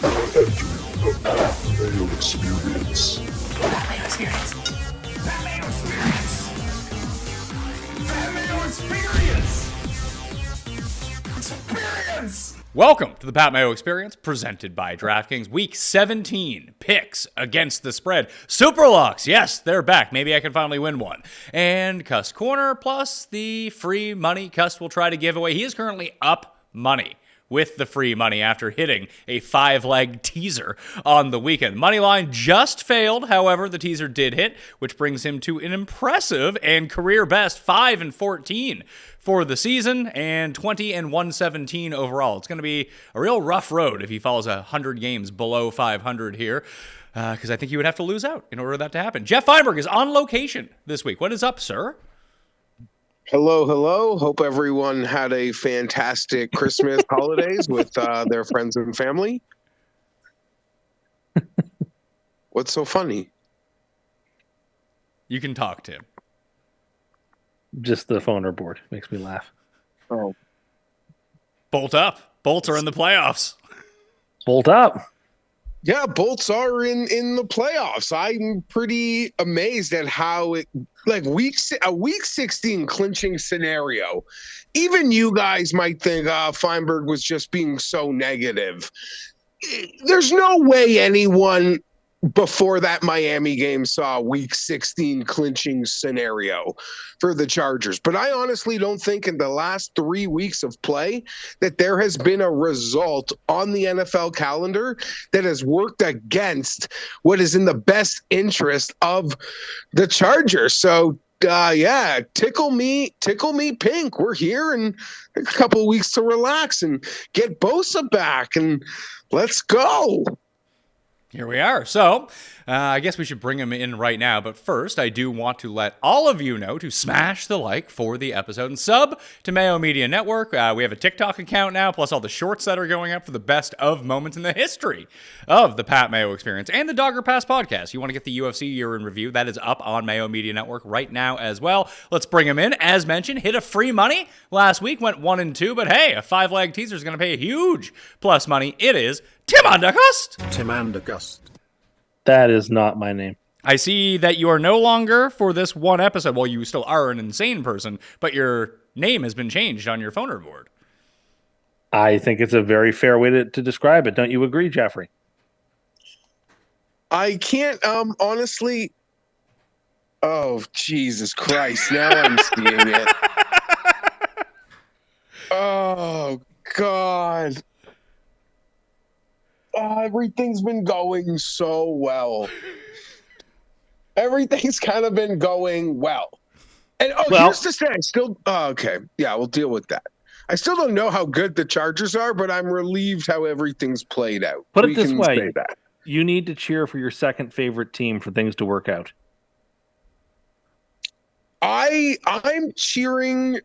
Entering the Mayo Experience. Mayo Experience. Mayo Experience. Mayo Experience. Experience. Welcome to the Pat Mayo Experience, presented by DraftKings. Week 17 picks against the spread. SUPERLOCKS, yes, they're back. Maybe I can finally win one. And Cust Corner, plus the free money Cust will try to give away. He is currently up money with the free money after hitting a 5-leg teaser on the weekend. Money line just failed, however, the teaser did hit, which brings him to an impressive and career best 5-14 for the season and 20-117 overall. It's going to be a real rough road if he follows 100 games below 500 here, because I think he would have to lose out in order for that to happen. Geoff Fienberg is on location this week. What is up, sir? Hello. Hope everyone had a fantastic Christmas holidays with their friends and family. What's so funny? You can talk, Tim. Just the phone board makes me laugh. Oh, Bolt up. Bolts are in the playoffs. Bolt up. yeah, Bolts are in the playoffs. I'm pretty amazed at how it a week 16 clinching scenario. Even you guys might think Fienberg was just being so negative. There's no way anyone before that Miami game saw a week 16 clinching scenario for the Chargers. But I honestly don't think in the last 3 weeks of play that there has been a result on the NFL calendar that has worked against what is in the best interest of the Chargers. So yeah, tickle me pink. We're here in a couple of weeks to relax and get Bosa back and let's go. Here we are. So, I guess we should bring him in right now. But first, I do want to let all of you know to smash the like for the episode and sub to Mayo Media Network. We have a TikTok account now, plus all the shorts that are going up for the best of moments in the history of the Pat Mayo Experience and the Dogger Pass podcast. You want to get the UFC year in review? That is up on Mayo Media Network right now as well. Let's bring him in. As mentioned, hit a free money last week, went 1-2. But hey, a 5-leg teaser is going to pay a huge plus money. It is Tim Undergust. Tim Undergust. That is not my name. I see that you are no longer for this one episode. Well, you still are an insane person, but your name has been changed on your phoner board. I think it's a very fair way to describe it. Don't you agree, Jeffrey? I can't honestly. Oh, Jesus Christ. Now I'm seeing it. Oh, God. Oh, everything's been going so well. Everything's kind of been going well. And here's the thing. Okay. Yeah, we'll deal with that. I still don't know how good the Chargers are, but I'm relieved how everything's played out. Put it this way. You need to cheer for your second favorite team for things to work out. I'm cheering.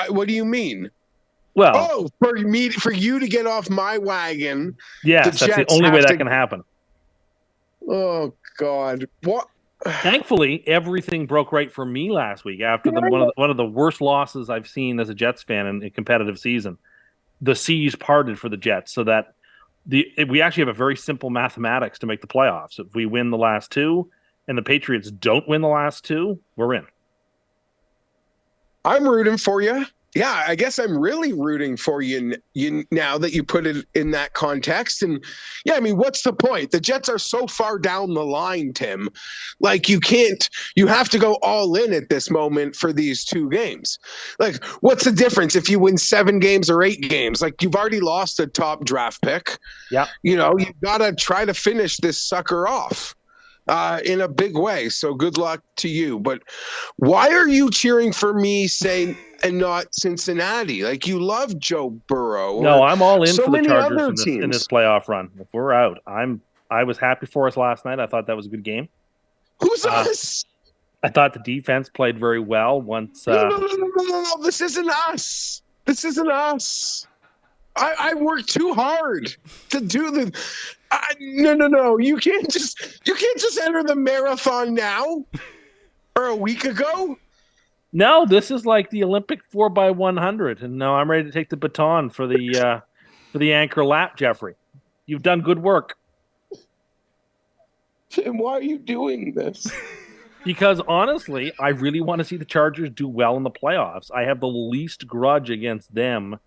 What do you mean? Well, for you to get off my wagon. Yes, that's the only way that can happen. Oh God! What? Thankfully, everything broke right for me last week after one of the worst losses I've seen as a Jets fan in a competitive season. The seas parted for the Jets, so that we actually have a very simple mathematics to make the playoffs. If we win the last two, and the Patriots don't win the last two, we're in. I'm rooting for you. Yeah, I guess I'm really rooting for you now that you put it in that context. And yeah, I mean, what's the point? The Jets are so far down the line, Tim. Like you have to go all in at this moment for these two games. Like, what's the difference if you win 7 games or 8 games? Like you've already lost a top draft pick. Yeah. You got to try to finish this sucker off in a big way. So good luck to you. But why are you cheering for me, and not Cincinnati? Like you love Joe Burrow. No, I'm all in for the Chargers in this playoff run. If we're out, I was happy for us last night. I thought that was a good game. Who's us? I thought the defense played very well once. No. This isn't us. This isn't us. I worked too hard to do the. No. You can't just enter the marathon now or a week ago. No, this is like the Olympic 4x100, and now I'm ready to take the baton for the anchor lap, Jeffrey. You've done good work. And why are you doing this? Because honestly, I really want to see the Chargers do well in the playoffs. I have the least grudge against them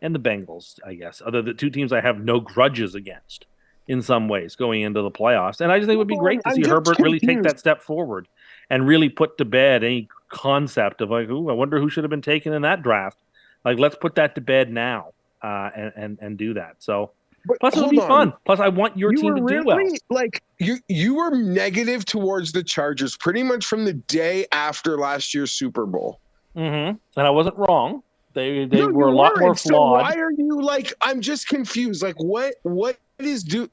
and the Bengals, I guess. Other the two teams I have no grudges against in some ways going into the playoffs. And I just think it would be great to see Herbert really take that step forward and really put to bed any concept of like, ooh, I wonder who should have been taken in that draft. Like, let's put that to bed now and do that. So plus it would be fun. Plus I want your team to do well. Like you were negative towards the Chargers pretty much from the day after last year's Super Bowl. Mm-hmm. And I wasn't wrong. They were a lot more flawed. So why are you like? I'm just confused. Like what is do?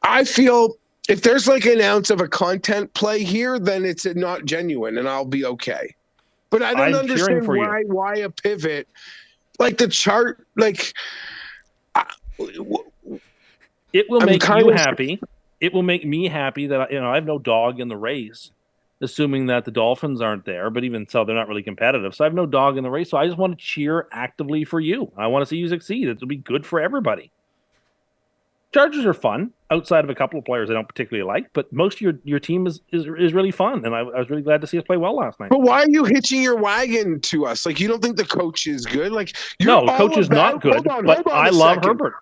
I feel if there's like an ounce of a content play here, then it's not genuine, and I'll be okay. But I don't understand why a pivot like the chart like. It will make you happy. It will make me happy that I have no dog in the race. Assuming that the Dolphins aren't there, but even so, they're not really competitive. So I have no dog in the race. So I just want to cheer actively for you. I want to see you succeed. It'll be good for everybody. Chargers are fun outside of a couple of players I don't particularly like, but most of your team is really fun. And I was really glad to see us play well last night. But why are you hitching your wagon to us? Like, you don't think the coach is good? Like, no, the coach is not good, but I love Herbert.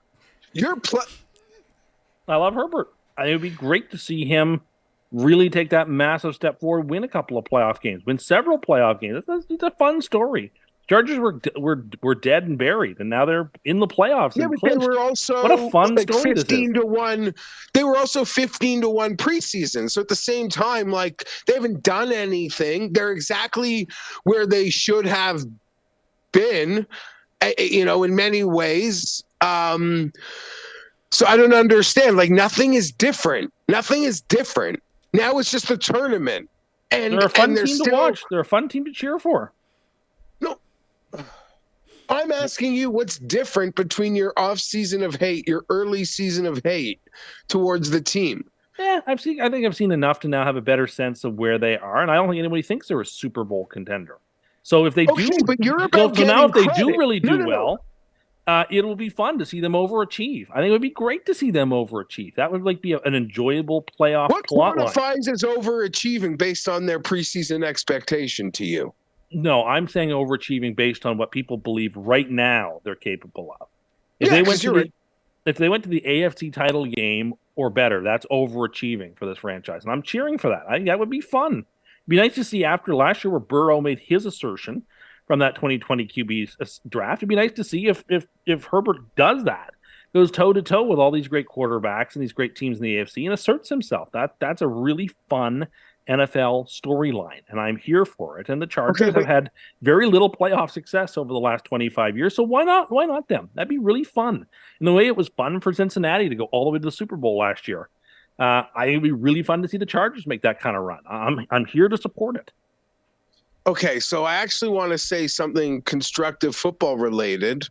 I love Herbert. I think it would be great to see him really take that massive step forward, win a couple of playoff games, win several playoff games. It's a fun story. Chargers were dead and buried, and now they're in the playoffs. Yeah, but they were also what a fun story 15 to 1. They were also 15 to 1 preseason. So at the same time, like they haven't done anything. They're exactly where they should have been, in many ways. So I don't understand. Like nothing is different. Nothing is different. Now it's just a tournament, and they're a fun team to watch. They're a fun team to cheer for. No, I'm asking you what's different between your off season of hate, your early season of hate towards the team. Yeah, I think I've seen enough to now have a better sense of where they are, and I don't think anybody thinks they're a Super Bowl contender. So if they do, but you're about so now if they credit. do really do well. It'll be fun to see them overachieve. I think it would be great to see them overachieve. That would be an enjoyable playoff what plot line. What qualifies as overachieving based on their preseason expectation to you? No, I'm saying overachieving based on what people believe right now they're capable of. If they went to the AFC title game or better, that's overachieving for this franchise. And I'm cheering for that. I think that would be fun. It'd be nice to see after last year where Burrow made his assertion from that 2020 QB draft. It'd be nice to see if Herbert does that, goes toe-to-toe with all these great quarterbacks and these great teams in the AFC and asserts himself. That's a really fun NFL storyline, and I'm here for it. And the Chargers have had very little playoff success over the last 25 years, so why not them? That'd be really fun. In the way it was fun for Cincinnati to go all the way to the Super Bowl last year. I think it'd be really fun to see the Chargers make that kind of run. I'm here to support it. Okay, so I actually want to say something constructive football related,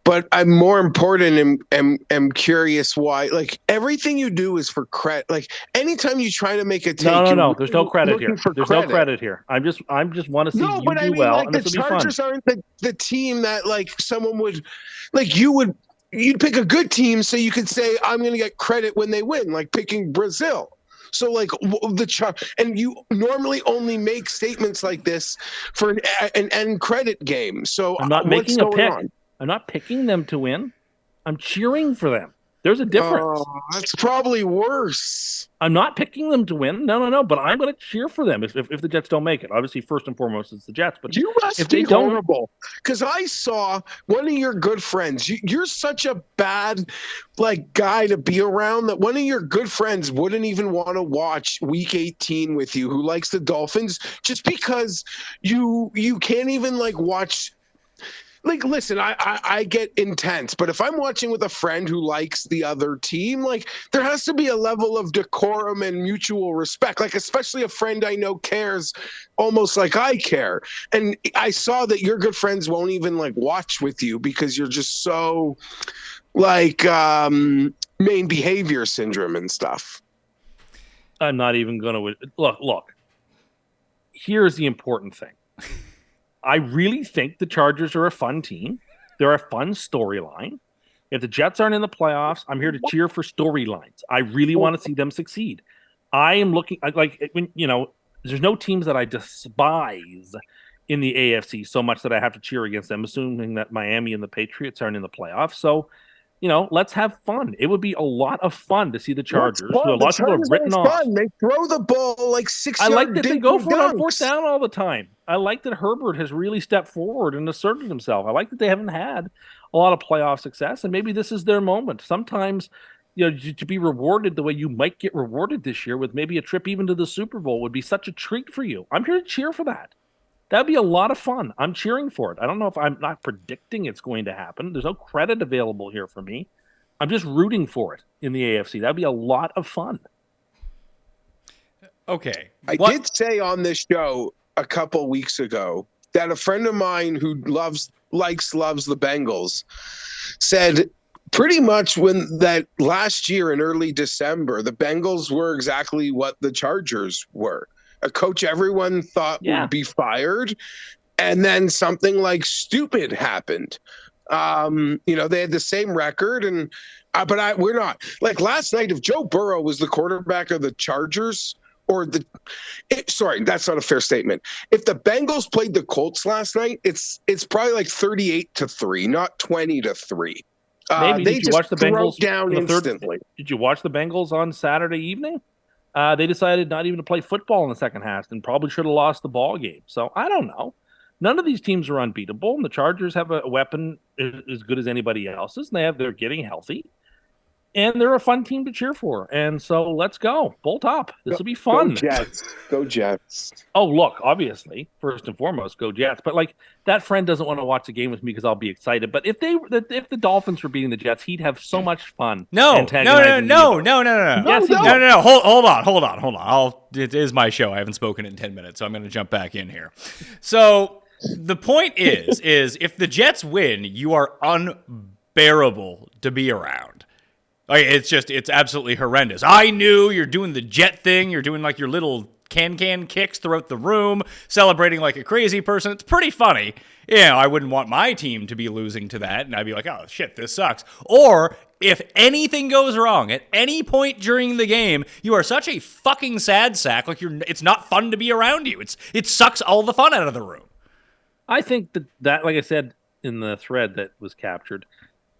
but I'm more important and am curious why. Like everything you do is for credit. Like anytime you try to make a take, no. There's no credit here. There's no credit here. I just want to see you do well, like, and this will be fun. The Chargers aren't the team that like someone would like. You'd pick a good team so you could say I'm going to get credit when they win, like picking Brazil. So like and you normally only make statements like this for an end credit game. So I'm not making a pick. I'm not picking them to win. I'm cheering for them. There's a difference. That's probably worse. I'm not picking them to win. No. But I'm going to cheer for them if the Jets don't make it. Obviously, first and foremost, it's the Jets. But you must if be they don't, horrible. Because I saw one of your good friends. You're such a bad guy to be around that one of your good friends wouldn't even want to watch Week 18 with you, who likes the Dolphins, just because you can't even watch. Like, listen, I get intense, but if I'm watching with a friend who likes the other team, there has to be a level of decorum and mutual respect. Especially a friend I know cares almost like I care. And I saw that your good friends won't even watch with you because you're just so main behavior syndrome and stuff. I'm not even going to look. Here's the important thing. I really think the Chargers are a fun team. They're a fun storyline. If the Jets aren't in the playoffs, I'm here to cheer for storylines. I really want to see them succeed. I am looking like when there's no teams that I despise in the AFC so much that I have to cheer against them, assuming that Miami and the Patriots aren't in the playoffs. So, let's have fun. It would be a lot of fun to see the Chargers, who a lot of people have written off. Fun. They throw the ball like 6 yards. I like that they go for it on fourth down all the time. I like that Herbert has really stepped forward and asserted himself. I like that they haven't had a lot of playoff success, and maybe this is their moment. Sometimes, to be rewarded the way you might get rewarded this year with maybe a trip even to the Super Bowl would be such a treat for you. I'm here to cheer for that. That'd be a lot of fun. I'm cheering for it. I don't know if I'm not predicting it's going to happen. There's no credit available here for me. I'm just rooting for it in the AFC. That'd be a lot of fun. Okay. I did say on this show a couple weeks ago that a friend of mine who loves the Bengals said pretty much when that last year in early December, the Bengals were exactly what the Chargers were. A coach everyone thought would be fired, and then something like stupid happened. They had the same record, and but we're not. Like last night, if Joe Burrow was the quarterback of the Chargers, sorry, that's not a fair statement. If the Bengals played the Colts last night, it's probably like 38-3, not 20-3. Maybe did you watch the Bengals down instantly? Did you watch the Bengals on Saturday evening? They decided not even to play football in the second half and probably should have lost the ball game. So I don't know. None of these teams are unbeatable, and the Chargers have a weapon as good as anybody else's. And they're getting healthy, and they're a fun team to cheer for. And so let's go. Bolt up. This will be fun. Go Jets. Go Jets. Oh, look, obviously, first and foremost, go Jets. But that friend doesn't want to watch the game with me because I'll be excited. But if the Dolphins were beating the Jets, he'd have so much fun. No. Yes, No. Hold on. It is my show. I haven't spoken in 10 minutes, so I'm going to jump back in here. So the point is if the Jets win, you are unbearable to be around. It's absolutely horrendous. I knew you're doing the Jet thing. You're doing like your little can kicks throughout the room, celebrating like a crazy person. It's pretty funny. I wouldn't want my team to be losing to that, and I'd be like, oh, shit, this sucks. Or if anything goes wrong at any point during the game, you are such a fucking sad sack. It's not fun to be around you. It sucks all the fun out of the room. I think that, like I said in the thread that was captured,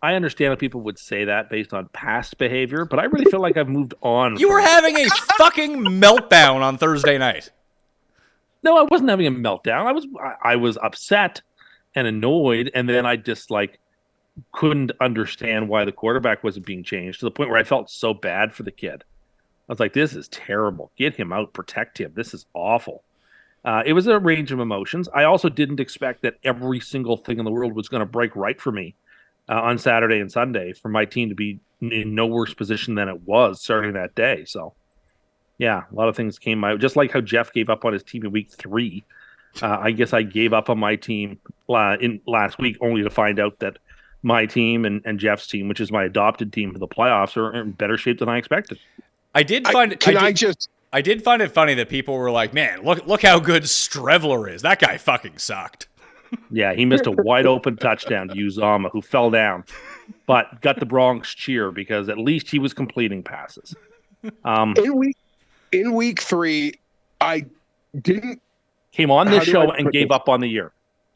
I understand how people would say that based on past behavior, but I really feel like I've moved on. You were having a fucking meltdown on Thursday night. No, I wasn't having a meltdown. I was upset and annoyed, and then I just couldn't understand why the quarterback wasn't being changed to the point where I felt so bad for the kid. I was like, this is terrible. Get him out. Protect him. This is awful. It was a range of emotions. I also didn't expect that every single thing in the world was going to break right for me on Saturday and Sunday for my team to be in no worse position than it was starting that day. So, yeah, a lot of things came out. Just like how Geoff gave up on his team in week 3. I guess I gave up on my team in last week only to find out that my team and Geoff's team, which is my adopted team for the playoffs, are in better shape than I expected. I did find it funny that people were like, man, look how good Strevler is. That guy fucking sucked. Yeah, he missed a wide open touchdown to Uzama, who fell down, but got the Bronx cheer because at least he was completing passes. In week 3, I came on this show and gave up on the year.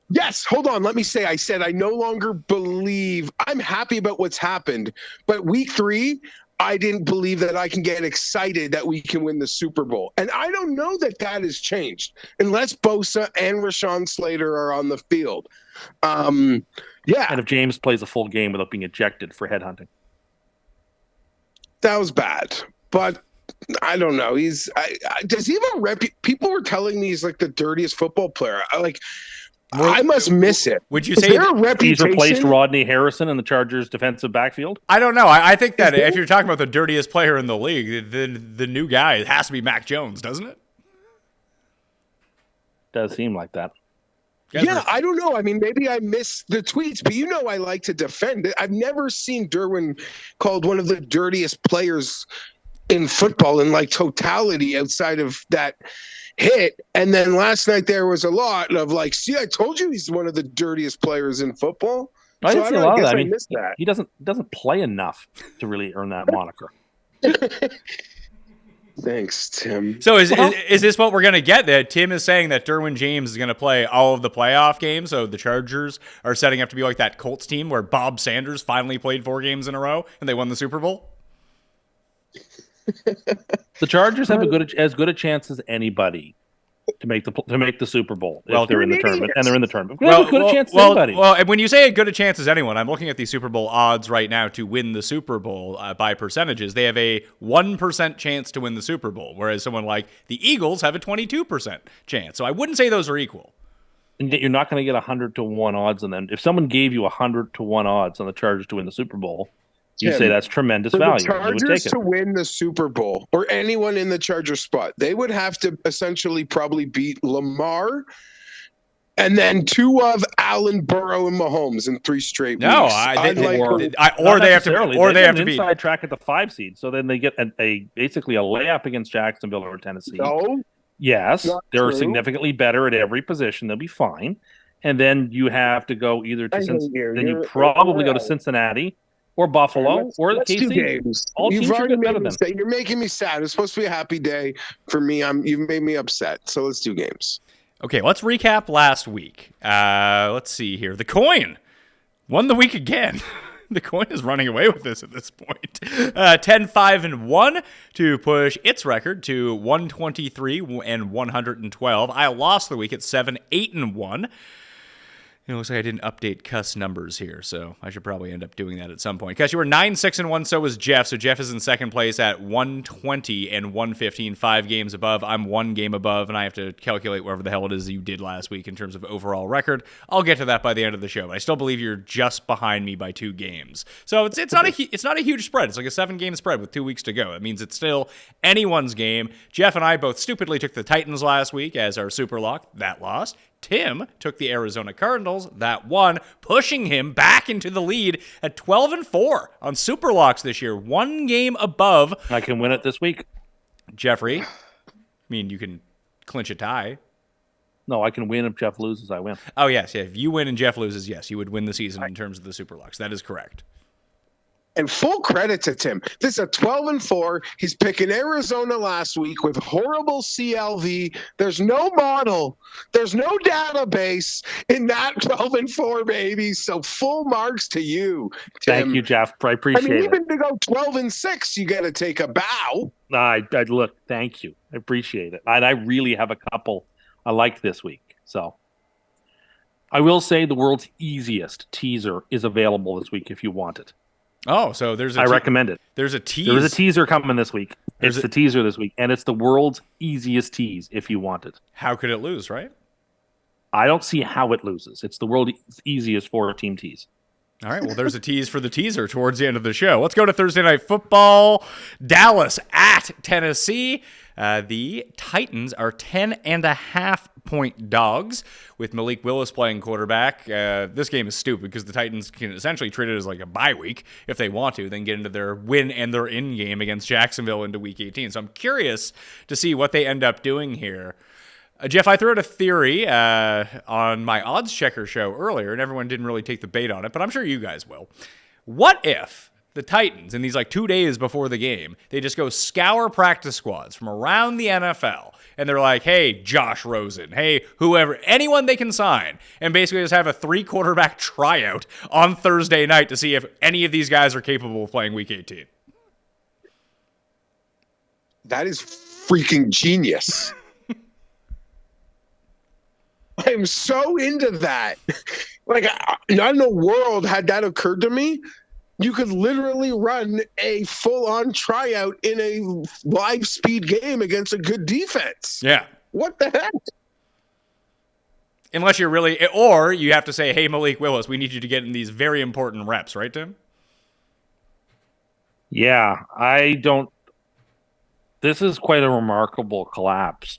Yes, hold on. Let me say, I said I no longer believe. I'm happy about what's happened, but week 3, I didn't believe that I can get excited that we can win the Super Bowl. And I don't know that has changed unless Bosa and Rashawn Slater are on the field. And if James plays a full game without being ejected for headhunting. That was bad. But I don't know. Does he have a people were telling me he's like the dirtiest football player. I must miss it. Would you say he's replaced Rodney Harrison in the Chargers' defensive backfield? I don't know. I think that if you're talking about the dirtiest player in the league, the new guy has to be Mac Jones, doesn't it? Does seem like that. Yeah, I don't know. I mean, maybe I missed the tweets, but I like to defend it. I've never seen Derwin called one of the dirtiest players in football in totality outside of that hit. And then last night there was a lot of see, I told you he's one of the dirtiest players in football. I didn't see a I lot of guess that. I I mean, missed that. he doesn't play enough to really earn that moniker. Thanks, Tim. So is this what we're going to get? That Tim is saying that Derwin James is going to play all of the playoff games, so the Chargers are setting up to be like that Colts team where Bob Sanders finally played 4 games in a row and they won the Super Bowl? The Chargers have as good a chance as anybody to make the Super Bowl if they're in the tournament, and they're in the tournament. They have a good chance as anybody. Well, and when you say as good a chance as anyone, I'm looking at these Super Bowl odds right now to win the Super Bowl by percentages. They have a 1% chance to win the Super Bowl, whereas someone like the Eagles have a 22% chance. So I wouldn't say those are equal. And you're not going to get 100-1 odds on them. If someone gave you 100-1 odds on the Chargers to win the Super Bowl, you say that's tremendous value. For the Chargers to win the Super Bowl, or anyone in the Chargers spot, they would have to essentially probably beat Lamar and then 2 of Allen, Burrow, and Mahomes in 3 straight weeks. Or they have to be inside track at the 5 seed. So then they get basically a layup against Jacksonville or Tennessee. No, yes, they're significantly better at every position. They'll be fine. And then you have to go either to Cincinnati. Then you probably go to Cincinnati. Or Buffalo, or the KC. Games. All teams are good better than. You're making me sad. It's supposed to be a happy day for me. You've made me upset. So let's do games. Okay, let's recap last week. Let's see here. The coin won the week again. The coin is running away with this at this point. 10-5-1 to push its record to 123 and 112. I lost the week at 7-8-1. It looks like I didn't update Cust's numbers here, so I should probably end up doing that at some point. Cust, you were 9-6-1, so was Geoff. So Geoff is in second place at 120 and 115, 5 games above. I'm 1 game above, and I have to calculate whatever the hell it is you did last week in terms of overall record. I'll get to that by the end of the show, but I still believe you're just behind me by 2 games. So it's not a huge spread. It's like a 7-game spread with 2 weeks to go. It means it's still anyone's game. Geoff and I both stupidly took the Titans last week as our super lock. That lost. Tim took the Arizona Cardinals, that won, pushing him back into the lead at 12-4 on SuperLocks this year, 1 game above. I can win it this week. Jeffrey, I mean, you can clinch a tie. No, I can win if Geoff loses, I win. Oh, yes. Yeah. If you win and Geoff loses, yes, you would win the season in terms of the SuperLocks. That is correct. And full credit to Tim. This is a 12-4. He's picking Arizona last week with horrible CLV. There's no model. There's no database in that 12-4, baby. So full marks to you, Tim. Thank you, Geoff. I appreciate it. Even to go 12-6, you got to take a bow. I look, thank you. I appreciate it. And I really have a couple I like this week. So I will say the world's easiest teaser is available this week if you want it. Oh, so there's I recommend it. There's a tease. There is a teaser coming this week. It's the teaser this week, and it's the world's easiest tease if you want it. How could it lose, right? I don't see how it loses. It's the world's easiest 4-team tease. All right, well, there's a tease for the teaser towards the end of the show. Let's go to Thursday Night Football. Dallas at Tennessee. The Titans are 10.5-point dogs with Malik Willis playing quarterback. This game is stupid because the Titans can essentially treat it as like a bye week if they want to, then get into their win and their in game against Jacksonville into Week 18. So I'm curious to see what they end up doing here. Geoff, I threw out a theory on my odds checker show earlier, and everyone didn't really take the bait on it, but I'm sure you guys will. What if the Titans, in these like 2 days before the game, they just go scour practice squads from around the NFL, and they're like, hey, Josh Rosen, hey, whoever, anyone they can sign, and basically just have a 3-quarterback tryout on Thursday night to see if any of these guys are capable of playing Week 18? That is freaking genius. I'm so into that. Like, not in the world had that occurred to me. You could literally run a full-on tryout in a live speed game against a good defense. Yeah. What the heck? Unless you're really, or you have to say, hey, Malik Willis, we need you to get in these very important reps, right, Tim? Yeah, this is quite a remarkable collapse.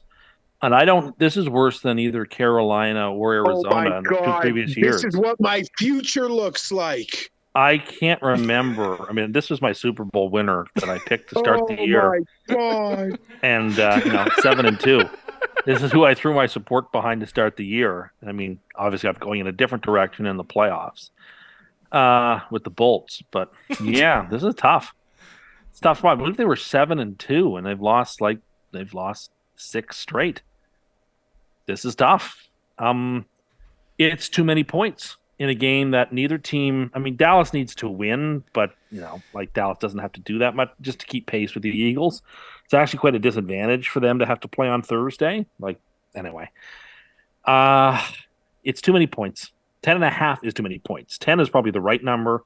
And this is worse than either Carolina or Arizona in the 2 previous years. This is what my future looks like. I can't remember. I mean, this was my Super Bowl winner that I picked to start the year. Oh, my God. And, 7-2. This is who I threw my support behind to start the year. I mean, obviously, I'm going in a different direction in the playoffs. with the Bolts. But yeah, this is tough. It's tough. I believe they were 7-2, and they've lost 6 straight. This is tough. It's too many points in a game that neither team. I mean, Dallas needs to win, but Dallas doesn't have to do that much just to keep pace with the Eagles. It's actually quite a disadvantage for them to have to play on Thursday. Anyway, it's too many points. 10.5 is too many points. 10 is probably the right number.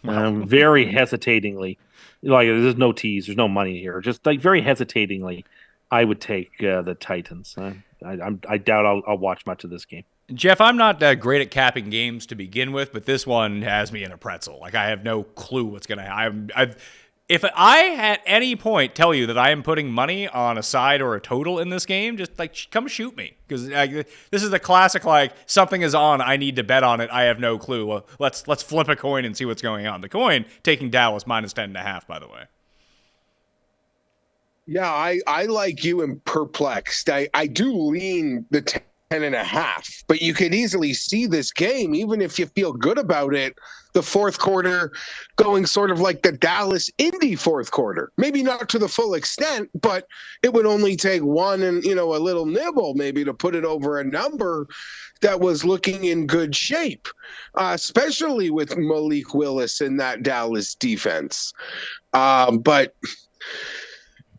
Very hesitatingly, there's no tease, there's no money here. Just very hesitatingly, I would take the Titans. I doubt I'll watch much of this game. Geoff, I'm not great at capping games to begin with, but this one has me in a pretzel. I have no clue what's going to happen. If I at any point tell you that I am putting money on a side or a total in this game, just come shoot me, because this is the classic something is on, I need to bet on it, I have no clue. Well, let's flip a coin and see what's going on. The coin taking Dallas minus 10.5, by the way. Yeah, I like you and perplexed. I do lean the 10.5, but you could easily see this game, even if you feel good about it, the fourth quarter going sort of like the Dallas Indy fourth quarter. Maybe not to the full extent, but it would only take one and a little nibble maybe to put it over a number that was looking in good shape, especially with Malik Willis in that Dallas defense. But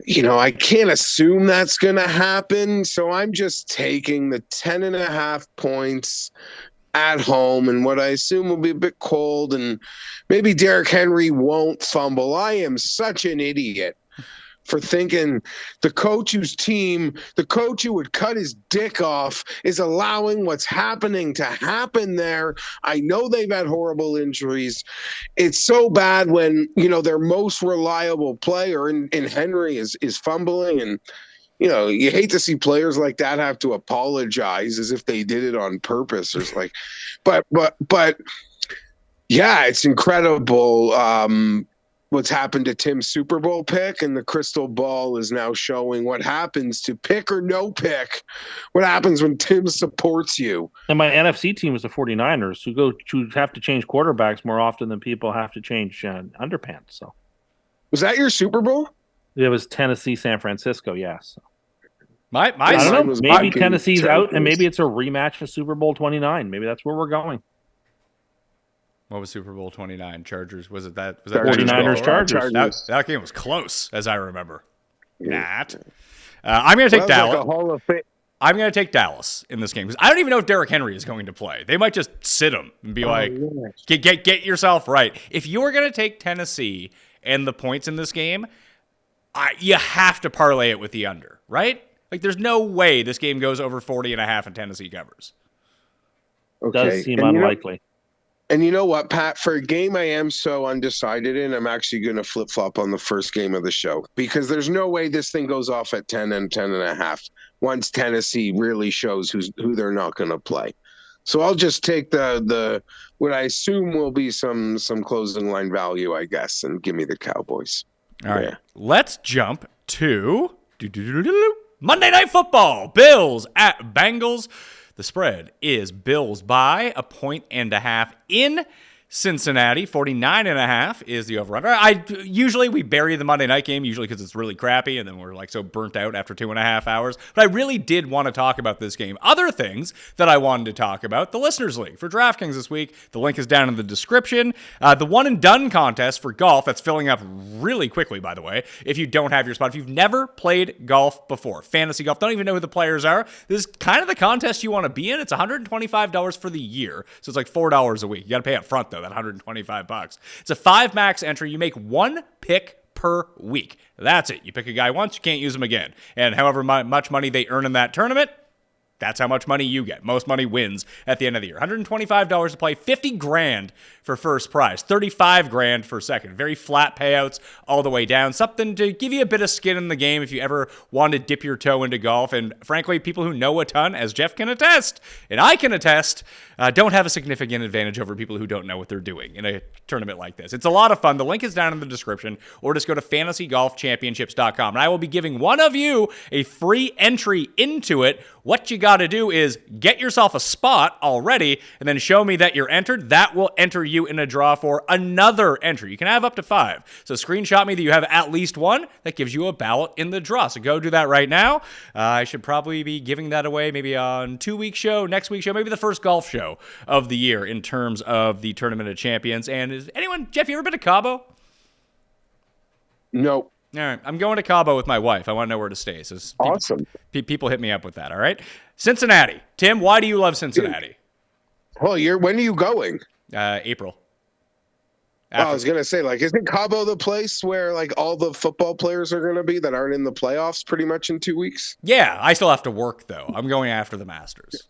I can't assume that's going to happen. So I'm just taking the 10.5 points at home and what I assume will be a bit cold, and maybe Derrick Henry won't fumble. I am such an idiot for thinking the coach who would cut his dick off is allowing what's happening to happen there. I know they've had horrible injuries. It's so bad when, their most reliable player in Henry is fumbling, and you hate to see players like that have to apologize as if they did it on purpose or but yeah, it's incredible. What's happened to Tim's Super Bowl pick, and the crystal ball is now showing what happens to pick or no pick. What happens when Tim supports you? And my NFC team is the 49ers, who have to change quarterbacks more often than people have to change underpants. So, was that your Super Bowl? It was Tennessee, San Francisco. Yes. I don't know. Maybe Tennessee's out, and maybe it's a rematch of Super Bowl 29. Maybe that's where we're going. What was Super Bowl 29? Chargers? Was that 49ers Chargers? That game was close, as I remember. Not. I'm going to take Dallas. I'm going to take Dallas in this game, because I don't even know if Derrick Henry is going to play. They might just sit him and be get yourself right. If you're going to take Tennessee and the points in this game, you have to parlay it with the under, right? There's no way this game goes over 40.5 and Tennessee covers. Okay. Does seem unlikely. And you know what, Pat? For a game I am so undecided in, I'm actually going to flip-flop on the first game of the show, because there's no way this thing goes off at 10 and 10.5 once Tennessee really shows who they're not going to play. So I'll just take the what I assume will be some closing line value, I guess, and give me the Cowboys. All right. Let's jump to Monday Night Football. Bills at Bengals. The spread is Bills by 1.5 in Cincinnati. 49.5 is the over-under. Usually we bury the Monday night game, usually because it's really crappy, and then we're so burnt out after 2.5 hours. But I really did want to talk about this game. Other things that I wanted to talk about: the Listeners League for DraftKings this week. The link is down in the description. The one and done contest for golf that's filling up really quickly, by the way. If you don't have your spot, if you've never played golf before, fantasy golf, don't even know who the players are, this is kind of the contest you want to be in. It's $125 for the year, so it's $4 a week. You got to pay up front though. That $125. It's a 5 max entry. You make one pick per week. That's it. You pick a guy once, you can't use him again. And however much money they earn in that tournament, that's how much money you get. Most money wins at the end of the year. $125 to play, $50,000 for first prize, $35,000 for second. Very flat payouts all the way down. Something to give you a bit of skin in the game if you ever want to dip your toe into golf. And frankly, people who know a ton, as Geoff can attest, and I can attest, don't have a significant advantage over people who don't know what they're doing in a tournament like this. It's a lot of fun. The link is down in the description, or just go to fantasygolfchampionships.com. And I will be giving one of you a free entry into it What you got to do is get yourself a spot already and then show me that you're entered. That will enter you in a draw for another entry. You can have up to 5. So screenshot me that you have at least one. That gives you a ballot in the draw. So go do that right now. I should probably be giving that away maybe on 2-week show, next week show, maybe the first golf show of the year in terms of the Tournament of Champions. And is anyone, Jeff, you ever been to Cabo? No. All right, I'm going to Cabo with my wife. I want to know where to stay. So Awesome. People hit me up with that, all right? Cincinnati. Tim, why do you love Cincinnati? Well, when are you going? April. I was going to say, like, isn't Cabo the place where, like, all the football players are going to be that aren't in the playoffs pretty much in 2 weeks? Yeah, I still have to work, though. I'm going after the Masters.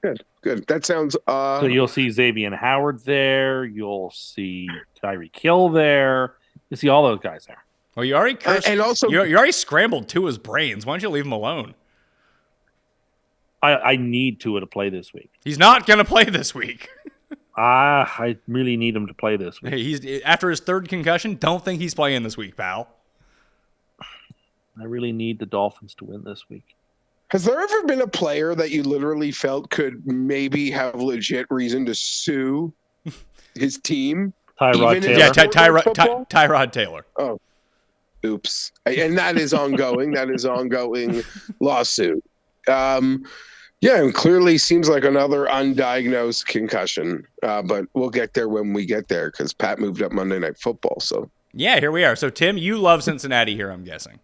Good. That sounds... So you'll see Xavier Howard there. You'll see Tyreek Hill there. You see all those guys there. Well, you already cursed, and also you already scrambled Tua's brains. Why don't you leave him alone? I need Tua to play this week. He's not going to play this week. I really need him to play this week. Hey, he's after his 3rd concussion. Don't think he's playing this week, pal. I really need the Dolphins to win this week. Has there ever been a player that you literally felt could maybe have legit reason to sue his team? Tyrod Taylor. Yeah, Tyrod Taylor. Oh, oops. And that is ongoing. That is ongoing lawsuit. Yeah, and clearly seems like another undiagnosed concussion. But we'll get there when we get there because Pat moved up Monday Night Football. So yeah, here we are. So Tim, you love Cincinnati here, I'm guessing.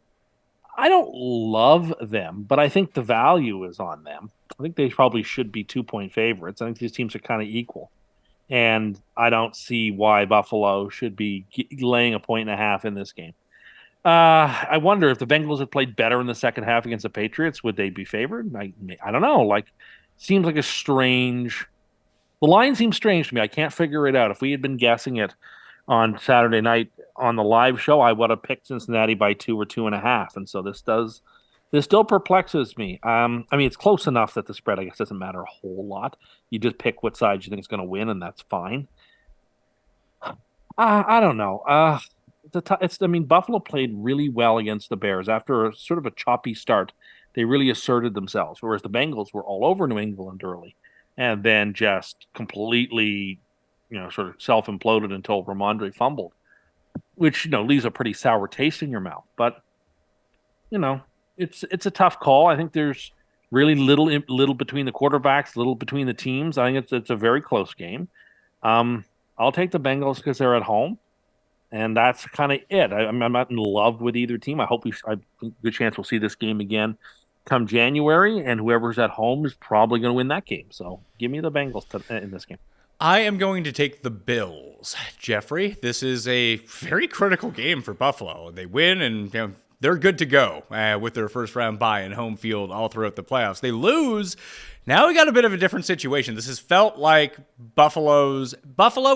I don't love them, but I think the value is on them. I think they probably should be 2-point favorites. I think these teams are kind of equal. And I don't see why Buffalo should be laying 1.5 in this game. I wonder if the Bengals had played better in the second half against the Patriots, would they be favored? I don't know. Like, seems like the line seems strange to me. I can't figure it out. If we had been guessing it on Saturday night on the live show, I would have picked Cincinnati by 2 or 2.5. And so this still perplexes me. I mean, it's close enough that the spread, I guess, doesn't matter a whole lot. You just pick what side you think is going to win, and that's fine. I don't know. Buffalo played really well against the Bears after a sort of a choppy start. They really asserted themselves, whereas the Bengals were all over New England early, and then just completely, sort of self-imploded until Ramondre fumbled, which leaves a pretty sour taste in your mouth. But it's a tough call. I think there's really little between the quarterbacks, little between the teams. I think it's a very close game. I'll take the Bengals because they're at home, and that's kind of it. I'm not in love with either team. I think good chance we'll see this game again come January, and whoever's at home is probably going to win that game. So give me the Bengals in this game. I am going to take the Bills, Jeffrey. This is a very critical game for Buffalo. They win, and they're good to go with their first-round bye and home field all throughout the playoffs. They lose. Now we got a bit of a different situation. This has felt like Buffalo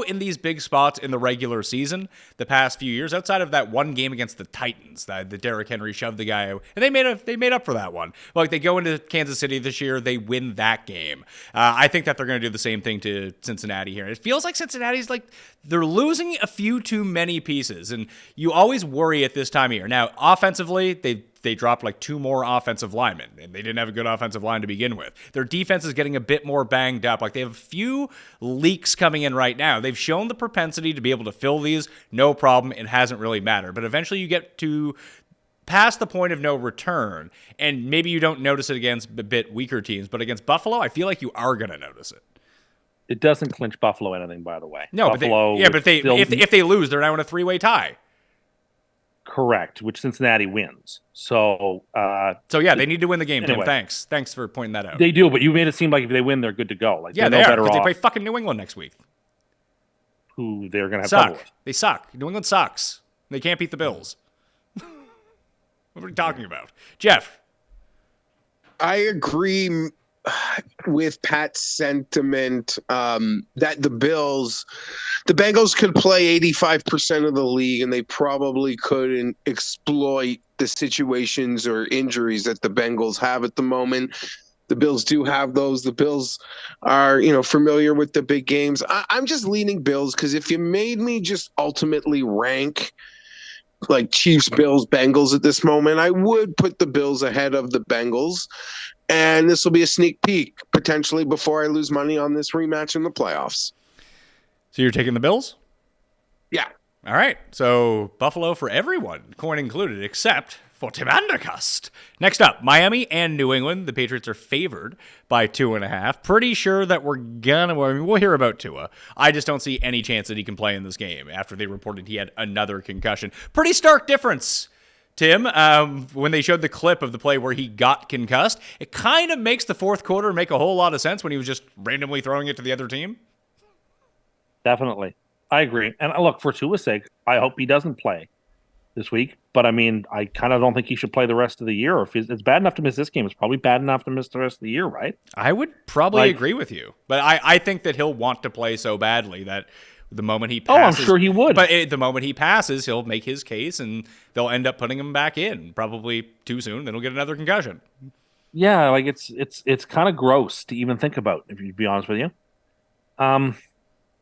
in these big spots in the regular season the past few years, outside of that one game against the Titans, the Derrick Henry shoved the guy out, and they made up for that one. Like, they go into Kansas City this year, they win that game. I think that they're going to do the same thing to Cincinnati here. It feels like Cincinnati's like they're losing a few too many pieces, and you always worry at this time of year. Now, offensively, they dropped like 2 more offensive linemen, and they didn't have a good offensive line to begin with. Their defense is getting a bit more banged up. Like, they have a few leaks coming in right now. They've shown the propensity to be able to fill these, no problem. It hasn't really mattered. But eventually you get to past the point of no return, and maybe you don't notice it against a bit weaker teams, but against Buffalo, I feel like you are going to notice it. It doesn't clinch Buffalo anything, by the way. No, Buffalo but if they lose, they're now in a 3-way tie. Correct, which Cincinnati wins. So yeah, they need to win the game, anyway. Tim. Thanks for pointing that out. They do, but you made it seem like if they win, they're good to go. Like, yeah, they're they no are, better because they off. play fucking New England next week. Who they're going to have trouble with. They suck. New England sucks. They can't beat the Bills. What are we talking about? Jeff. I agree with Pat's sentiment that the Bengals could play 85% of the league, and they probably couldn't exploit the situations or injuries that the Bengals have at the moment. The Bills do have those. The Bills are, familiar with the big games. I'm just leaning Bills because if you made me just ultimately rank like Chiefs, Bills, Bengals at this moment. I would put the Bills ahead of the Bengals. And this will be a sneak peek potentially before I lose money on this rematch in the playoffs. So you're taking the Bills? Yeah. All right. So Buffalo for everyone, coin included, except for Tim Andercust. Next up, Miami and New England. The Patriots are favored by 2.5. Pretty sure that we'll hear about Tua. I just don't see any chance that he can play in this game after they reported he had another concussion. Pretty stark difference, Tim. When they showed the clip of the play where he got concussed, it kind of makes the fourth quarter make a whole lot of sense when he was just randomly throwing it to the other team. Definitely. I agree. And look, for Tua's sake, I hope he doesn't play this week. But I mean, I kind of don't think he should play the rest of the year. If it's bad enough to miss this game, it's probably bad enough to miss the rest of the year, right? I would probably agree with you. But I think that he'll want to play so badly that the moment he passes... Oh, I'm sure he would. But the moment he passes, he'll make his case, and they'll end up putting him back in. Probably too soon, then he'll get another concussion. Yeah, like it's kind of gross to even think about, if you be honest with you.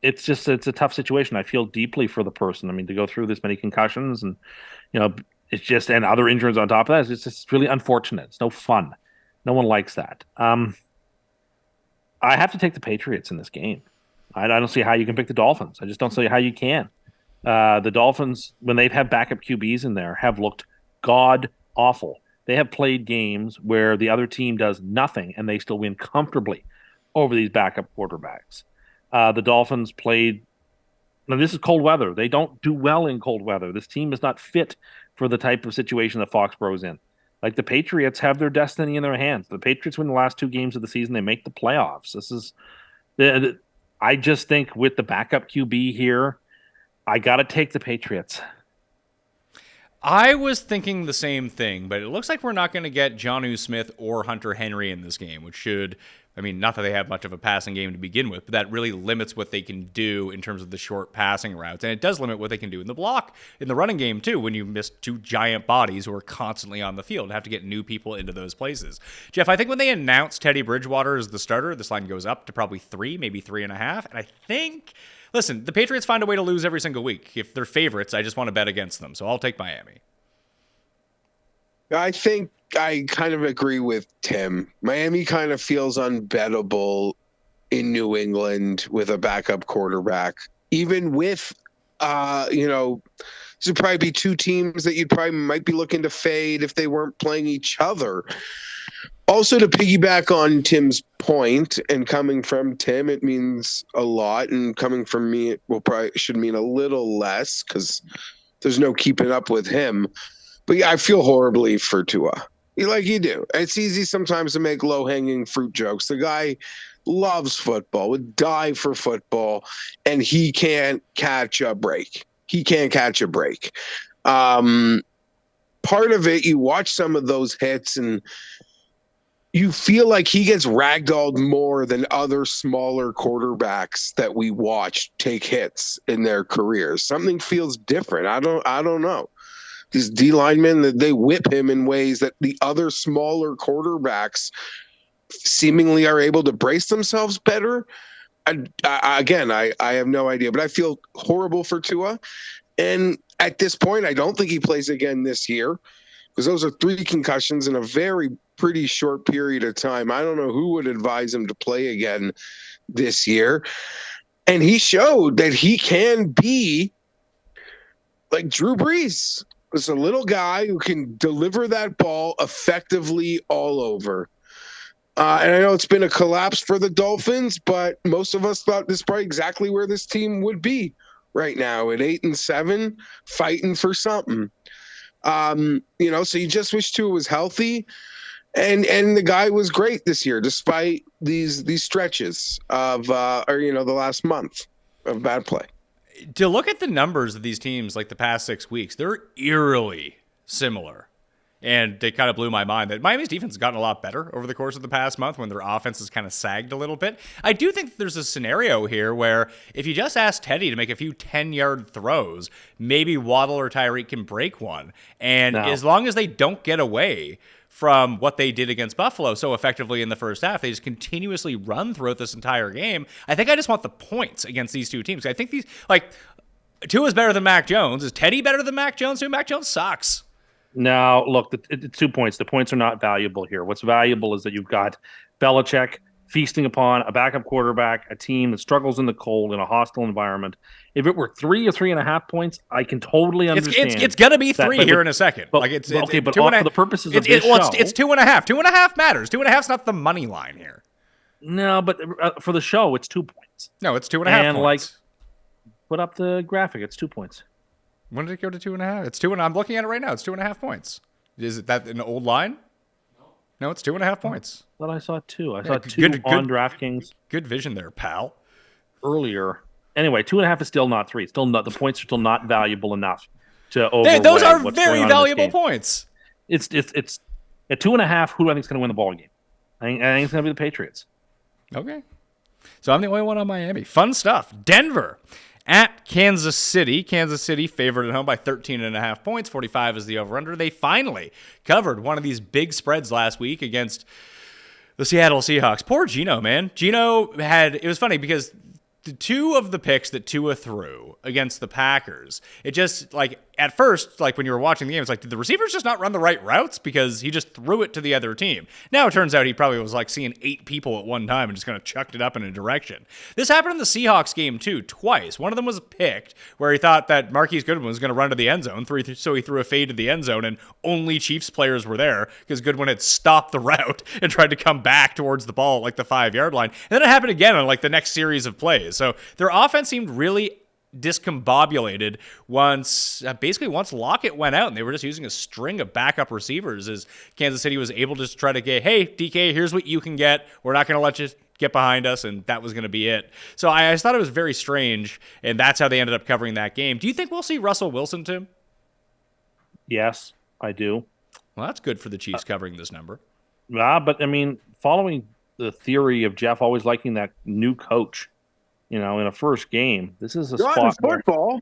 It's a tough situation. I feel deeply for the person. I mean, to go through this many concussions and, it's just, and other injuries on top of that, it's just really unfortunate. It's no fun. No one likes that. I have to take the Patriots in this game. I don't see how you can pick the Dolphins. I just don't see how you can. The Dolphins, when they've had backup QBs in there, have looked god awful. They have played games where the other team does nothing and they still win comfortably over these backup quarterbacks. The Dolphins played. Now, this is cold weather. They don't do well in cold weather. This team is not fit for the type of situation that Foxborough's in. Like, the Patriots have their destiny in their hands. The Patriots win the last 2 games of the season. They make the playoffs. This is. I just think with the backup QB here, I got to take the Patriots. I was thinking the same thing, but it looks like we're not going to get Jonnu Smith or Hunter Henry in this game, which should, I mean, not that they have much of a passing game to begin with, but that really limits what they can do in terms of the short passing routes. And it does limit what they can do in the block, in the running game, too, when you miss 2 giant bodies who are constantly on the field and have to get new people into those places. Geoff, I think when they announced Teddy Bridgewater as the starter, this line goes up to probably 3, maybe 3.5. And I think... Listen, the Patriots find a way to lose every single week. If they're favorites, I just want to bet against them. So I'll take Miami. I think I kind of agree with Tim. Miami kind of feels unbettable in New England with a backup quarterback. Even with, this would probably be 2 teams that you'd probably might be looking to fade if they weren't playing each other. Also, to piggyback on Tim's point, and coming from Tim, it means a lot, and coming from me, it should mean a little less because there's no keeping up with him. But yeah, I feel horribly for Tua. Like you do. It's easy sometimes to make low-hanging fruit jokes. The guy loves football, would die for football, and he can't catch a break. Part of it, you watch some of those hits, and you feel like he gets ragdolled more than other smaller quarterbacks that we watch take hits in their careers. Something feels different. I don't know. These D linemen, they whip him in ways that the other smaller quarterbacks seemingly are able to brace themselves better. I have no idea, but I feel horrible for Tua. And at this point, I don't think he plays again this year because those are 3 concussions in a pretty short period of time. I don't know who would advise him to play again this year. And he showed that he can be like Drew Brees. It's a little guy who can deliver that ball effectively all over. And I know it's been a collapse for the Dolphins, but most of us thought this is probably exactly where this team would be right now at 8-7, fighting for something. So you just wish Tua was healthy. And the guy was great this year, despite these stretches of the last month of bad play. To look at the numbers of these teams like the past 6 weeks, they're eerily similar. And they kind of blew my mind that Miami's defense has gotten a lot better over the course of the past month when their offense has kind of sagged a little bit. I do think that there's a scenario here where if you just ask Teddy to make a few 10-yard throws, maybe Waddle or Tyreek can break one. And as long as they don't get away from what they did against Buffalo so effectively in the first half, they just continuously run throughout this entire game. I think I just want the points against these 2 teams. I think these, Tua's better than Mac Jones. Is Teddy better than Mac Jones? Mac Jones sucks. Now, look, it's 2 points. The points are not valuable here. What's valuable is that you've got Belichick feasting upon a backup quarterback, a team that struggles in the cold in a hostile environment. If it were 3 or 3.5 points, I can totally understand. It's going to be 3 here in a second. But, like it's okay, but two and for a, the purposes of this show, it's 2.5. 2.5 matters. 2.5's not the money line here. No, but for the show, it's 2 points. No, it's 2.5 And points. Put up the graphic. It's 2 points. When did it go to 2.5? It's 2, and I'm looking at it right now. It's 2.5 points. Is it that an old line? No, it's 2.5 points. I thought I saw 2. I saw 2 on DraftKings. Good vision there, pal. Earlier. Anyway, 2.5 is still not 3. It's still not. The points are still not valuable enough to overweigh. Those are what's very going on valuable in this game. points. It's at 2.5. Who do I think is going to win the ball game? I think it's going to be the Patriots. Okay. So I'm the only one on Miami. Fun stuff. Denver at Kansas City. Kansas City favored at home by 13.5 points. 45 is the over-under. They finally covered one of these big spreads last week against the Seattle Seahawks. Poor Geno, man. Geno it was funny because the 2 of the picks that Tua threw against the Packers, it just, like, at first, like, when you were watching the game, it's like, did the receivers just not run the right routes? Because he just threw it to the other team. Now it turns out he probably was, like, seeing 8 people at one time and just kind of chucked it up in a direction. This happened in the Seahawks game, too, twice. One of them was picked, where he thought that Marquise Goodwin was going to run to the end zone, so he threw a fade to the end zone, and only Chiefs players were there because Goodwin had stopped the route and tried to come back towards the ball at, like, the 5-yard line. And then it happened again on, like, the next series of plays. So their offense seemed really discombobulated once Lockett went out, and they were just using a string of backup receivers as Kansas City was able to just try to get, hey, DK, here's what you can get. We're not going to let you get behind us, and that was going to be it. So I just thought it was very strange, and that's how they ended up covering that game. Do you think we'll see Russell Wilson, Tim? Yes, I do. Well, that's good for the Chiefs covering this number. But I mean, following the theory of Geoff always liking that new coach, in a first game, this is a Not spot in football.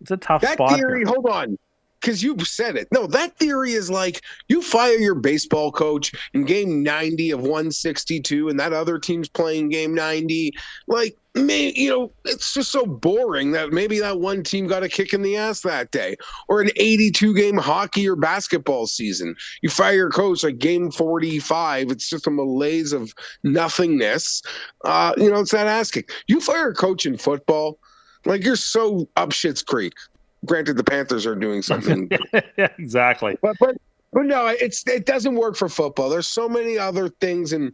It's a tough That spot. theory, hold on, because you said it. No, that theory is like you fire your baseball coach in game 90 of 162, and that other team's playing game 90. Like, it's just so boring that maybe that one team got a kick in the ass that day. Or an 82-game hockey or basketball season. You fire your coach like game 45. It's just a malaise of nothingness. It's that asking. You fire a coach in football, like you're so up shit's creek. Granted, the Panthers are doing something. Yeah, exactly. But no, it doesn't work for football. There's so many other things in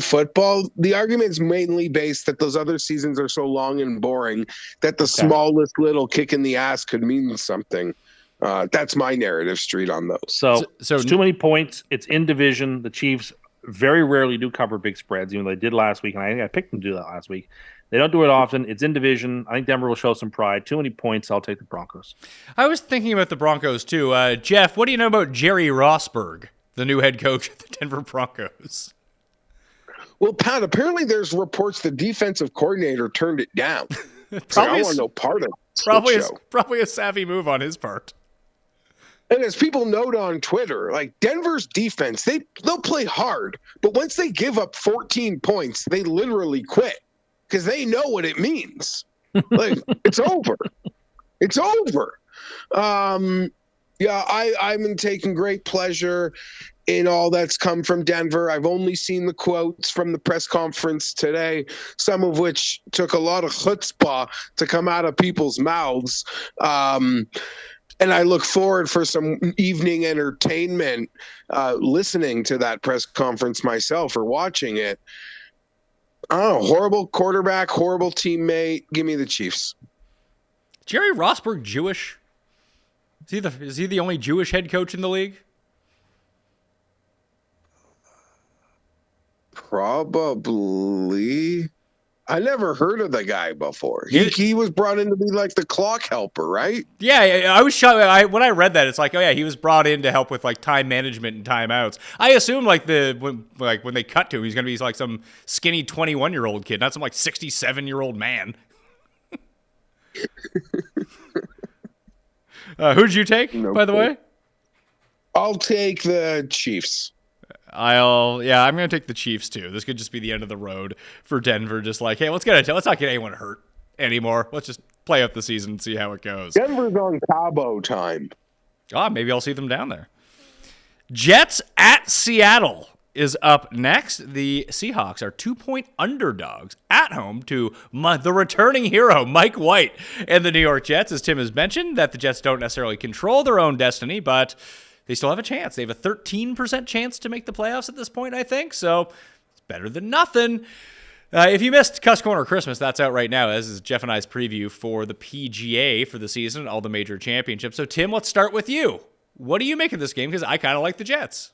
football. The argument's mainly based that those other seasons are so long and boring that the smallest little kick in the ass could mean something. That's my narrative street on those. So it's too many points. It's in division. The Chiefs very rarely do cover big spreads, even though they did last week, and I think I picked them to do that last week. They don't do it often. It's in division. I think Denver will show some pride. Too many points. I'll take the Broncos. I was thinking about the Broncos, too. Geoff, what do you know about Jerry Rosburg, the new head coach of the Denver Broncos? Well, Pat, apparently there's reports the defensive coordinator turned it down. So I want no part of it. Probably a savvy move on his part. And as people note on Twitter, like Denver's defense, they'll play hard, but once they give up 14 points, they literally quit because they know what it means. Like it's over. It's over. I'm taking great pleasure in all that's come from Denver. I've only seen the quotes from the press conference today, some of which took a lot of chutzpah to come out of people's mouths. And I look forward for some evening entertainment listening to that press conference myself or watching it. Oh, horrible quarterback, horrible teammate. Give me the Chiefs. Jerry Rosburg Jewish? Is he the only Jewish head coach in the league? Probably. I never heard of the guy before. He was brought in to be like the clock helper, right? Yeah, I was shocked. When I read that, it's like, oh yeah, he was brought in to help with like time management and timeouts. I assumed when they cut to him, he's gonna be like some skinny 21-year-old kid, not some like 67-year-old man. Who'd you take, by the way? I'll take the Chiefs. I'm going to take the Chiefs too. This could just be the end of the road for Denver. Just like, hey, let's not get anyone hurt. anymore. Let's just play out the season and see how it goes. Denver's on Cabo time. Maybe I'll see them down there. Jets at Seattle is up next. The Seahawks are 2-point underdogs at home to the returning hero, Mike White, and the New York Jets. As Tim has mentioned, that the Jets don't necessarily control their own destiny, but they still have a chance. They have a 13% chance to make the playoffs at this point, I think, so it's better than nothing. If you missed Cust Corner Christmas, that's out right now, as is Geoff and I's preview for the PGA for the season, all the major championships. So, Tim, let's start with you. What do you make of this game? Because I kind of like the Jets.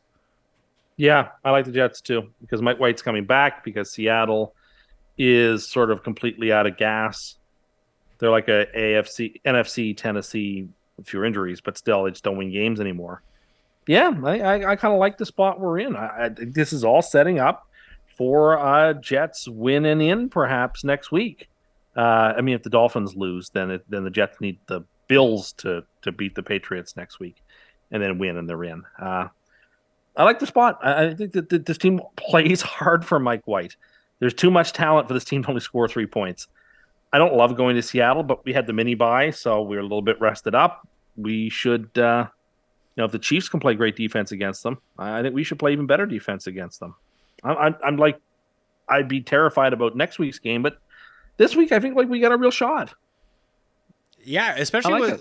Yeah, I like the Jets too, because Mike White's coming back, because Seattle is sort of completely out of gas. They're like a NFC, Tennessee, a few injuries, but still, they just don't win games anymore. Yeah, I kind of like the spot we're in. I think this is all setting up for Jets winning in perhaps next week. If the Dolphins lose, then the Jets need the Bills to beat the Patriots next week and then win, and they're in. I like the spot. I think that this team plays hard for Mike White. There's too much talent for this team to only score 3 points. I don't love going to Seattle, but we had the mini bye, so we're a little bit rested up. We should, if the Chiefs can play great defense against them, I think we should play even better defense against them. I'd be terrified about next week's game, but this week I think we got a real shot. Yeah, especially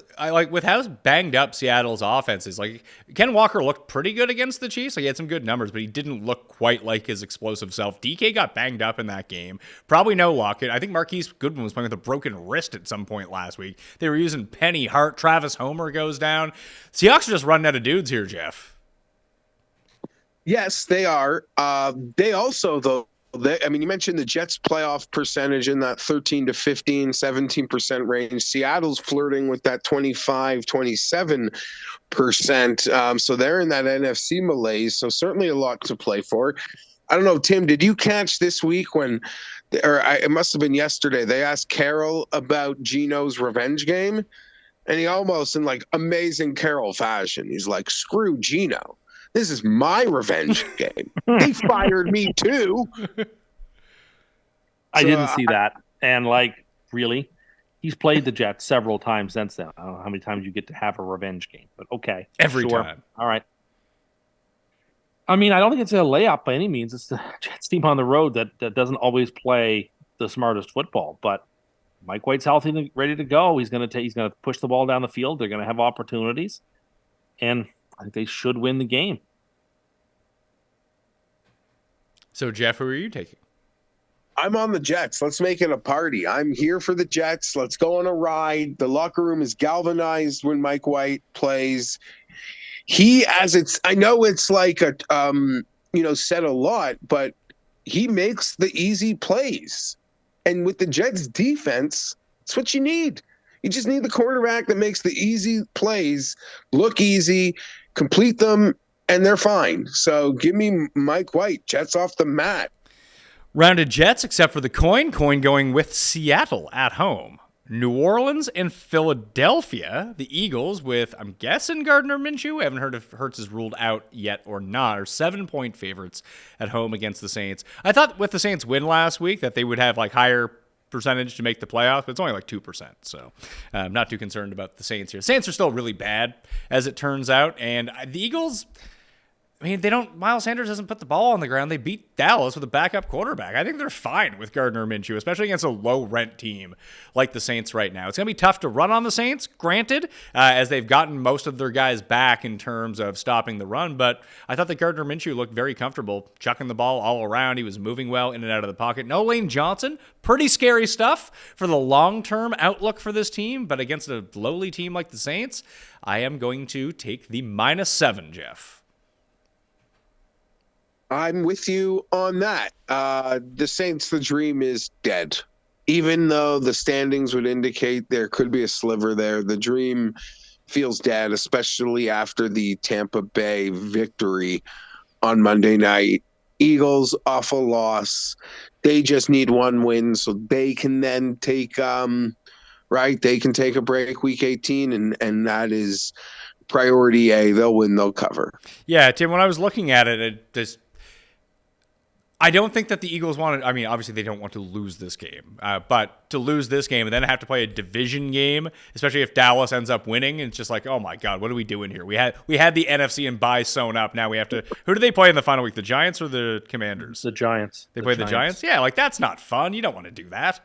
with how banged up Seattle's offense is. Like, Ken Walker looked pretty good against the Chiefs. Like, he had some good numbers, but he didn't look quite like his explosive self. DK got banged up in that game. Probably no Lockett. I think Marquise Goodwin was playing with a broken wrist at some point last week. They were using Penny Hart. Travis Homer goes down. Seahawks are just running out of dudes here, Geoff. Yes, they are. They also, though, you mentioned the Jets playoff percentage in that 13 to 15, 17% range. Seattle's flirting with that 25, 27%. So they're in that NFC malaise. So certainly a lot to play for. I don't know, Tim, did you catch this week it must have been yesterday, they asked Carroll about Gino's revenge game? And he almost, in like amazing Carroll fashion, he's like, screw Gino. This is my revenge game. He fired me too. I didn't see that. And really, he's played the Jets several times since then. I don't know how many times you get to have a revenge game, but okay. Every time. All right. I don't think it's a layup by any means. It's the Jets team on the road that doesn't always play the smartest football, but Mike White's healthy and ready to go. He's going to push the ball down the field. They're going to have opportunities, and I think they should win the game. So, Geoff, who are you taking? I'm on the Jets. Let's make it a party. I'm here for the Jets. Let's go on a ride. The locker room is galvanized when Mike White plays. I know it's like said a lot, but he makes the easy plays. And with the Jets defense, that's what you need. You just need the quarterback that makes the easy plays look easy, complete them, and they're fine. So give me Mike White. Jets off the mat. Rounded Jets, except for the coin going with Seattle at home. New Orleans and Philadelphia. The Eagles with, I'm guessing, Gardner Minshew. I haven't heard if Hurts is ruled out yet or not. Are 7-point favorites at home against the Saints. I thought with the Saints win last week that they would have higher percentage to make the playoffs, but it's only 2%. So I'm not too concerned about the Saints here. Saints are still really bad, as it turns out. And the Eagles, Miles Sanders doesn't put the ball on the ground. They beat Dallas with a backup quarterback. I think they're fine with Gardner Minshew, especially against a low-rent team like the Saints right now. It's going to be tough to run on the Saints, granted, as they've gotten most of their guys back in terms of stopping the run, but I thought that Gardner Minshew looked very comfortable chucking the ball all around. He was moving well in and out of the pocket. No Lane Johnson. Pretty scary stuff for the long-term outlook for this team, but against a lowly team like the Saints, I am going to take the -7, Geoff. I'm with you on that. The Saints, the dream is dead. Even though the standings would indicate there could be a sliver there, the dream feels dead, especially after the Tampa Bay victory on Monday night. Eagles, awful loss. They just need one win so they can then take they can take a break week 18, and that is priority A. They'll win, they'll cover. Yeah, Tim, when I was looking at it, I don't think that the Eagles want to. I mean, obviously they don't want to lose this game, but to lose this game and then have to play a division game, especially if Dallas ends up winning, it's just like, oh my god, what are we doing here? We had the NFC and bye sewn up. Now we have to. Who do they play in the final week? The Giants or the Commanders? The Giants. They play the Giants. Yeah, like that's not fun. You don't want to do that.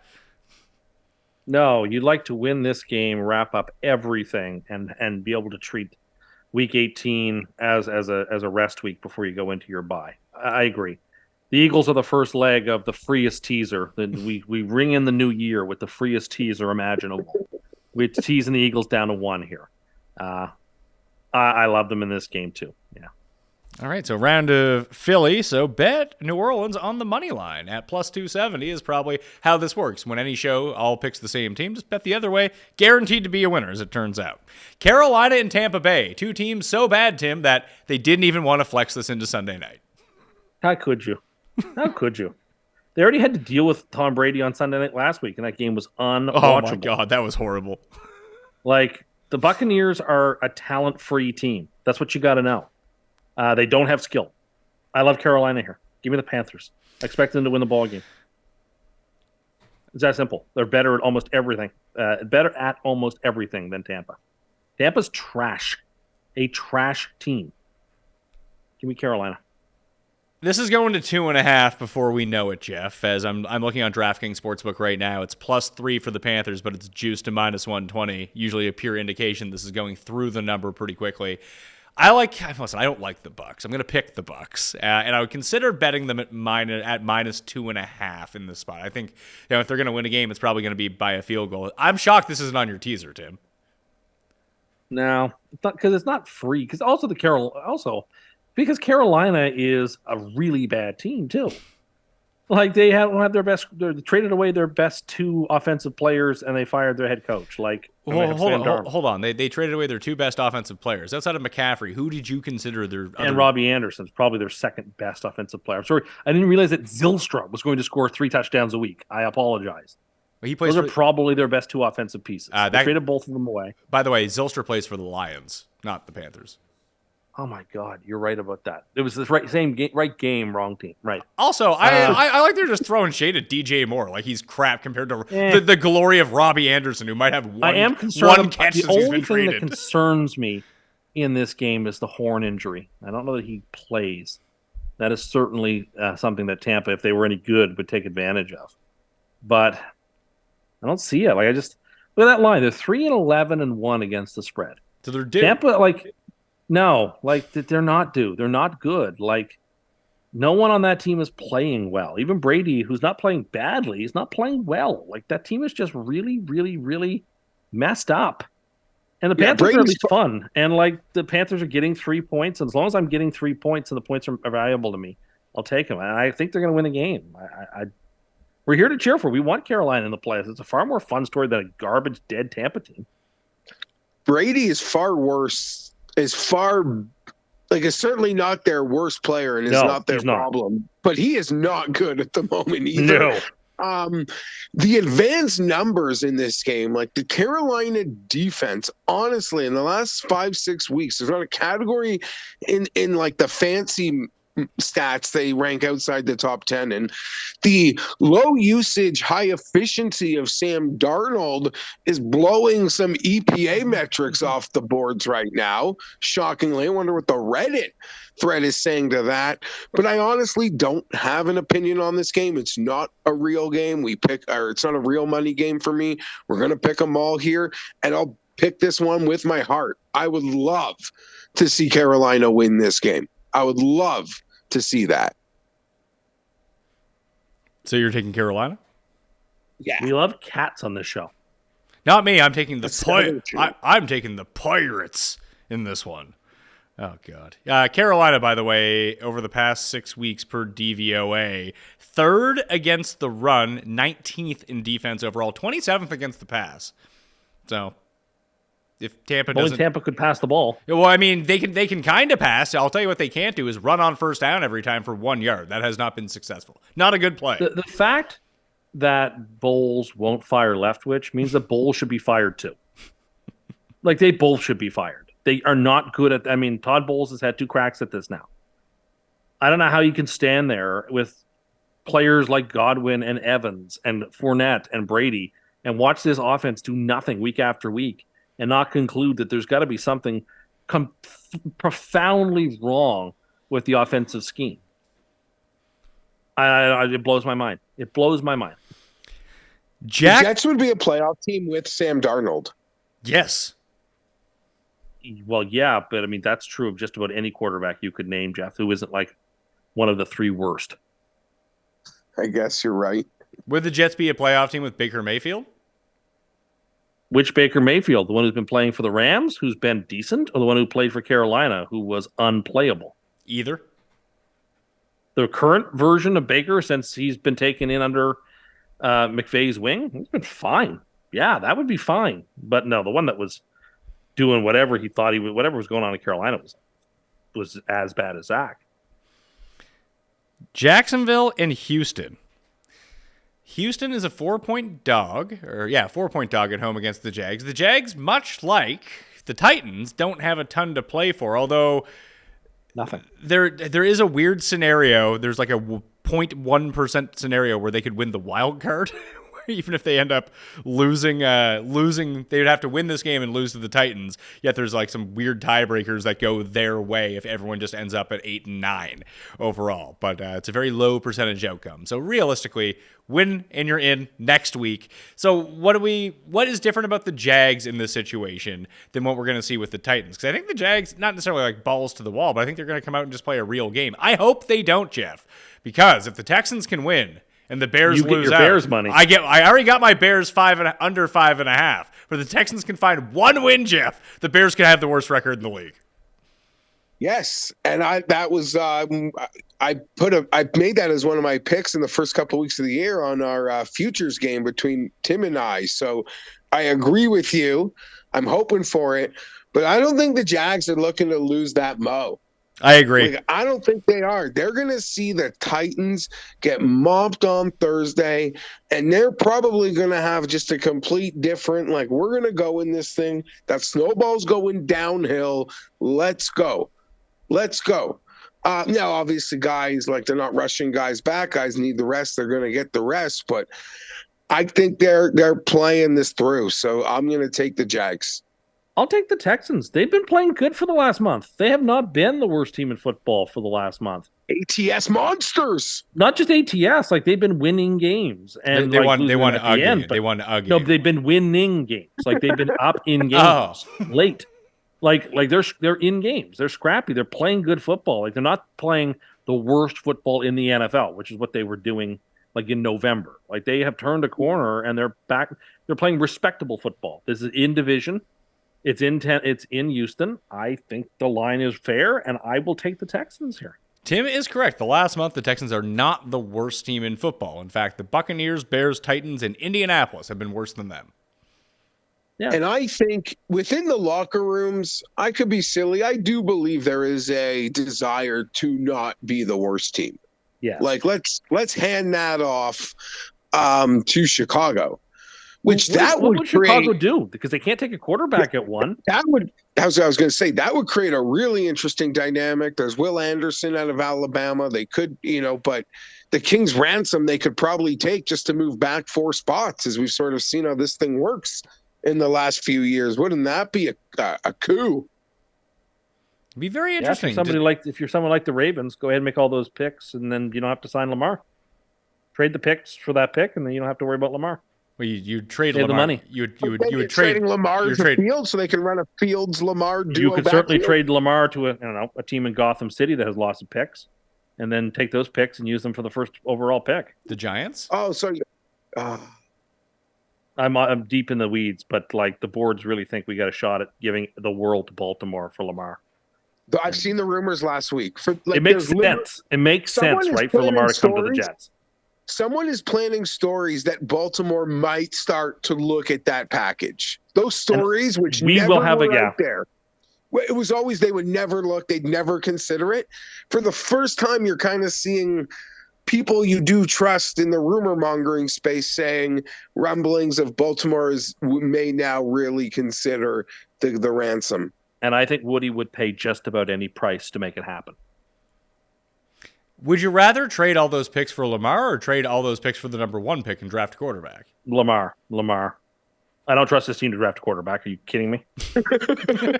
No, you'd like to win this game, wrap up everything, and be able to treat Week 18 as a rest week before you go into your bye. I agree. The Eagles are the first leg of the freest teaser. We ring in the new year with the freest teaser imaginable. We're teasing the Eagles down to 1 here. I love them in this game too. Yeah. All right, so round of Philly. So bet New Orleans on the money line at plus 270 is probably how this works. When any show all picks the same team, just bet the other way. Guaranteed to be a winner, as it turns out. Carolina and Tampa Bay, 2 teams so bad, Tim, that they didn't even want to flex this into Sunday night. How could you? How could you? They already had to deal with Tom Brady on Sunday night last week, and that game was unwatchable. Oh, my God, that was horrible. Like, the Buccaneers are a talent-free team. That's what you got to know. They don't have skill. I love Carolina here. Give me the Panthers. I expect them to win the ball game. It's that simple. They're better at almost everything. Than Tampa. Tampa's trash. A trash team. Give me Carolina. This is going to 2.5 before we know it, Geoff. As I'm looking on DraftKings Sportsbook right now, it's +3 for the Panthers, but it's juiced to -120. Usually a pure indication this is going through the number pretty quickly. I don't like the Bucs. I'm going to pick the Bucs, and I would consider betting them at -2.5 in this spot. I think if they're going to win a game, it's probably going to be by a field goal. I'm shocked this isn't on your teaser, Tim. No, it's not, because it's not free. Because because Carolina is a really bad team too. Like they don't have their best. They traded away their best 2 offensive players, and they fired their head coach. Hold on. They traded away their 2 best offensive players outside of McCaffrey. Who did you consider their other? And Robbie Anderson's probably their second best offensive player. I'm sorry, I didn't realize that Zylstra was going to score 3 touchdowns a week. I apologize. Those are probably their best 2 offensive pieces. They traded both of them away. By the way, Zylstra plays for the Lions, not the Panthers. Oh my God, you're right about that. It was the right game, wrong team. Right. Also, I like they're just throwing shade at DJ Moore, like he's crap compared to the glory of Robbie Anderson, who might have one catch since he's been traded. The only thing that concerns me in this game is the horn injury. I don't know that he plays. That is certainly something that Tampa, if they were any good, would take advantage of. But I don't see it. Like look at that line. They're 3-11-1 against the spread. So they're due. Tampa, no, they're not due. They're not good. No one on that team is playing well. Even Brady, who's not playing badly, he's not playing well. That team is just really, really, really messed up. And the Panthers are at least fun. And the Panthers are getting 3 points. And as long as I'm getting 3 points and the points are valuable to me, I'll take them. And I think they're going to win the game. We're here to cheer for. We want Carolina in the playoffs. It's a far more fun story than a garbage, dead Tampa team. Brady is far worse. Is certainly not their worst player and is not their problem. But he is not good at the moment either. No. The advanced numbers in this game, the Carolina defense, honestly, in the last 5-6 weeks, there's not a category in the fancy stats they rank outside the top 10, and the low usage, high efficiency of Sam Darnold is blowing some EPA metrics off the boards right now. Shockingly, I wonder what the Reddit thread is saying to that. But I honestly don't have an opinion on this game. It's not a real game. It's not a real money game for me. We're gonna pick them all here, and I'll pick this one with my heart. I would love to see Carolina win this game. I would love to see that. So you're taking Carolina? Yeah. We love cats on this show. Not me. I'm taking I'm taking the Pirates in this one. Oh, God. Carolina, by the way, over the past 6 weeks per DVOA, 3rd against the run, 19th in defense overall, 27th against the pass. So if Tampa doesn't, only Tampa could pass the ball. Well, I mean, they can kind of pass. I'll tell you what they can't do is run on first down every time for 1 yard. That has not been successful. Not a good play. The fact that Bowles won't fire Leftwich means that Bowles should be fired too. They both should be fired. They are not good at. Todd Bowles has had 2 cracks at this now. I don't know how you can stand there with players like Godwin and Evans and Fournette and Brady and watch this offense do nothing week after week and not conclude that there's got to be something profoundly wrong with the offensive scheme. It blows my mind. It blows my mind. The Jets would be a playoff team with Sam Darnold. Yes. Well, yeah, but I mean, that's true of just about any quarterback you could name, Geoff, who isn't like one of the three worst. I guess you're right. Would the Jets be a playoff team with Baker Mayfield? Which Baker Mayfield? The one who's been playing for the Rams, who's been decent, or the one who played for Carolina, who was unplayable? Either. The current version of Baker, since he's been taken in under McVay's wing, he's been fine. Yeah, that would be fine. But no, the one that was doing whatever he thought whatever was going on in Carolina was as bad as Zach. Jacksonville and Houston. Houston is a 4-point dog, 4-point dog at home against the Jags. The Jags, much like the Titans, don't have a ton to play for, although nothing. There is a weird scenario. There's like a 0.1% scenario where they could win the wild card. Even if they end up losing, they would have to win this game and lose to the Titans. Yet there's like some weird tiebreakers that go their way if everyone just ends up at 8 and 9 overall. But it's a very low percentage outcome. So realistically, win and you're in next week. So what is different about the Jags in this situation than what we're going to see with the Titans? Because I think the Jags, not necessarily like balls to the wall, but I think they're going to come out and just play a real game. I hope they don't, Geoff, because if the Texans can win and the Bears you lose get your out, Bears money. I already got my Bears under 5.5. But the Texans can find one win, Geoff, the Bears can have the worst record in the league. Yes, and I made that as one of my picks in the first couple of weeks of the year on our futures game between Tim and I. So I agree with you. I'm hoping for it, but I don't think the Jags are looking to lose that mo. I agree. I don't think they are. They're going to see the Titans get mopped on Thursday, and they're probably going to have just a complete different, like, we're going to go in this thing. That snowball's going downhill. Let's go. Let's go. Now, obviously, guys, like, they're not rushing guys back. Guys need the rest. They're going to get the rest, but I think they're playing this through. So I'm going to take the Jags. I'll take the Texans. They've been playing good for the last month. They have not been the worst team in football for the last month. ATS monsters. Not just ATS, like they've been winning games. And they like won the end, they won ugly. No, they've been winning games. Like they've been up in games late. Like they're in games. They're scrappy. They're playing good football. Like they're not playing the worst football in the NFL, which is what they were doing like in November. Like they have turned a corner and they're back. They're playing respectable football. This is in division. It's in Houston. I think the line is fair, and I will take the Texans here. Tim is correct. The last month, the Texans are not the worst team in football. In fact, the Buccaneers, Bears, Titans, and Indianapolis have been worse than them. Yeah. And I think within the locker rooms, I could be silly. I do believe there is a desire to not be the worst team. Yeah. Like let's hand that off to Chicago. Which what would Chicago do? Because they can't take a quarterback at one. That would, as I was going to say, that would create a really interesting dynamic. There's Will Anderson out of Alabama. They could, but the King's ransom they could probably take just to move back 4 spots, as we've sort of seen how this thing works in the last few years. Wouldn't that be a coup? It'd be very interesting. If you're someone like the Ravens, go ahead and make all those picks, and then you don't have to sign Lamar. Trade the picks for that pick, and then you don't have to worry about Lamar. Well, you trade Save Lamar. the money. You would trade Lamar to Fields so they can run a Fields Lamar duo. You could certainly trade Lamar to a team in Gotham City that has lots of picks, and then take those picks and use them for the first overall pick. The Giants? Oh, so I'm deep in the weeds, but like the boards really think we got a shot at giving the world to Baltimore for Lamar. I've seen the rumors last week. It makes sense. It makes sense, right, for Lamar to come to the Jets. Someone is planning stories that Baltimore might start to look at that package. Those stories, which we will have a gap there. It was always they would never look, they'd never consider it. For the first time, you're kind of seeing people you do trust in the rumor mongering space saying rumblings of Baltimore may now really consider the ransom. And I think Woody would pay just about any price to make it happen. Would you rather trade all those picks for Lamar or trade all those picks for the number 1 pick and draft a quarterback? Lamar. I don't trust this team to draft a quarterback. Are you kidding me? Are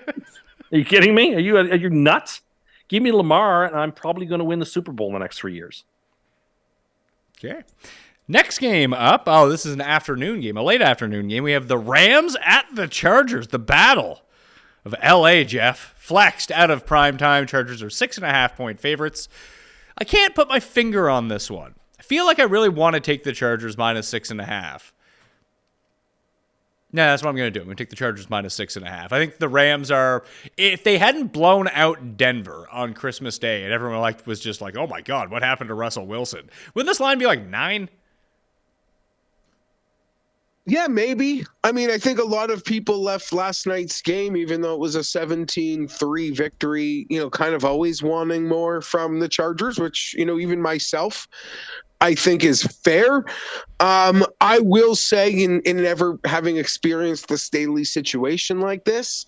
you kidding me? Are you nuts? Give me Lamar, and I'm probably going to win the Super Bowl in the next 3 years. Okay. Next game up. Oh, this is an afternoon game, a late afternoon game. We have the Rams at the Chargers, the battle of LA, Geoff. Flexed out of prime time. Chargers are 6.5-point favorites. I can't put my finger on this one. I feel like I really want to take the Chargers minus 6.5. No, that's what I'm going to do. I'm going to take the Chargers minus 6.5. I think the Rams are, if they hadn't blown out Denver on Christmas Day and everyone was just like, oh my God, what happened to Russell Wilson? Wouldn't this line be like 9? Yeah, maybe. I mean, I think a lot of people left last night's game, even though it was a 17-3 victory, kind of always wanting more from the Chargers, which, even myself, I think is fair. I will say, in never having experienced the Staley situation like this,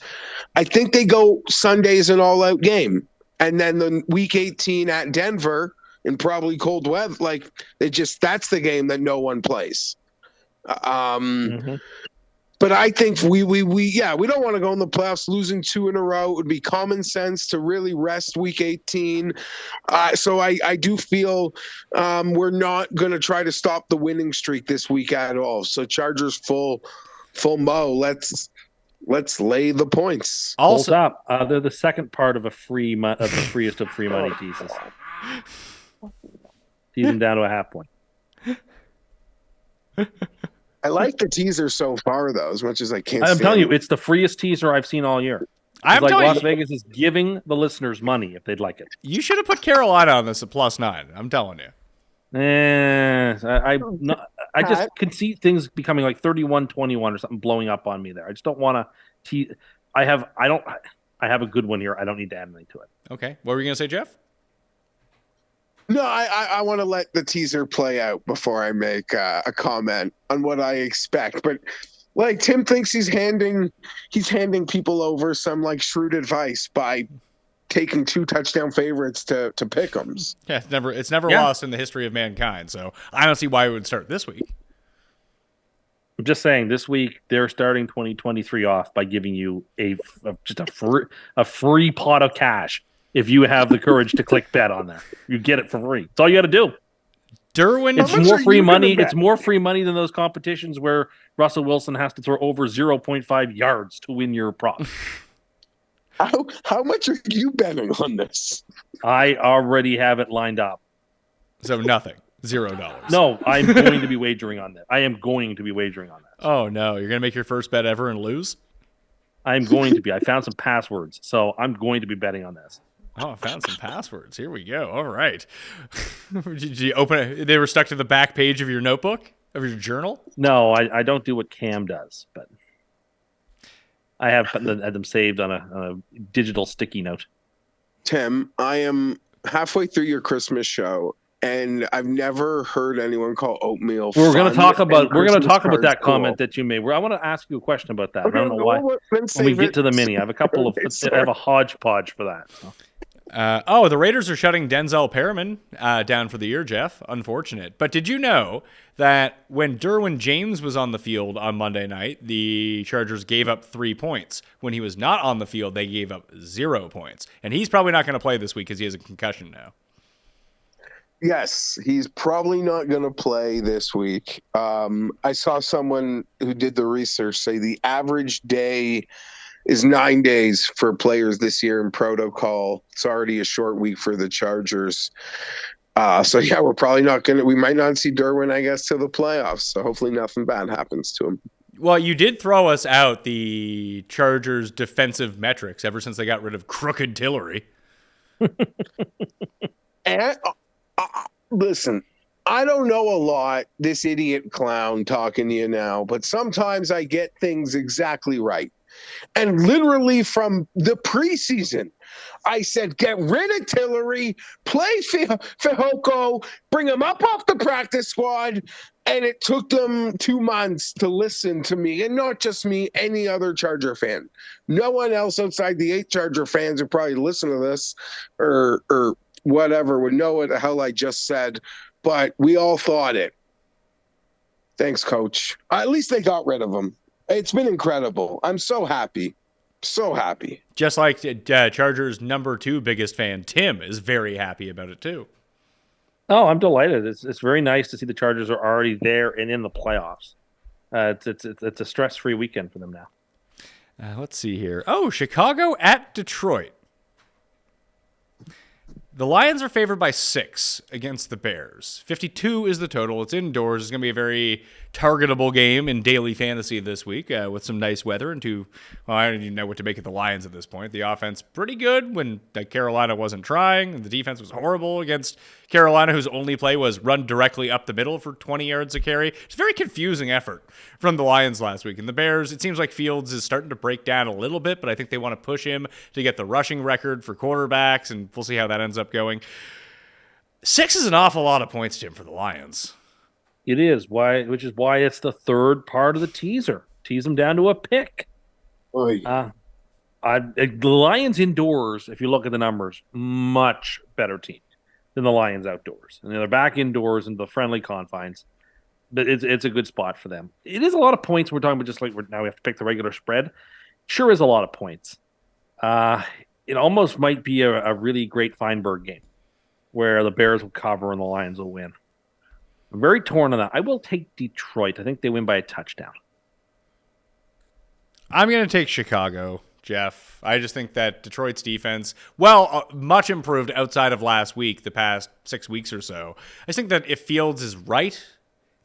I think they go Sunday's an all-out game. And then the week 18 at Denver in probably cold weather, that's the game that no one plays. But I think we don't want to go in the playoffs losing 2 in a row. It would be common sense to really rest week 18. So I do feel we're not going to try to stop the winning streak this week at all. So Chargers full mo. Let's lay the points. Also, hold up. They're the second part of the freest of free money teases. Tease them down to a half point. I like the teaser so far, though, as much as I can't. I'm telling you, it's the freest teaser I've seen all year. Las Vegas is giving the listeners money if they'd like it. You should have put Carolina on this at +9. I'm telling you. I just can see things becoming like 31-21 or something blowing up on me there. I just don't want to. I have a good one here. I don't need to add anything to it. Okay, what were you gonna say, Geoff? No, I want to let the teaser play out before I make a comment on what I expect. But Tim thinks he's handing people over some shrewd advice by taking 2 touchdown favorites to pick'ems. Yeah, it's never lost in the history of mankind. So I don't see why it would start this week. I'm just saying, this week they're starting 2023 off by giving you just a free pot of cash. If you have the courage to click bet on there, you get it for free. That's all you got to do. Derwin, it's more free money. It's more free money than those competitions where Russell Wilson has to throw over 0.5 yards to win your prop. How much are you betting on this? I already have it lined up. So nothing. $0. No, I'm going to be wagering on that. I am going to be wagering on that. Oh no, you're going to make your first bet ever and lose? I'm going to be. I found some passwords, so I'm going to be betting on this. Oh, I found some passwords. Here we go. All right. Did you open it? They were stuck to the back page of your notebook, of your journal? No, I don't do what Cam does, but I have had them saved on a digital sticky note. Tim, I am halfway through your Christmas show, and I've never heard anyone call oatmeal. We're going to talk about that comment that you made. I want to ask you a question about that. Okay, I don't know why. When we get to the mini, I have a couple of. I have a hodgepodge for that. So. The Raiders are shutting Denzel Perriman down for the year, Geoff. Unfortunate. But did you know that when Derwin James was on the field on Monday night, the Chargers gave up 3 points? When he was not on the field, they gave up 0 points. And he's probably not going to play this week because he has a concussion now. Yes, he's probably not going to play this week. I saw someone who did the research say the average day is 9 days for players this year in protocol. It's already a short week for the Chargers. We're probably not going to – we might not see Derwin, I guess, till the playoffs. So hopefully nothing bad happens to him. Well, you did throw us out the Chargers' defensive metrics ever since they got rid of Crooked Tillery. And listen, I don't know a lot, this idiot clown talking to you now, but sometimes I get things exactly right. And literally from the preseason, I said, get rid of Tillery, play Fehoko, bring him up off the practice squad. And it took them 2 months to listen to me, and not just me, any other Charger fan. No one else outside the 8 Charger fans who probably listen to this or whatever would know what the hell I just said, but we all thought it. Thanks, Coach. At least they got rid of him. It's been incredible. I'm so happy. So happy. Just like Chargers' number 2 biggest fan, Tim, is very happy about it too. Oh, I'm delighted. It's very nice to see the Chargers are already there and in the playoffs. It's a stress-free weekend for them now. Let's see here. Oh, Chicago at Detroit. The Lions are favored by 6 against the Bears. 52 is the total. It's indoors. It's going to be a very targetable game in daily fantasy this week with some nice weather and I don't even know what to make of the Lions at this point. The offense pretty good when Carolina wasn't trying, and the defense was horrible against Carolina, whose only play was run directly up the middle for 20 yards a carry. It's a very confusing effort from the Lions last week. And the Bears, it seems like Fields is starting to break down a little bit, but I think they want to push him to get the rushing record for quarterbacks, and we'll see how that ends up going. 6 is an awful lot of points, Jim, for the Lions. It is, which is why it's the third part of the teaser. Tease them down to a pick. The Lions indoors, if you look at the numbers, much better team than the Lions outdoors. And they're back indoors in the friendly confines. But it's a good spot for them. It is a lot of points. We're talking about just like now we have to pick the regular spread. Sure is a lot of points. It almost might be a really great Fienberg game where the Bears will cover and the Lions will win. I'm very torn on that. I will take Detroit. I think they win by a touchdown. I'm going to take Chicago, Geoff. I just think that Detroit's defense, much improved outside of last week, the past 6 weeks or so. I just think that if Fields is right,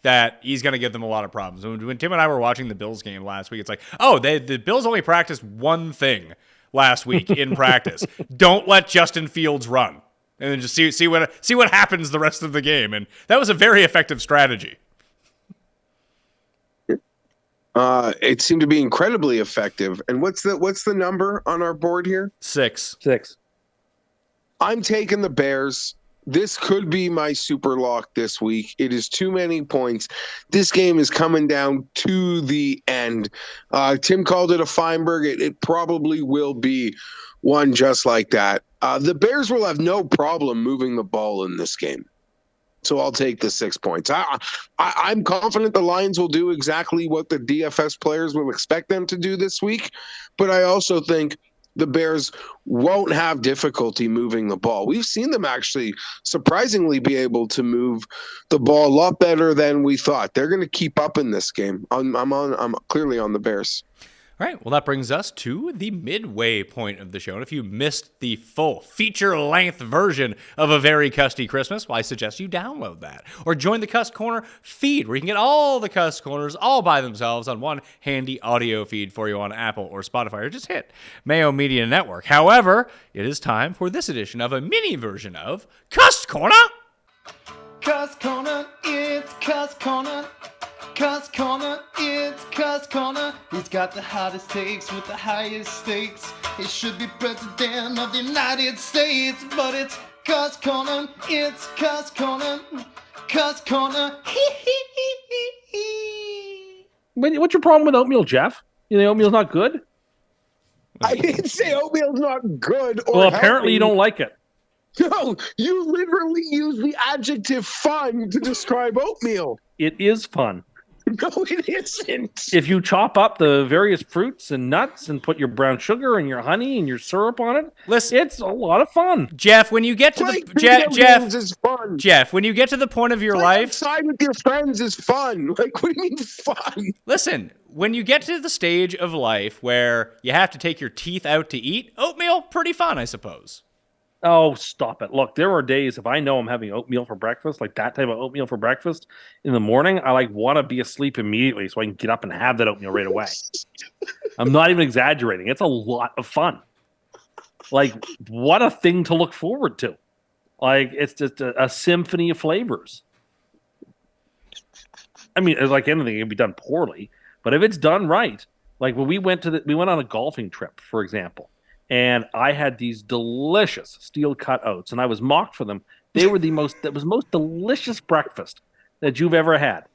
that he's going to give them a lot of problems. When Tim and I were watching the Bills game last week, it's like, the Bills only practiced one thing last week in practice. Don't let Justin Fields run. And then just see what happens the rest of the game. And that was a very effective strategy. It seemed to be incredibly effective. And what's the number on our board here? 6. I'm taking the Bears. This could be my super lock this week. It is too many points. This game is coming down to the end. Tim called it a Fienberg. It probably will be one just like that. The Bears will have no problem moving the ball in this game. So I'll take the 6 points. I'm confident the Lions will do exactly what the DFS players will expect them to do this week. But I also think the Bears won't have difficulty moving the ball. We've seen them actually surprisingly be able to move the ball a lot better than we thought. They're going to keep up in this game. I'm clearly on the Bears. All right, well, that brings us to the midway point of the show. And if you missed the full feature-length version of A Very Custy Christmas, well, I suggest you download that. Or join the Cust Corner feed, where you can get all the Cust Corners all by themselves on one handy audio feed for you on Apple or Spotify, or just hit Mayo Media Network. However, it is time for this edition of a mini version of Cust Corner. Cust Corner, it's Cust Corner. Cust Corner, it's Cust Corner. He's got the hottest takes with the highest stakes. He should be president of the United States, but it's Cust Corner, it's Cust Corner. Cust Corner, What's your problem with oatmeal, Geoff? You think oatmeal's not good? I didn't say oatmeal's not good or Well, apparently healthy. you don't like it. No, you literally use the adjective fun to describe oatmeal. It is fun. No, it isn't. If you chop up the various fruits and nuts and put your brown sugar and your honey and your syrup on it, Listen, it's a lot of fun. Geoff, when you get to Playing the video games is fun. Jeff, when you get to the point of your Playing life, outside with your friends is fun. Like, what do you mean fun? listen, when you get to the stage of life where you have to take your teeth out to eat, oatmeal, pretty fun, I suppose. Oh, stop it. Look, there are days if I know I'm having oatmeal for breakfast, like that type of oatmeal for breakfast in the morning, I want to be asleep immediately so I can get up and have that oatmeal right away. I'm not even exaggerating. It's a lot of fun. Like, what a thing to look forward to. Like, it's just a symphony of flavors. I mean, like anything, it can be done poorly, but if it's done right, like when we went on a golfing trip, for example, and I had these delicious steel cut oats, and I was mocked for them. They were the most delicious breakfast that you've ever had.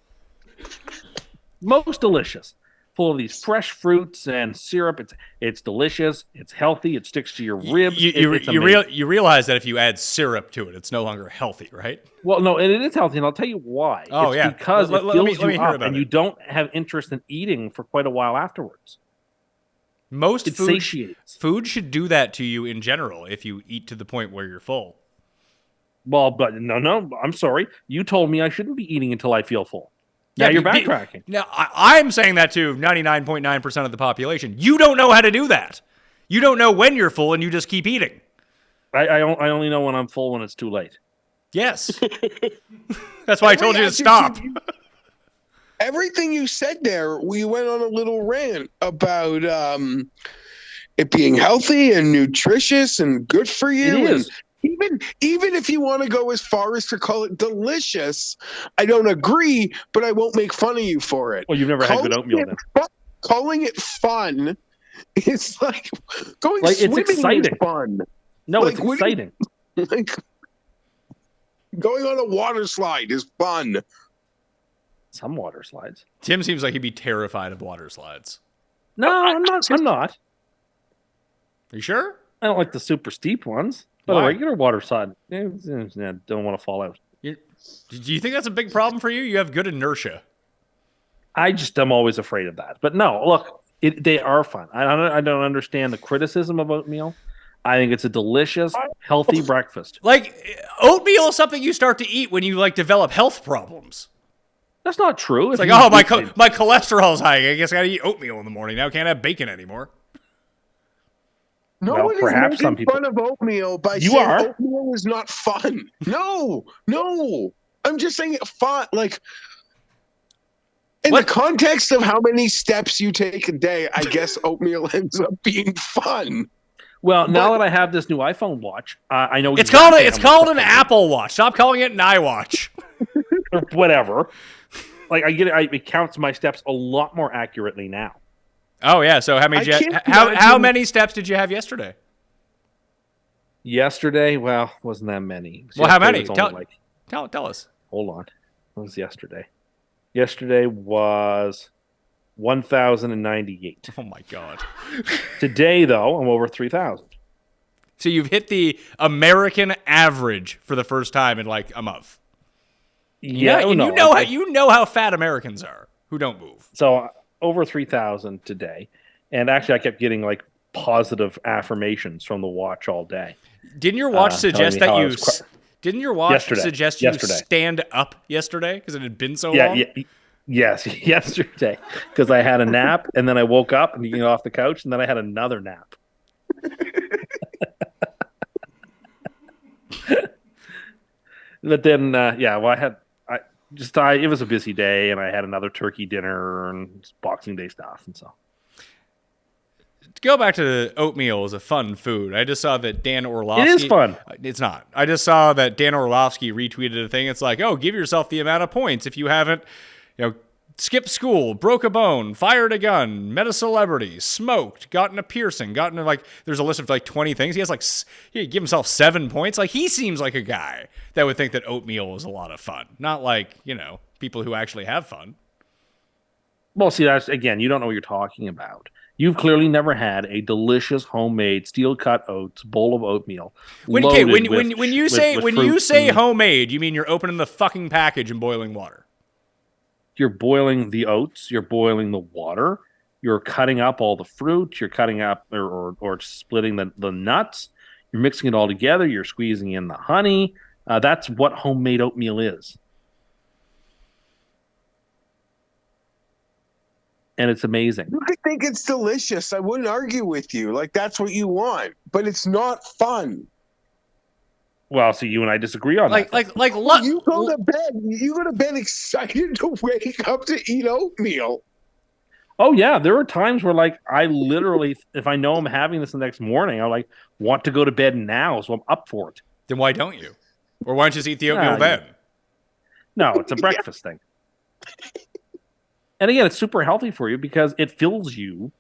Most delicious. full of these fresh fruits and syrup. It's delicious. It's healthy. It sticks to your ribs. You realize that if you add syrup to it, it's no longer healthy, right? Well, no, and it is healthy, and I'll tell you why. Oh, it's yeah. because it fills you up, and it. you don't have interest in eating for quite a while afterwards. Most It satiates. food should do that to you in general if you eat to the point where you're full. Well, but no, I'm sorry. You told me I shouldn't be eating until I feel full. Yeah, you're backtracking. Now, I'm saying that to 99.9% of the population. You don't know how to do that. You don't know when you're full, and you just keep eating. I only know when I'm full when it's too late. Yes. That's why I told you to stop. Everything you said there, we went on a little rant about it being healthy and nutritious and good for you. It is. Even if you want to go as far as to call it delicious, I don't agree, but I won't make fun of you for it. Well, you've never had good oatmeal then. Calling it fun, it's like going like swimming it's exciting. is fun. No, Like, it's exciting. Like going on a water slide is fun. Some water slides. Tim seems like he'd be terrified of water slides. No, I'm not. I'm not. Are you sure? I don't like the super steep ones. But Why? a regular water slide, don't want to fall out. Do you think that's a big problem for you? You have good inertia. I'm always afraid of that. But no, look, they are fun. I don't understand the criticism of oatmeal. I think it's a delicious, healthy breakfast. Like, oatmeal is something you start to eat when you, like, develop health problems. That's not true. It's like, oh, my cholesterol's high. I guess I got to eat oatmeal in the morning. Now I can't have bacon anymore. No Well, one is perhaps some making people- fun of oatmeal by You saying are. oatmeal is not fun. No. I'm just saying it fun. Like, in What? the context of how many steps you take a day, I guess oatmeal ends up being fun. Well, now that I have this new iPhone watch, I know It's exactly called how much an stuff Apple Watch. Stop calling it an iWatch. or whatever. Like I get it. It counts my steps a lot more accurately now. Oh yeah. So how many? I can't How imagine- many steps did you have yesterday? Yesterday, well, wasn't that many. Well, how Yesterday many? was only Tell us. Hold on. What was yesterday? Yesterday was 1,098. Oh my god. Today, though, I'm over 3,000. So you've hit the American average for the first time in like a month. Yeah, and no, you know how fat Americans are who don't move. So over 3,000 today, and actually, I kept getting like positive affirmations from the watch all day. Didn't your watch suggest telling me that how I you? was Didn't your watch Yesterday. suggest you Yesterday. stand up yesterday because it had been so long? Yes, yesterday, because I had a nap and then I woke up and off the couch and then I had another nap. But then, it was a busy day and I had another turkey dinner and Boxing Day stuff, and so. To go back to oatmeal is a fun food. I just saw that Dan Orlovsky. It is fun. It's not. I just saw that Dan Orlovsky retweeted a thing. It's like, oh, give yourself the amount of points if you haven't, skipped school, broke a bone, fired a gun, met a celebrity, smoked, gotten a piercing, there's a list of like 20 things. He has he give himself 7 points. Like, he seems like a guy that would think that oatmeal is a lot of fun. Not like, people who actually have fun. Well, see, that's again, you don't know what you're talking about. You've clearly never had a delicious homemade steel cut oats bowl of oatmeal. When you say and homemade, you mean you're opening the fucking package and boiling water. you're boiling the oats, you're boiling the water, you're cutting up all the fruit, you're cutting up or splitting the nuts, you're mixing it all together, you're squeezing in the honey. That's what homemade oatmeal is. And it's amazing. You could think it's delicious. I wouldn't argue with you. Like, that's what you want, but it's not fun. Well, see, you and I disagree on that. You go to bed. You go to bed excited to wake up to eat oatmeal. Oh yeah, there are times where I literally, if I know I'm having this the next morning, I want to go to bed now, so I'm up for it. Then why don't you? Or why don't you just eat the oatmeal then? No, it's a breakfast thing. And again, it's super healthy for you because it fills you,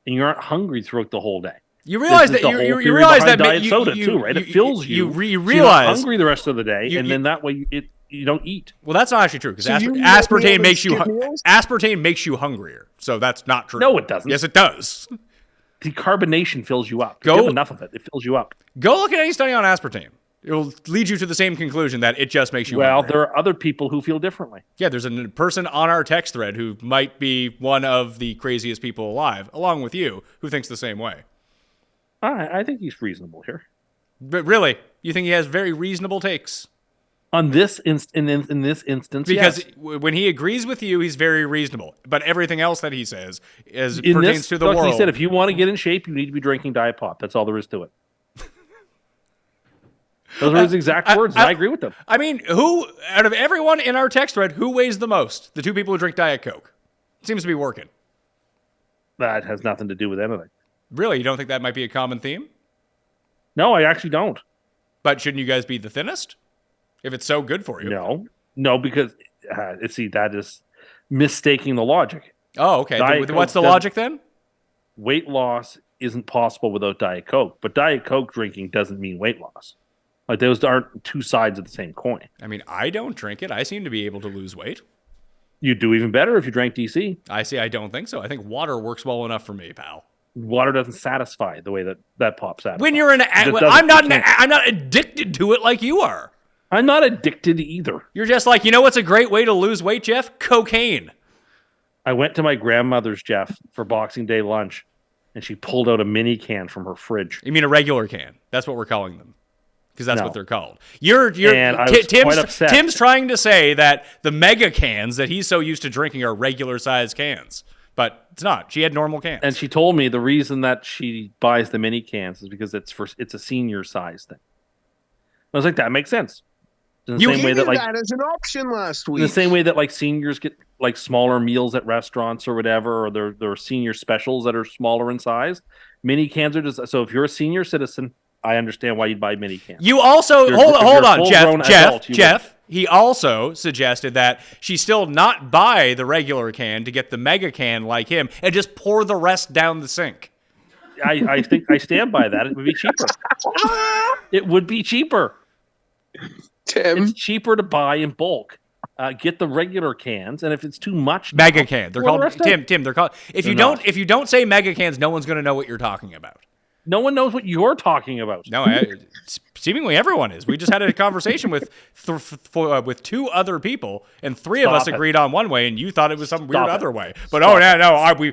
and you aren't hungry throughout the whole day. You realize that you realize that diet soda too, right? It fills you. You So you're realize not hungry the rest of the day, and then that way you don't eat. Well, that's not actually true because So you eat aspartame oatmeal makes you and skip meals? aspartame makes you hungrier. So that's not true. No, it doesn't. Yes, it does. The carbonation fills you up. Go- You have enough of it. It fills you up. Go look at any study on aspartame. It will lead you to the same conclusion that it just makes you Well, hungrier. there are other people who feel differently. Yeah, there's a person on our text thread who might be one of the craziest people alive, along with you, who thinks the same way. I think he's reasonable here. But really, you think he has very reasonable takes? On this in this instance, Because yes. when he agrees with you, he's very reasonable. But everything else that he says In pertains this, to the look, world. he said, if you want to get in shape, you need to be drinking Diet Pop. That's all there is to it. Those are his exact words, and I agree with them. I mean, who out of everyone in our text thread, who weighs the most? The two people who drink Diet Coke. Seems to be working. That has nothing to do with anything. Really, you don't think that might be a common theme? No, I actually don't. But shouldn't you guys be the thinnest? If it's so good for you. No, because that is mistaking the logic. Oh, okay. Diet What's the Coke logic then? Weight loss isn't possible without Diet Coke, but Diet Coke drinking doesn't mean weight loss. Like those aren't two sides of the same coin. I mean, I don't drink it. I seem to be able to lose weight. You'd do even better if you drank DC. I don't think so. I think water works well enough for me, pal. Water doesn't satisfy the way that Pop satisfies. When you're I'm not addicted to it like you are. I'm not addicted either. You're just like, you know what's a great way to lose weight, Geoff? Cocaine. I went to my grandmother's, Geoff, for Boxing Day lunch, and she pulled out a mini can from her fridge. You mean a regular can? That's what we're calling them. Because that's No. what they're called. You're And I was quite upset. Tim's trying to say that the mega cans that he's so used to drinking are regular sized cans. But it's not. She had normal cans. And she told me the reason that she buys the mini cans is because it's a senior size thing. I was like, that makes sense. In the You same way gave that that as an option last week. in the same way that like seniors get like smaller meals at restaurants or whatever, or there are senior specials that are smaller in size. Mini cans are just so if you're a senior citizen, I understand why you'd buy mini cans. You also If hold you're a on, full-grown adult, you Geoff. He also suggested that she still not buy the regular can to get the mega can like him and just pour the rest down the sink. I think I stand by that. It would be cheaper. It would be cheaper. Tim, It's cheaper to buy in bulk. Get the regular cans, and if it's too much, Mega can. They're pour the called rest out. Tim. They're called. If you They're don't not. if you don't say mega cans, no one's going to know what you're talking about. No one knows what you're talking about. No, seemingly everyone is. We just had a conversation with two other people, and three of us Stop it. agreed on one way, and you thought it was some weird Stop it. other way. But Stop we.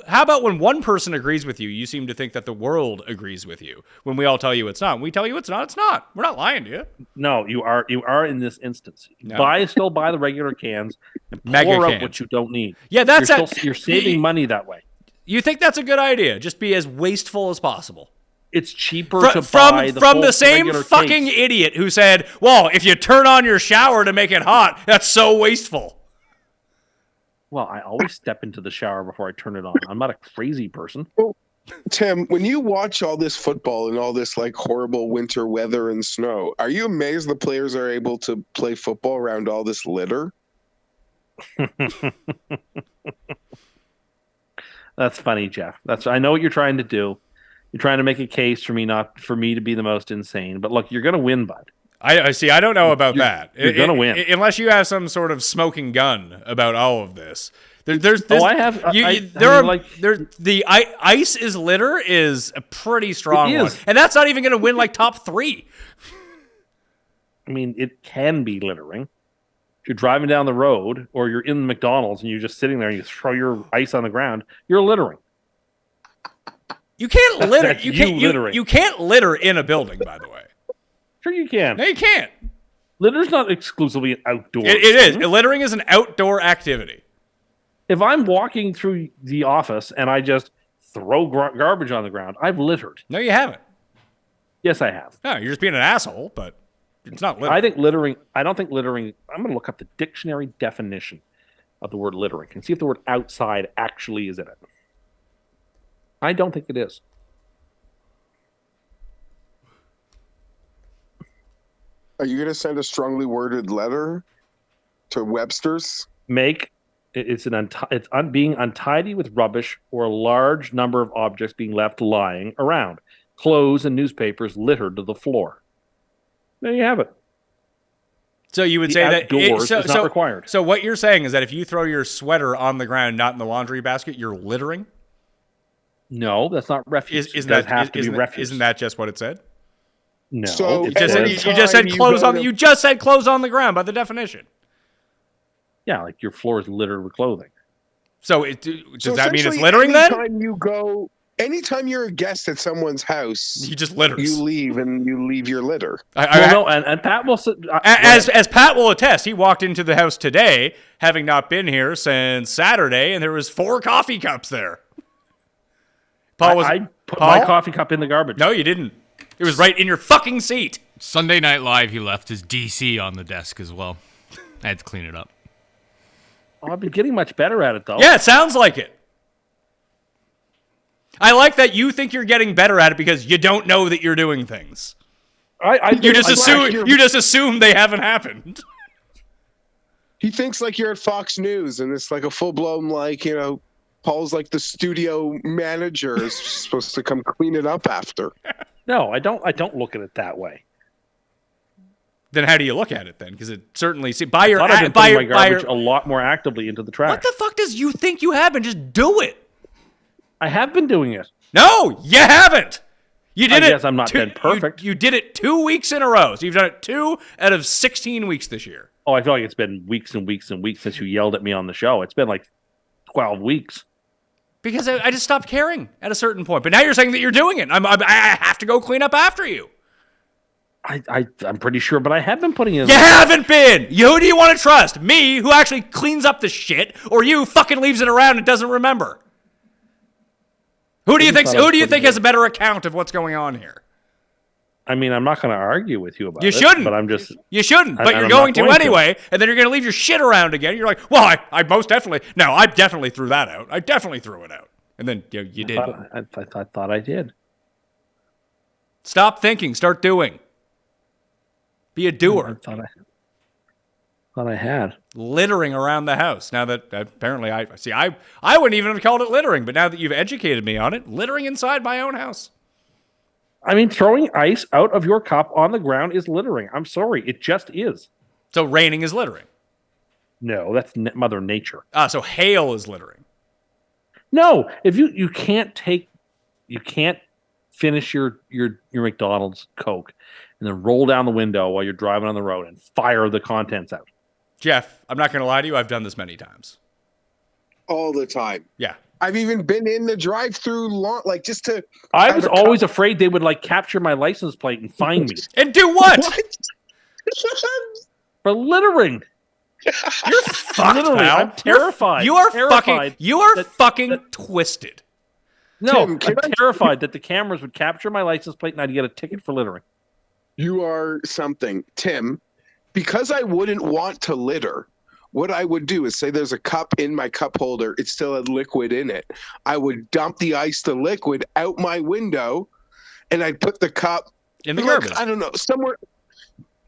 How about when one person agrees with you, you seem to think that the world agrees with you. When we all tell you it's not, when we tell you it's not, it's not. We're not lying to you. No, you are in this instance. No. Still buy the regular cans and Mega pour out cans. what you don't need. Yeah, that's You're saving money that way. You think that's a good idea? Just be as wasteful as possible. It's cheaper to From buy the the full same regular fucking case. idiot who said, "Well, if you turn on your shower to make it hot, that's so wasteful." Well, I always step into the shower before I turn it on. I'm not a crazy person. Tim, when you watch all this football and all this like horrible winter weather and snow, are you amazed the players are able to play football around all this litter? That's funny, Geoff. I know what you're trying to do. You're trying to make a case for me to be the most insane. But look, you're going to win, bud. I see. I don't know about that. You're gonna win unless you have some sort of smoking gun about all of this. There's I have. The ice is litter is a pretty strong It one, is. and that's not even going to win like top 3. I mean, it can be littering. If you're driving down the road or you're in McDonald's and you're just sitting there and you throw your ice on the ground, you're littering. You can't litter. That's littering. You can't litter in a building. By the way, Sure, you can. no, you can't. Litter's not exclusively an outdoor. It is. Littering is an outdoor activity. If I'm walking through the office and I just throw garbage on the ground, I've littered. No, you haven't. Yes, I have. No, you're just being an asshole. But it's not littering. I don't think littering. I'm going to look up the dictionary definition of the word littering and see if the word outside actually is in it. I don't think it is. Are you going to send a strongly worded letter to Webster's? It's being untidy with rubbish or a large number of objects being left lying around. Clothes and newspapers littered to the floor. There you have it. So you would The say that outdoors is not required. So what you're saying is that if you throw your sweater on the ground, not in the laundry basket, you're littering? No, that's not refuse. Isn't It does that have to be refuse. Isn't that just what it said? No, So it You just said, says- you just said Anytime clothes you on. go to- You just said clothes on the ground by the definition. yeah, like your floor is littered with clothing. So does that mean it's littering then? Anytime you're a guest at someone's house, You just litters. you leave and you leave your litter. No, and Pat will sit. As Pat will attest, he walked into the house today, having not been here since Saturday, and there was 4 coffee cups there. I put Paul? my coffee cup in the garbage. No, you didn't. It was right in your fucking seat. Sunday Night Live, he left his DC on the desk as well. I had to clean it up. Oh, I've been getting much better at it though. Yeah, it sounds like it. I like that you think you're getting better at it because you don't know that you're doing things. You just assume they haven't happened. He thinks like you're at Fox News and it's like a full blown Paul's like the studio manager is supposed to come clean it up after. No, I don't look at it that way. Then how do you look at it then? Because it certainly I've been putting my garbage a lot more actively into the trash. What the fuck does you think you have been? Just do it. I have been doing it. No, you haven't. You did I it. guess I'm not then perfect. You did it 2 weeks in a row. So you've done it 2 out of 16 weeks this year. Oh, I feel like it's been weeks and weeks and weeks since you yelled at me on the show. It's been like 12 weeks. Because I just stopped caring at a certain point. But now you're saying that you're doing it. I have to go clean up after you. I'm pretty sure, but I have been putting it in. You haven't been. Who do you want to trust? Me, who actually cleans up the shit, or you who fucking leaves it around and doesn't remember? Who do you think has a better account of what's going on here? I mean, I'm not going to argue with you about You it. shouldn't. But I'm just. You shouldn't, but you're I'm going not to going to. anyway, and then you're going to leave your shit around again. You're like, well, I most definitely. No, I definitely threw that out. I definitely threw it out. And then you did. I thought I did. Stop thinking. Start doing. Be a doer. I thought I had. Littering around the house. Now that apparently I wouldn't even have called it littering, but now that you've educated me on it, littering inside my own house. I mean, throwing ice out of your cup on the ground is littering. I'm sorry. It just is. So raining is littering. No, that's Mother Nature. So hail is littering. No, if you can't finish your McDonald's Coke and then roll down the window while you're driving on the road and fire the contents out. Jeff, I'm not going to lie to you. I've done this many times. All the time. Yeah. I've even been in the drive-through just to. I have was a always cup. afraid they would capture my license plate and fine me And do what? for littering. You're fucked, Literally, pal. I'm terrified. You are Terrified fucking twisted. No, Tim, can I'm I- terrified that the cameras would capture my license plate and I'd get a ticket for littering. You are something, Tim. Because I wouldn't want to litter, what I would do is say there's a cup in my cup holder. It still had liquid in it. I would dump the ice, the liquid, out my window, and I'd put the cup In the garbage. I don't know, somewhere.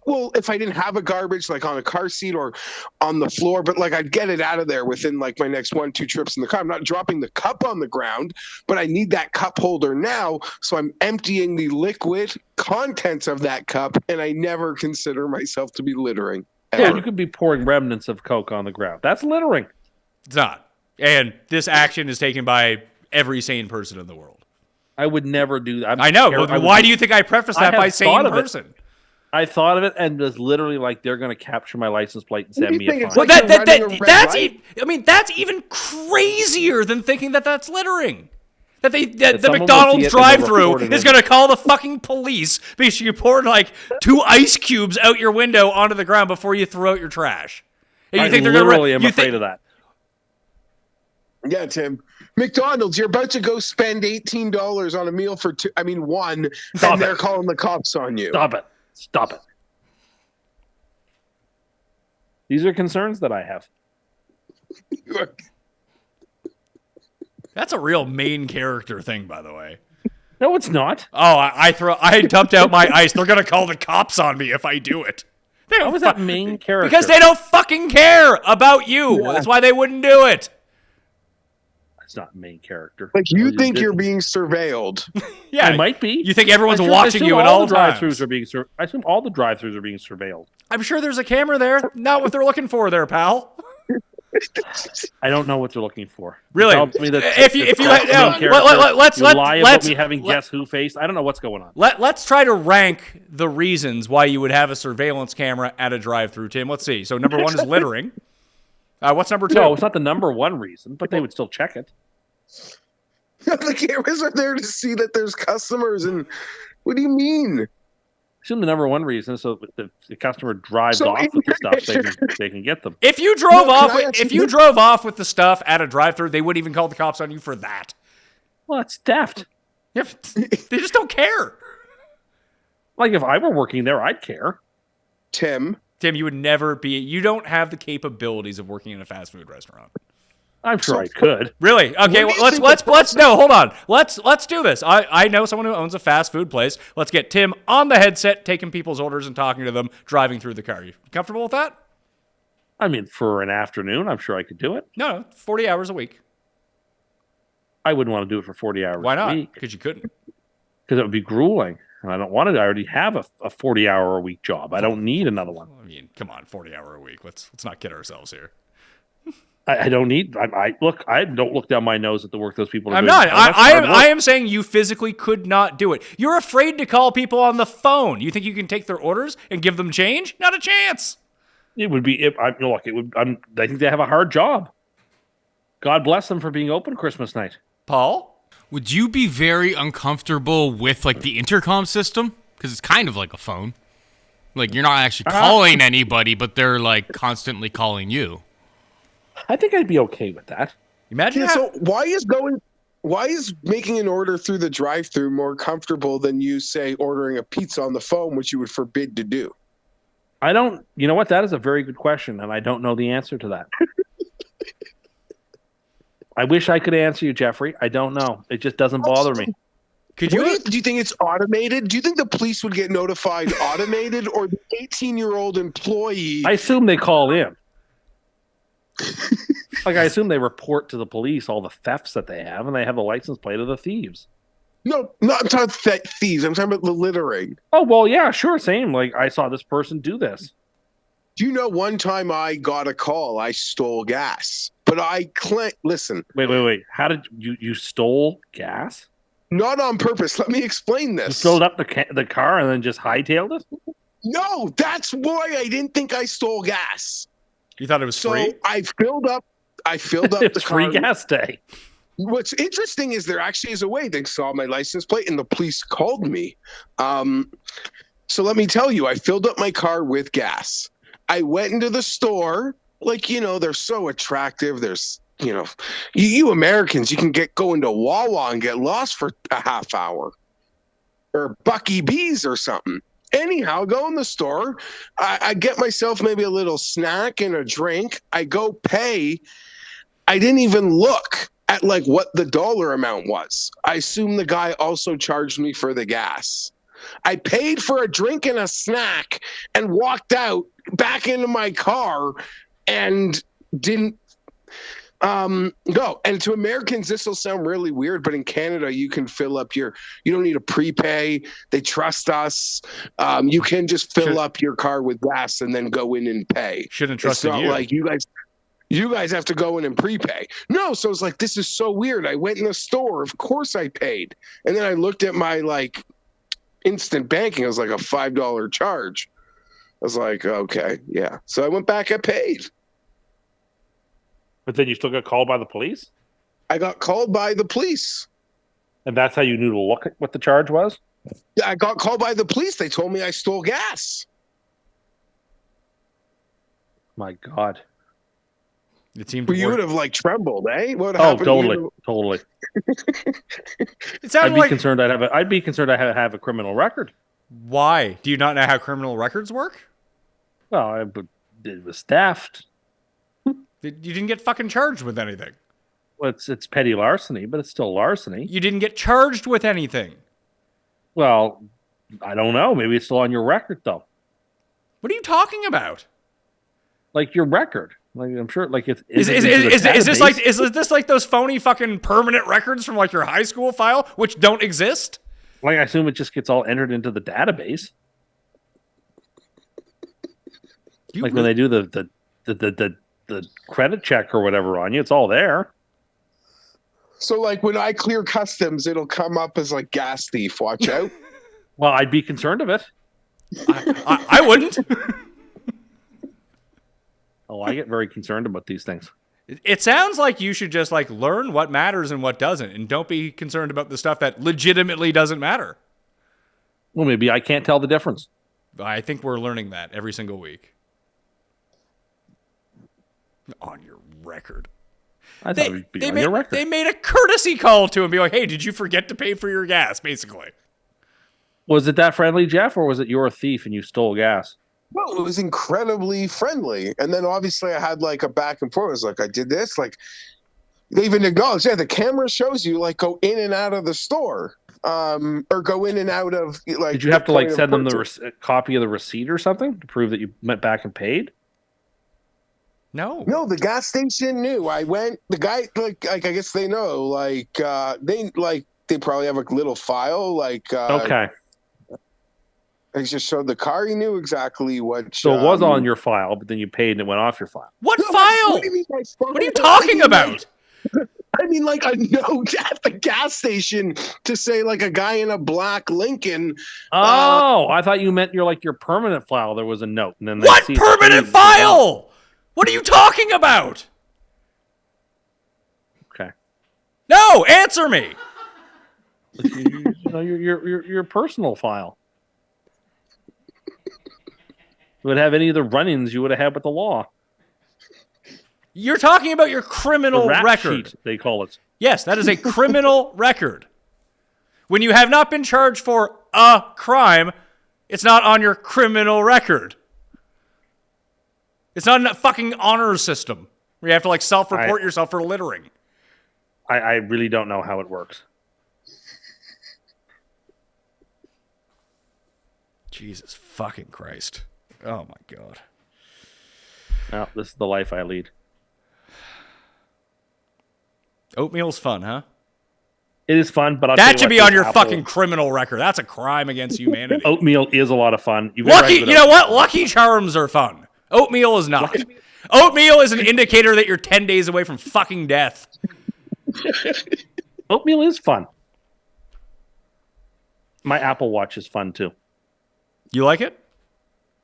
Well, if I didn't have a garbage, like on a car seat or on the floor, but I'd get it out of there within my next 1-2 trips in the car. I'm not dropping the cup on the ground, but I need that cup holder now. So I'm emptying the liquid contents of that cup, and I never consider myself to be littering. Yeah, ever. you could be pouring remnants of Coke on the ground. That's littering. It's not. And this action is taken by every sane person in the world. I would never do that. I know. Why do you think I preface that I by have sane thought of it. person? I thought of it and was literally they're going to capture my license plate and What send do you me a think? fine. It's Well, like you're running a red that's light. that's even crazier than thinking that that's littering. That the someone will see McDonald's it and they'll drive-through report it is in. going to call the fucking police because you poured 2 ice cubes out your window onto the ground before you threw out your trash. And you I think they're literally going am afraid of that. Yeah, Tim. McDonald's, you're about to go spend $18 on a meal for one, Stop and they're it. calling the cops on you. Stop it. Stop it. These are concerns that I have. That's a real main character thing, by the way. No, it's not. Oh, I dumped out my ice. They're going to call the cops on me if I do it. They How don't was that main character? Because they don't fucking care about you. Yeah. That's why they wouldn't do it. it's not main character. Like you think you're being surveilled. Yeah, It might be. You think everyone's I watching assume you at all all the times. drive-thrus are being I assume all the drive-thrus are being surveilled. I'm sure there's a camera there. Not what they're looking for there, pal. I don't know what they're looking for. Really? Tell me that If you lie about me having Guess Who face. I don't know what's going on. Let's try to rank the reasons why you would have a surveillance camera at a drive-through, Tim. Let's see. So number 1 is littering. What's number 2? No, it's not the number one reason, but they would still check it. The cameras are there to see that there's customers, and what do you mean? Assume the number one reason is so the customer drives So off with the stuff, they can get them. If you drove No, drove off with the stuff at a drive-through, they wouldn't even call the cops on you for that. Well, it's theft. Yep. They just don't care. Like if I were working there, I'd care. Tim, You would never be. You don't have the capabilities of working in a fast food restaurant. I'm sure I could. Really? Okay. What do Well, you let's think no. Hold on. Let's do this. I know someone who owns a fast food place. Let's get Tim on the headset, taking people's orders and talking to them, driving through the car. You comfortable with that? I mean, for an afternoon, I'm sure I could do it. No, 40 hours a week. I wouldn't want to do it for 40 hours Why a not? week Because you couldn't. because it would be grueling. And I don't want it. I already have a 40-hour-a-week job. I don't need another one. I mean, come on, 40 hour a week. Let's not kid ourselves here. I don't need. I don't look down my nose at the work those people are I'm doing. not. That's I hard work. am saying you physically could not do it. You're afraid to call people on the phone. You think you can take their orders and give them change? Not a chance. It would be. Look, it would. I think they have a hard job. God bless them for being open Christmas night. Paul? Would you be very uncomfortable with like the intercom system? Because it's kind of like a phone. Like you're not actually calling anybody, but they're like constantly calling you. I think I'd be okay with that. Imagine yeah, so why is making an order through the drive-through more comfortable than you say ordering a pizza on the phone, which you would forbid to do? I don't. You know what? That is a very good question, and I don't know the answer to that. I wish I could answer you, Jeffrey. I don't know. It just doesn't bother me. Could Do you? you think it's automated? Do you think the police would get notified automated, or the 18-year-old employee? I assume they call in. Like I assume they report to the police all the thefts that they have, and they have the license plate of the thieves. No, not I'm talking about thieves. I'm talking about the littering. Oh well, yeah, sure, same. Like I saw this person do this. Do you know one time I got a call, I stole gas, but listen, Wait. How did you stole gas? not on purpose. Let me explain You this. filled up the car and then just hightailed it? No, that's why I didn't think I stole gas. You thought it was So free? I filled up It was the free car. gas day. What's interesting is there actually is a way. They saw my license plate and the police called me. So let me tell you, I filled up my car with gas. I went into the store, like, they're so attractive. There's, you Americans, you can go into Wawa and get lost for a half hour, or Bucky Bees or something. Anyhow, go in the store. I get myself maybe a little snack and a drink. I go pay. I didn't even look at like what the dollar amount was. I assume the guy also charged me for the gas. I paid for a drink and a snack and walked out back into my car and didn't go. And to Americans, this will sound really weird, but in Canada, you can fill up you don't need a prepay. They trust us. You can just fill up your car with gas and then go in and pay. Shouldn't have It's trusted not you. like you guys have to go in and prepay. No, so it's like, this is so weird. I went in the store. Of course I paid. And then I looked at my like instant banking. It was like a $5 charge. I was like, okay, yeah. So I went back, I paid. But then you still got called by the police? I got called by the police. And that's how you knew to look at what the charge was? Yeah, I got called by the police. They told me I stole gas. My God. It seemed Well, you would work. have like trembled, eh? What Oh, happened? totally. It sounded I'd be like. concerned I have a criminal record. Why? Do you not know how criminal records work? Well, it was theft. You didn't get fucking charged with anything. Well, it's petty larceny, but it's still larceny. You didn't get charged with anything. Well, I don't know. Maybe it's still on your record, though. What are you talking about? Like your record. Like I'm sure, like it's Is this like those phony fucking permanent records from like your high school file, which don't exist? like I assume it just gets all entered into the database. Like when they do the credit check or whatever on you, it's all there. So like when I clear customs, it'll come up as like gas thief. Watch out. Well, I'd be concerned of it. I wouldn't. Oh, I get very concerned about these things. It sounds like you should just like learn what matters and what doesn't, and don't be concerned about the stuff that legitimately doesn't matter. Well, maybe I can't tell the difference. I think we're learning that every single week. On your record. I thought it would be on your record. They made a courtesy call to him, be like, "Hey, did you forget to pay for your gas?" Basically. Was it that friendly, Jeff, or was it you're a thief and you stole gas? Well, it was incredibly friendly. And then obviously I had like a back and forth. It was like, I did this. Like, they even acknowledged, yeah, the camera shows you like go in and out of the store, or go in and out of like. Did you have to like send them a copy of the receipt or something to prove that you went back and paid? No. No, the gas station knew. I went. The guy like I guess they know. Like they probably have a little file. Like Okay. I just showed the car. He knew exactly what. So it was on your file, but then you paid and it went off your file. What No, file? What do you mean by file? What are you talking about? I mean, like a note at the gas station to say like a guy in a black Lincoln. Oh, I thought you meant your permanent file. There was a note, and then What permanent file? What are you talking about? Okay. No, answer me. Your personal file. You would have any of the run-ins you would have had with the law. You're talking about your criminal The rap record. sheet, they call it. Yes, that is a criminal record. When you have not been charged for a crime, it's not on your criminal record. It's not in a fucking honor system where you have to like self-report yourself for littering. I really don't know how it works. Jesus fucking Christ. Oh my God. Well, this is the life I lead. Oatmeal's fun, huh? It is fun, but that should be on your fucking criminal record. That's a crime against humanity. Oatmeal is a lot of fun. You know what? Lucky Charms are fun. Oatmeal is not. Oatmeal is an indicator that you're 10 days away from fucking death. Oatmeal is fun. My Apple Watch is fun too. You like it?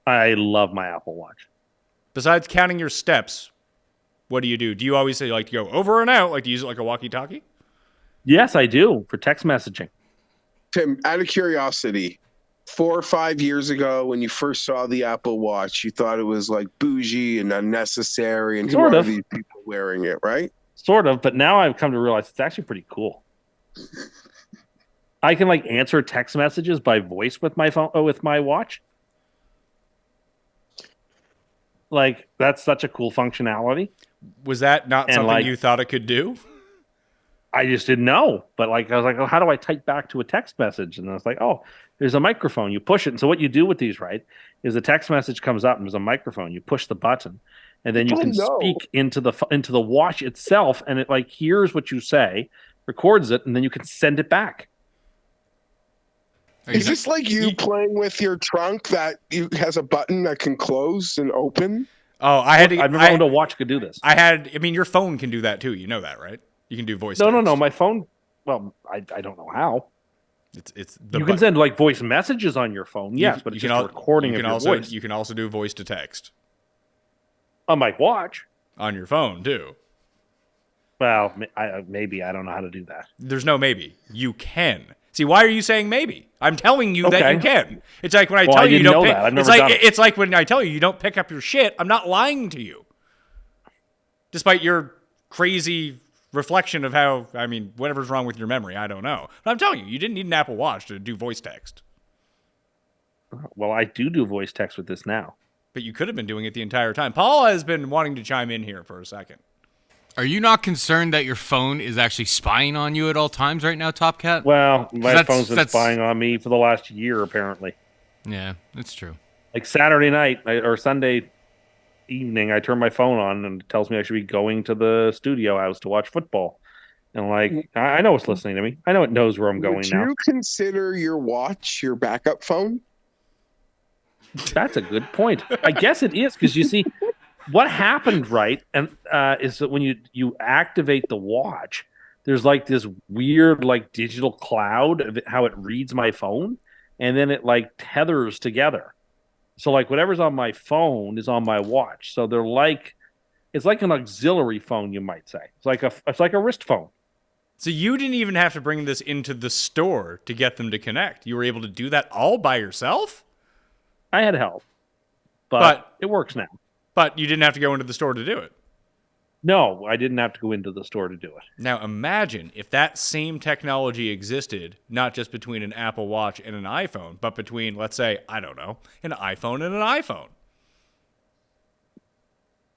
I love my Apple Watch. Besides counting your steps, what do you do? Do you always say like to go over and out, like to use it like a walkie-talkie? Yes, I do, for text messaging. Tim, out of curiosity, 4 or 5 years ago when you first saw the Apple Watch, you thought it was like bougie and unnecessary, and who are these people wearing it, right? Sort of, but now I've come to realize it's actually pretty cool. I can like answer text messages by voice with my phone, with my watch. Like, that's such a cool functionality. Was that not something you thought it could do? I just didn't know. But like, I was like, oh, how do I type back to a text message? And I was like, oh, there's a microphone. You push it. And so what you do with these, right, is the text message comes up and there's a microphone. You push the button and then you can speak into the watch itself. And it like hears what you say, records it, and then you can send it back. Is this like you playing with your trunk that has a button that can close and open? Oh, I've never owned a watch could do this. I mean, your phone can do that too. You know that, right? You can do voice. No. My phone. Well, I don't know how. You can send like voice messages on your phone. Yes, but it's just a recording of your voice. You can also do voice to text on my watch. On your phone too. Well, maybe I don't know how to do that. There's no maybe. You can. See, why are you saying maybe? I'm telling you that you can. It's like when I tell you you don't pick. It's like when I tell you you don't pick up your shit. I'm not lying to you. Despite your crazy reflection of how, I mean, whatever's wrong with your memory, I don't know. But I'm telling you, you didn't need an Apple Watch to do voice text. Well, I do voice text with this now. But you could have been doing it the entire time. Paul has been wanting to chime in here for a second. Are you not concerned that your phone is actually spying on you at all times right now, Top Cat? Well, my phone's been spying on me for the last year, apparently. Yeah, that's true. Like Saturday night or Sunday evening, I turn my phone on and it tells me I should be going to the studio house to watch football. And like, I know it's listening to me. I know it knows where I'm going Would now. you consider your watch your backup phone? That's a good point. I guess it is, because you see, what happened, right? And is that when you activate the watch, there's like this weird like digital cloud of how it reads my phone, and then it like tethers together. So like whatever's on my phone is on my watch. So they're like, it's like an auxiliary phone, you might say. It's like a wrist phone. So you didn't even have to bring this into the store to get them to connect. You were able to do that all by yourself? I had help, but it works now. But you didn't have to go into the store to do it. No, I didn't have to go into the store to do it. Now imagine if that same technology existed, not just between an Apple Watch and an iPhone, but between, let's say, I don't know, an iPhone and an iPhone.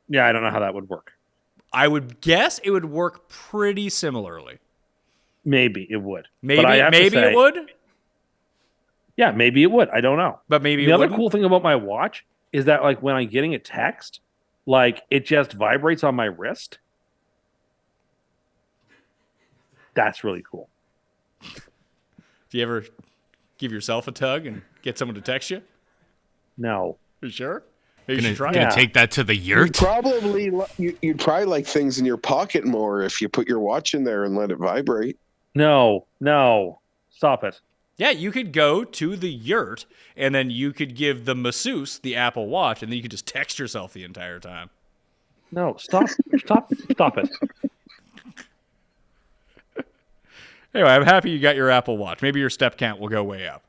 Yeah, I don't know how that would work. I would guess it would work pretty similarly. Maybe it would. Maybe say, it would. Yeah, maybe it would. I don't know. But maybe the it other wouldn't. cool thing about my watch is that like when I'm getting a text, like it just vibrates on my wrist. That's really cool. Do you ever give yourself a tug and get someone to text you? No. You sure? Maybe you should try Gonna it. take that to the yurt? You'd probably like things in your pocket more if you put your watch in there and let it vibrate. No. Stop it. Yeah, you could go to the yurt, and then you could give the masseuse the Apple Watch, and then you could just text yourself the entire time. No, stop it. Anyway, I'm happy you got your Apple Watch. Maybe your step count will go way up.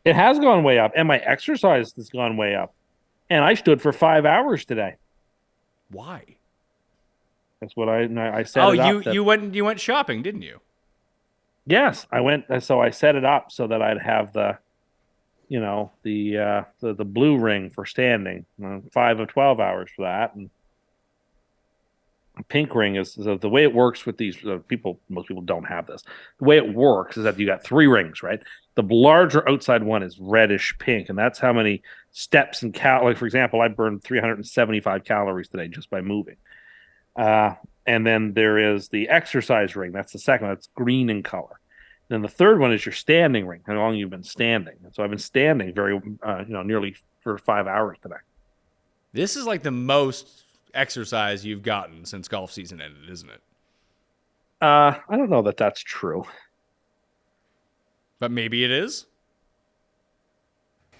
It has gone way up, and my exercise has gone way up. And I stood for 5 hours today. Why? That's what I set. Oh, it up you went shopping, didn't you? Yes, I went. So I set it up so that I'd have the blue ring for standing, 5 of 12 hours for that, and a pink ring is the way it works with these people. Most people don't have this. The way it works is that you got 3 rings, right? The larger outside one is reddish pink, and that's how many steps and like for example, I burned 375 calories today just by moving. And then there is the exercise ring. That's the second one. That's green in color. Then the third one is your standing ring. How long you've been standing. And so I've been standing nearly for 5 hours today. This is like the most exercise you've gotten since golf season ended, isn't it? I don't know that that's true. But maybe it is.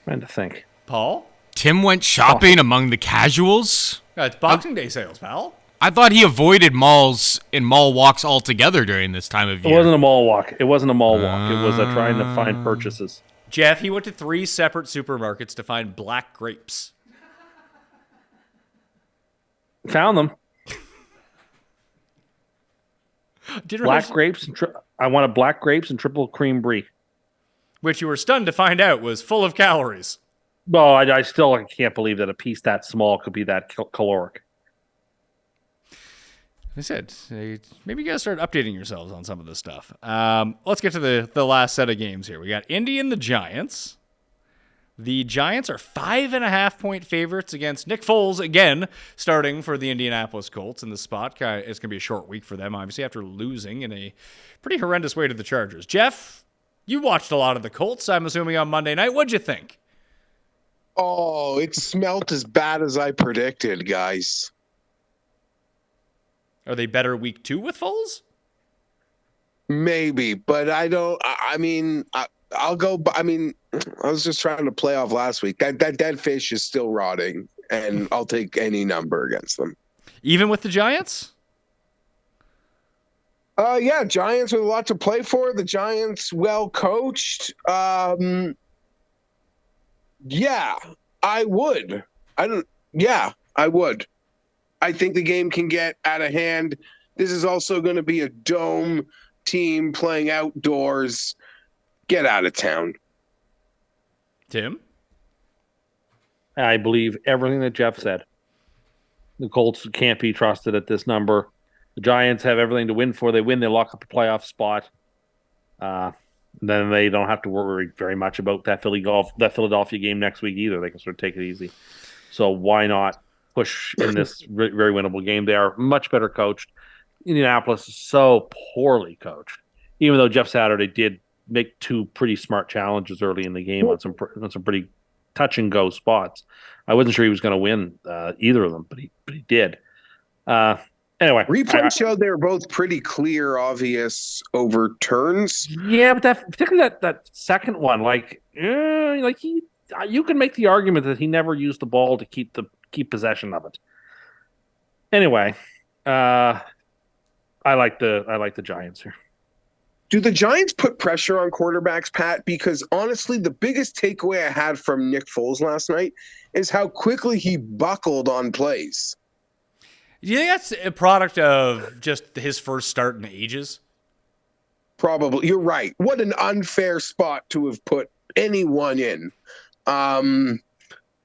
Trying to think. Paul? Tim went shopping among the casuals? It's Boxing Day sales, pal. I thought he avoided malls and mall walks altogether during this time of year. It wasn't a mall walk. It was trying to find purchases. Geoff, he went to 3 separate supermarkets to find black grapes. Found them. Black grapes. I wanted black grapes and triple cream brie. Which you were stunned to find out was full of calories. Well, I still can't believe that a piece that small could be that caloric. I said, maybe you guys start updating yourselves on some of this stuff. Let's get to the last set of games here. We got Indy and the Giants. The Giants are 5.5-point favorites against Nick Foles again, starting for the Indianapolis Colts in the spot. It's going to be a short week for them, obviously, after losing in a pretty horrendous way to the Chargers. Geoff, you watched a lot of the Colts, I'm assuming, on Monday night. What'd you think? Oh, it smelt as bad as I predicted, guys. Are they better week 2 with Foles? Maybe, but I don't. I'll go. I was just trying to play off last week. That dead fish is still rotting, and I'll take any number against them. Even with the Giants? Yeah, Giants with a lot to play for. The Giants well coached. Yeah, I would. I would. I think the game can get out of hand. This is also going to be a dome team playing outdoors. Get out of town. Tim? I believe everything that Geoff said. The Colts can't be trusted at this number. The Giants have everything to win for. They win, they lock up a playoff spot. Then they don't have to worry very much about that Philadelphia game next week either. They can sort of take it easy. So why not push in this very winnable game. They are much better coached. Indianapolis is so poorly coached, even though Jeff Saturday did make 2 pretty smart challenges early in the game on some pretty touch and go spots. I wasn't sure he was going to win either of them, but he did. Anyway, replay showed they were both pretty clear, obvious overturns. Yeah, but particularly that second one, you can make the argument that he never used the ball to keep possession of it. Anyway, I like the Giants here. Do the Giants put pressure on quarterbacks, Pat? Because honestly, the biggest takeaway I had from Nick Foles last night is how quickly he buckled on plays. Do you think that's a product of just his first start in ages? Probably. You're right. What an unfair spot to have put anyone in.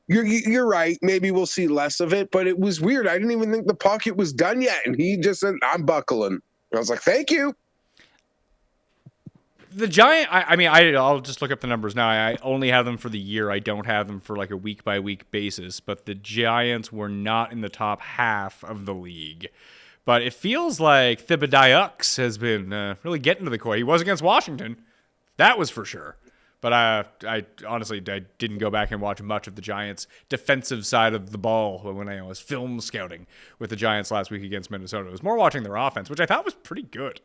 You're right. Maybe we'll see less of it, but it was weird. I didn't even think the pocket was done yet, and he just said, "I'm buckling." I was like, "Thank you." The Giant, I'll just look up the numbers now. I only have them for the year. I don't have them for like a week-by-week basis. But the Giants were not in the top half of the league. But it feels like Thibodeaux has been really getting to the core. He was against Washington. That was for sure. But I honestly didn't go back and watch much of the Giants' defensive side of the ball when I was film scouting with the Giants last week against Minnesota. It was more watching their offense, which I thought was pretty good.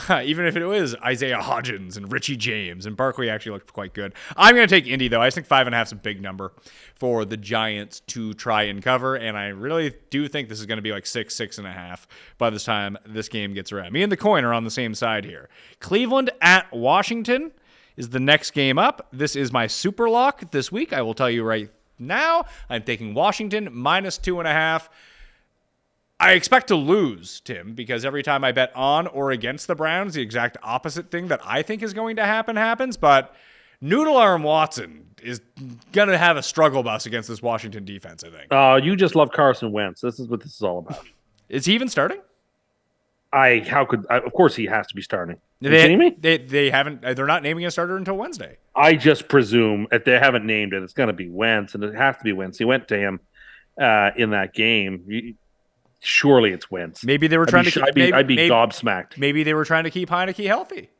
Even if it was Isaiah Hodgins and Richie James, and Barkley actually looked quite good. I'm going to take Indy, though. I just think 5.5 is a big number for the Giants to try and cover, and I really do think this is going to be like 6.5 by the time this game gets around. Me and the coin are on the same side here. Cleveland at Washington is the next game up. This is my super lock this week. I will tell you right now, I'm taking Washington -2.5. I expect to lose, Tim, because every time I bet on or against the Browns, the exact opposite thing that I think is going to happen happens. But Noodle Arm Watson is going to have a struggle bus against this Washington defense, I think. You just love Carson Wentz. This is what this is all about. Is he even starting? Of course he has to be starting. Are you kidding me? They haven't. They're not naming a starter until Wednesday. I just presume if they haven't named it, it's going to be Wentz, and it has to be Wentz. He went to him in that game. Surely it's Wentz. Maybe they were trying to. I'd be gobsmacked. Maybe they were trying to keep Heineke healthy.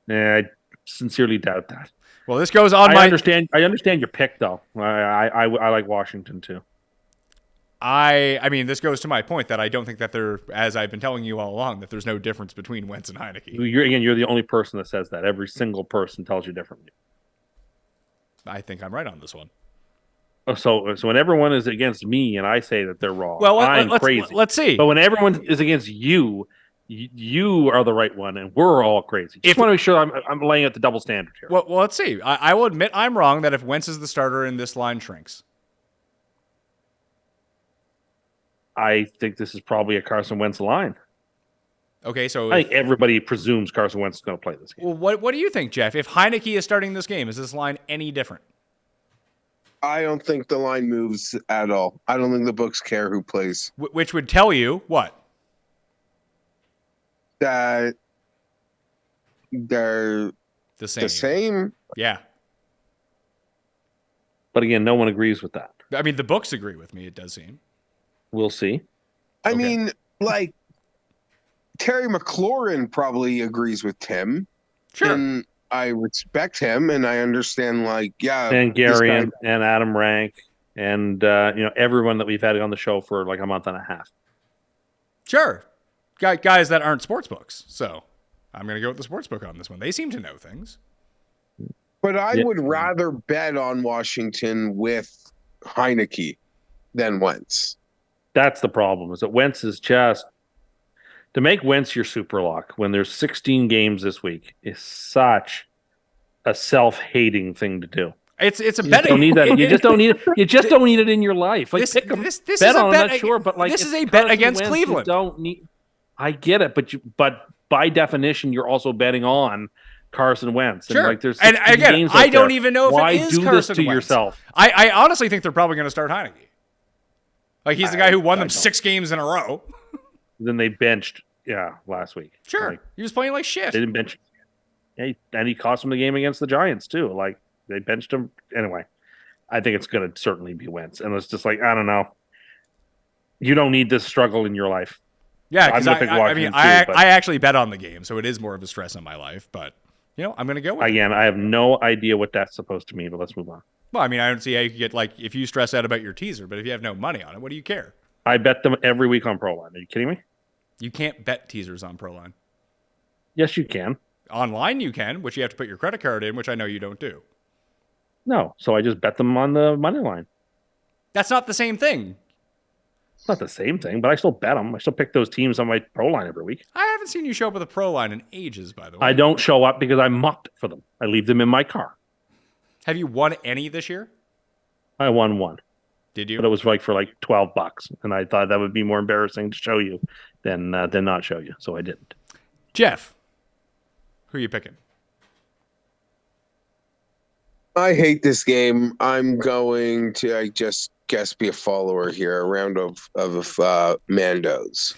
Yeah, I sincerely doubt that. Well, this goes on. I understand your pick, though. I like Washington too. I mean, this goes to my point that I don't think that as I've been telling you all along, that there's no difference between Wentz and Heineke. You're the only person that says that. Every single person tells you differently. I think I'm right on this one. So when everyone is against me and I say that they're wrong, well, I'm crazy. Let's see. But when everyone is against you, you are the right one, and we're all crazy. Just want to make sure I'm laying out the double standard here. Well, let's see. I will admit I'm wrong that if Wentz is the starter and this line shrinks. I think this is probably a Carson Wentz line. Okay, so I think everybody presumes Carson Wentz is going to play this game. Well, what do you think, Jeff? If Heineke is starting this game, is this line any different? I don't think the line moves at all. I don't think the books care who plays. Which would tell you what? That they're the same. Yeah. But again, no one agrees with that. I mean, the books agree with me, it does seem. We'll see. I mean, like, Terry McLaurin probably agrees with Tim. Sure. And I respect him, and I understand, like, yeah. And Gary and Adam Rank and, everyone that we've had on the show for like a month and a half. Sure. Guys that aren't sports books. So I'm going to go with the sports book on this one. They seem to know things. But I would rather bet on Washington with Heineke than Wentz. That's the problem, is that Wentz is just to make Wentz your super lock when there's 16 games this week is such a self-hating thing to do. It's a betting. Don't need that. You just don't need it. You just don't need it in your life. Like this pick them. This bet is a on bet. that, sure, but like this is a bet against Wentz, Cleveland. You don't need. I get it, but by definition, you're also betting on Carson Wentz. Sure. And like there's and again, games I don't there. even know if Why it is do Carson this to Wentz. yourself? I honestly think they're probably going to start Heineke. Like he's the guy who won them 6 games in a row. Then they benched, last week. Sure, like, he was playing like shit. They didn't bench. And he cost them the game against the Giants too. Like they benched him anyway. I think it's going to certainly be Wentz, and it's just like I don't know. You don't need this struggle in your life. Yeah, I'm because gonna pick Washington too, I but- actually bet on the game, so it is more of a stress in my life. But I'm going to go with it. Again, I have no idea what that's supposed to mean, but let's move on. Well, I mean, I don't see how you could get if you stress out about your teaser, but if you have no money on it, what do you care? I bet them every week on Proline. Are you kidding me? You can't bet teasers on Proline. Yes, you can. Online you can, which you have to put your credit card in, which I know you don't do. No, so I just bet them on the money line. That's not the same thing. It's not the same thing, but I still bet them. I still pick those teams on my Proline every week. I haven't seen you show up with a Proline in ages, by the way. I don't show up because I mucked for them. I leave them in my car. Have you won any this year? I won one, Did you? but it was for like $12, and I thought that would be more embarrassing to show you than not show you, so I didn't. Geoff, who are you picking? I hate this game. I'm going to, I just guess, be a follower here. A round of Mandos.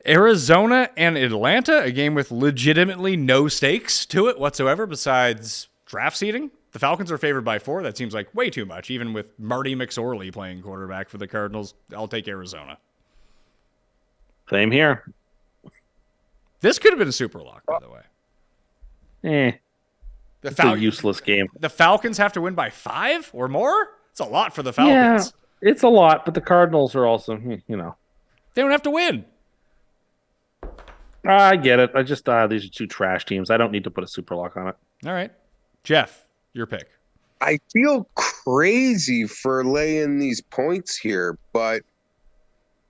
Arizona and Atlanta, a game with legitimately no stakes to it whatsoever besides draft seeding. The Falcons are favored by 4. That seems like way too much. Even with Marty McSorley playing quarterback for the Cardinals, I'll take Arizona. Same here. This could have been a super lock, by the way. It's a useless game. The Falcons have to win by 5 or more? It's a lot for the Falcons. Yeah, it's a lot, but the Cardinals are also, They don't have to win. I get it. I just these are 2 trash teams. I don't need to put a super lock on it. All right. Geoff, your pick. I feel crazy for laying these points here, but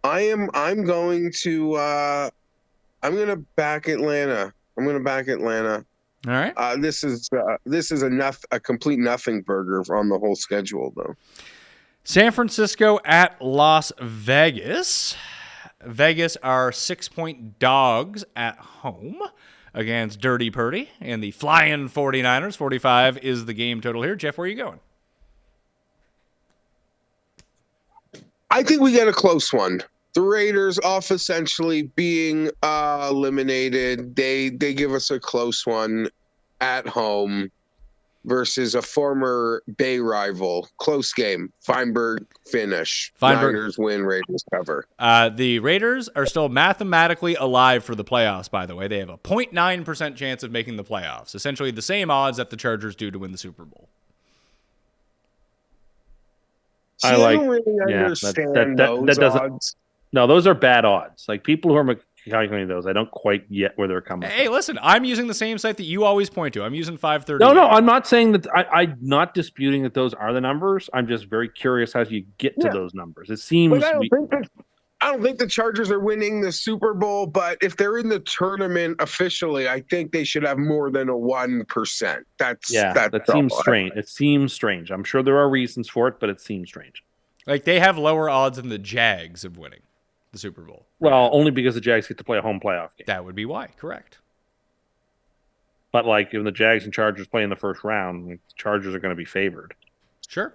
I'm going to back Atlanta. I'm going to back Atlanta. All right. This is a complete nothing burger on the whole schedule, though. San Francisco at Las Vegas. Vegas are 6-point dogs at home against Dirty Purdy and the Flying 49ers. 45 is the game total here. Geoff, where are you going? I think we get a close one. The Raiders, off essentially being eliminated, they give us a close one at home versus a former Bay rival. Close game. Fienberg finish. Niners win, Raiders cover. The Raiders are still mathematically alive for the playoffs, by the way. They have a 0.9% chance of making the playoffs. Essentially the same odds that the Chargers do to win the Super Bowl. See, I don't really understand those odds. No, those are bad odds. Like people who are calculating those, I don't quite get where they're coming from. Hey, listen, I'm using the same site that you always point to. I'm using 530. No, I'm not saying that. I'm not disputing that those are the numbers. I'm just very curious how you get to those numbers. It seems. I don't think the Chargers are winning the Super Bowl, but if they're in the tournament officially, I think they should have more than a 1%. That seems strange. It seems strange. I'm sure there are reasons for it, but it seems strange. Like they have lower odds than the Jags of winning the Super Bowl. Well, only because the Jags get to play a home playoff game. That would be why, correct. But like if the Jags and Chargers play in the first round, the Chargers are going to be favored. Sure.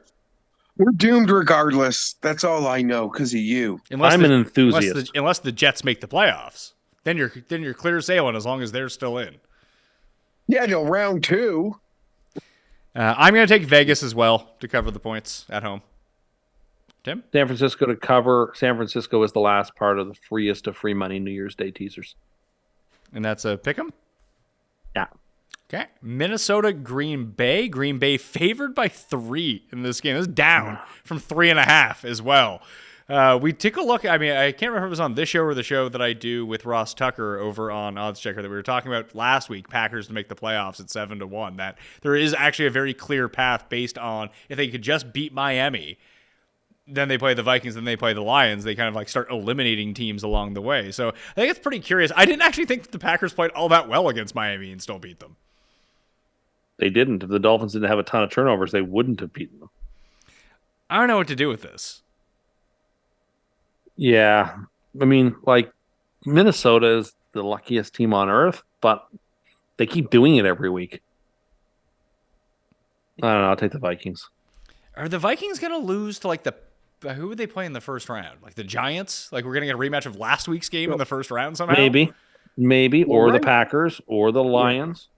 We're doomed regardless. That's all I know because of you. I'm an enthusiast. Unless the Jets make the playoffs. Then you're clear sailing as long as they're still in. Yeah, till round 2. I'm going to take Vegas as well to cover the points at home. Tim? San Francisco to cover. San Francisco is the last part of the freest of free money New Year's Day teasers. And that's a pick 'em? Yeah. Okay. Minnesota, Green Bay. Green Bay favored by 3 in this game. This is down from 3.5 as well. We took a look. I mean, I can't remember if it was on this show or the show that I do with Ross Tucker over on Odds Checker that we were talking about last week, Packers to make the playoffs at 7-1. That there is actually a very clear path based on if they could just beat Miami, then they play the Vikings, then they play the Lions. They kind of like start eliminating teams along the way. So I think it's pretty curious. I didn't actually think that the Packers played all that well against Miami and still beat them. They didn't. If the Dolphins didn't have a ton of turnovers, they wouldn't have beaten them. I don't know what to do with this. Yeah. I mean, like, Minnesota is the luckiest team on earth, but they keep doing it every week. I don't know. I'll take the Vikings. Are the Vikings going to lose to, like, who would they play in the first round? Like the Giants? Like we're going to get a rematch of last week's game in the first round somehow? Maybe. Or the Packers or the Lions.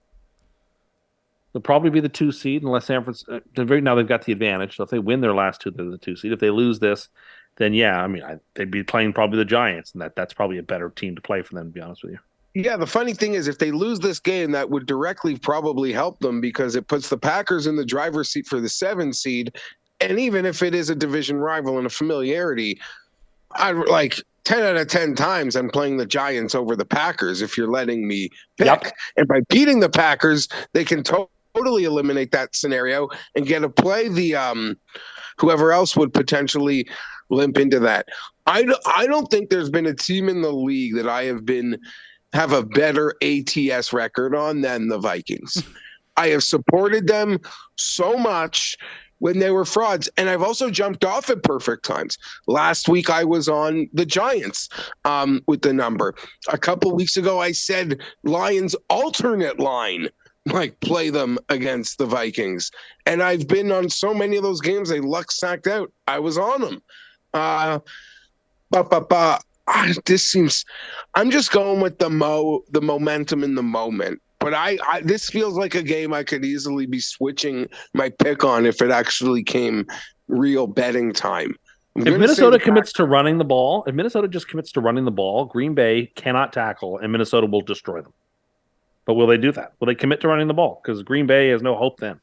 They'll probably be the 2 seed unless San Francisco. Right now they've got the advantage. So if they win their last 2, they're the 2 seed. If they lose this, then yeah, I mean, they'd be playing probably the Giants, and that's probably a better team to play for them, to be honest with you. Yeah, the funny thing is, if they lose this game, that would directly probably help them because it puts the Packers in the driver's seat for the 7 seed. And even if it is a division rival and a familiarity, I like 10 out of 10 times I'm playing the Giants over the Packers if you're letting me pick. Yep. And by beating the Packers, they can totally eliminate that scenario and get to play the whoever else would potentially limp into that. I don't think there's been a team in the league that I have a better ATS record on than the Vikings. I have supported them so much when they were frauds, and I've also jumped off at perfect times. Last week I was on the Giants with the number. A couple weeks ago I said Lions alternate line, like play them against the Vikings. And I've been on so many of those games they luck sacked out. I was on them. This seems, I'm just going with the momentum in the moment. But this feels like a game I could easily be switching my pick on if it actually came real betting time. If Minnesota commits to running the ball, if Minnesota just commits to running the ball, Green Bay cannot tackle, and Minnesota will destroy them. But will they do that? Will they commit to running the ball? Because Green Bay has no hope then.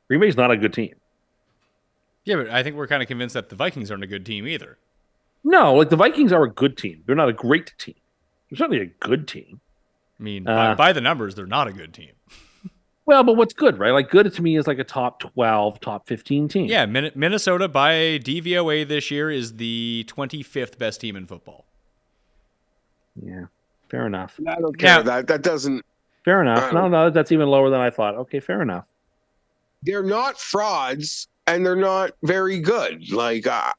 Green Bay's not a good team. Yeah, but I think we're kind of convinced that the Vikings aren't a good team either. No, like the Vikings are a good team. They're not a great team. They're certainly a good team. I mean, by the numbers, they're not a good team. Well, but what's good, right? Like good to me is like a top 12, top 15 team. Yeah, Minnesota by DVOA this year is the 25th best team in football. Yeah, fair enough. I don't care. That doesn't. Fair enough. No, that's even lower than I thought. Okay, fair enough. They're not frauds, and they're not very good. Like, I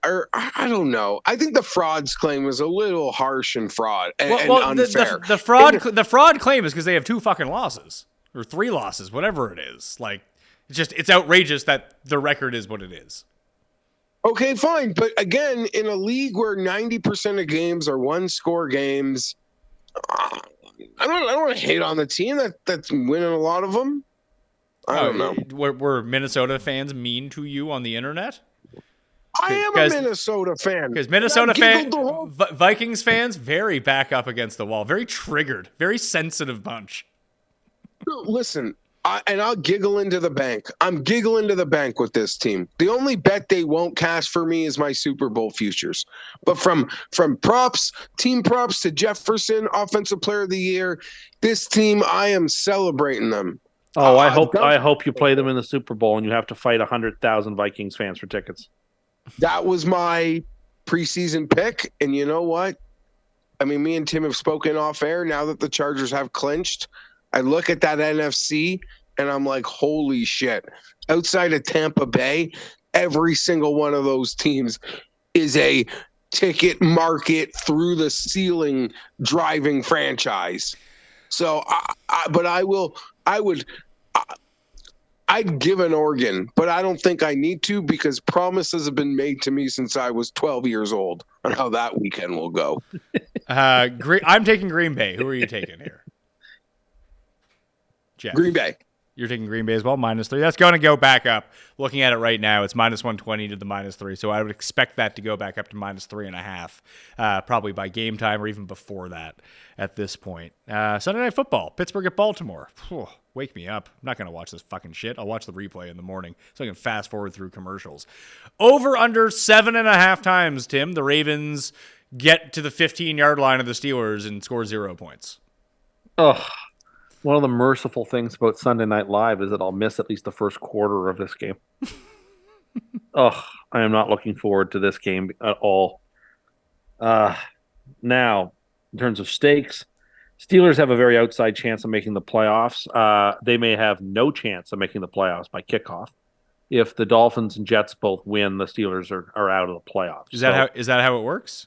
don't know. I think the frauds claim was a little harsh and unfair. The fraud claim is because they have 2 fucking losses or 3 losses, whatever it is. Like, it's outrageous that the record is what it is. Okay, fine, but again, in a league where 90% of games are 1-score games, I don't want to hate on the team that's winning a lot of them. I don't know. Were Minnesota fans mean to you on the internet? I am a Minnesota fan. Because Minnesota fans, Vikings fans, very back up against the wall, very triggered, very sensitive bunch. Listen, I'll giggle into the bank. I'm giggling to the bank with this team. The only bet they won't cash for me is my Super Bowl futures. But from team props to Jefferson, Offensive Player of the Year, this team, I am celebrating them. Oh, I hope you play them in the Super Bowl and you have to fight 100,000 Vikings fans for tickets. That was my preseason pick, and you know what? I mean, me and Tim have spoken off air. Now that the Chargers have clinched, I look at that NFC and I'm like, holy shit. Outside of Tampa Bay, every single one of those teams is a ticket market through the ceiling driving franchise. So, I'd give an organ, but I don't think I need to because promises have been made to me since I was 12 years old on how that weekend will go. I'm taking Green Bay. Who are you taking here? Geoff. Green Bay. You're taking Green Bay as well, -3. That's going to go back up. Looking at it right now, it's -120 to the -3. So I would expect that to go back up to -3.5, probably by game time or even before that at this point. Sunday Night Football, Pittsburgh at Baltimore. Whew, wake me up. I'm not going to watch this fucking shit. I'll watch the replay in the morning so I can fast forward through commercials. Over under 7.5 times, Tim. The Ravens get to the 15-yard line of the Steelers and score 0 points. Ugh. One of the merciful things about Sunday Night Live is that I'll miss at least the first quarter of this game. I am not looking forward to this game at all. Now, in terms of stakes, Steelers have a very outside chance of making the playoffs. They may have no chance of making the playoffs by kickoff. If the Dolphins and Jets both win, the Steelers are out of the playoffs. Is that how it works?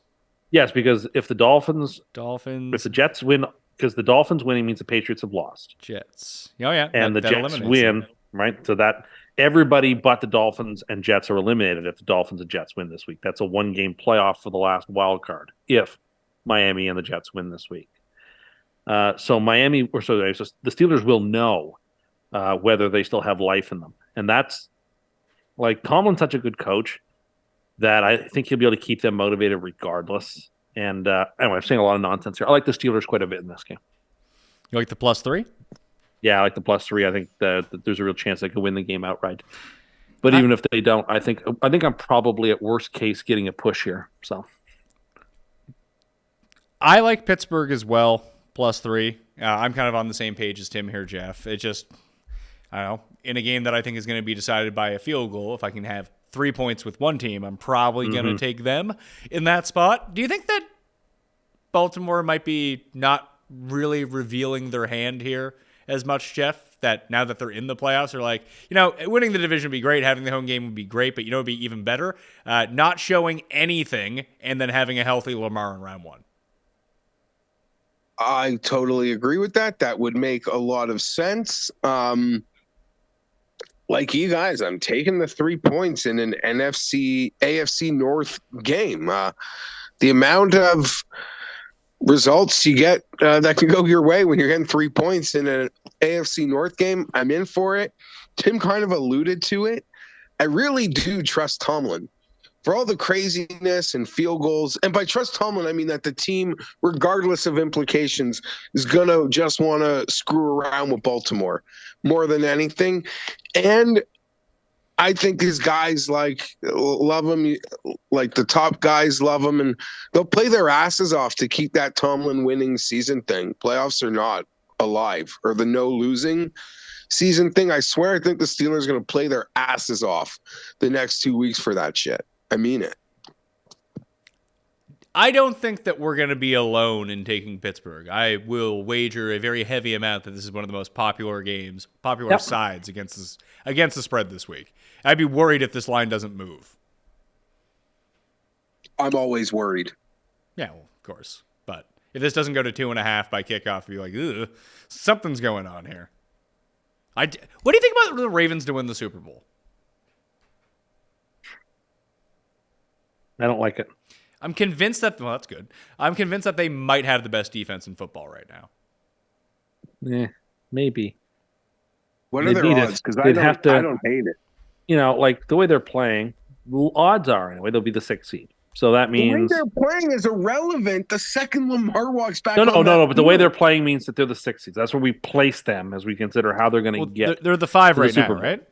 Yes, because if the if the Jets win. Because the Dolphins winning means the Patriots have lost. Jets. Oh, yeah. And the Jets win, right? So that everybody but the Dolphins and Jets are eliminated if the Dolphins and Jets win this week. That's a 1-game playoff for the last wild card if Miami and the Jets win this week. The Steelers will know whether they still have life in them. And that's like Tomlin's such a good coach. that I think he'll be able to keep them motivated regardless. And anyway, I'm saying a lot of nonsense here. I like the Steelers quite a bit in this game. You like the +3? Yeah, I like the +3. I think that there's a real chance they could win the game outright. But even if they don't, I think I'm probably at worst case getting a push here. So I like Pittsburgh as well, +3. I'm kind of on the same page as Tim here, Geoff. It just, I don't know, in a game that I think is going to be decided by a field goal, if I can have 3 points with one team, I'm probably going to take them in that spot. Do you think that Baltimore might be not really revealing their hand here as much, Geoff? That now that they're in the playoffs, they're like, winning the division would be great, having the home game would be great, but it'd be even better not showing anything and then having a healthy Lamar in round 1. I totally agree with that. That would make a lot of sense. Like you guys, I'm taking the 3 points in an AFC North game. The amount of results you get that can go your way when you're getting 3 points in an AFC North game, I'm in for it. Tim kind of alluded to it. I really do trust Tomlin. For all the craziness and field goals, and by trust Tomlin, I mean that the team, regardless of implications, is going to just want to screw around with Baltimore more than anything. And I think his guys love him, like the top guys love him, and they'll play their asses off to keep that Tomlin winning season thing. Playoffs or not, alive, or the no losing season thing. I swear, I think the Steelers are going to play their asses off the next 2 weeks for that shit. I mean it. I don't think that we're going to be alone in taking Pittsburgh. I will wager a very heavy amount that this is one of the most popular games, sides against the spread this week. I'd be worried if this line doesn't move. I'm always worried. Yeah, well, of course. But if this doesn't go to 2.5 by kickoff, you'd be like, ugh, something's going on here. What do you think about the Ravens to win the Super Bowl? I don't like it. I'm convinced that, well, that's good. I'm convinced that they might have the best defense in football right now. Yeah, maybe. What are their odds? Because I don't hate it. Like the way they're playing, odds are anyway, they'll be the 6th seed. So that means the way they're playing is irrelevant. The second Lamar walks back. No. But the way they're playing means that they're the 6th seeds. That's where we place them as we consider how they're going to get. They're the 5 right now, right?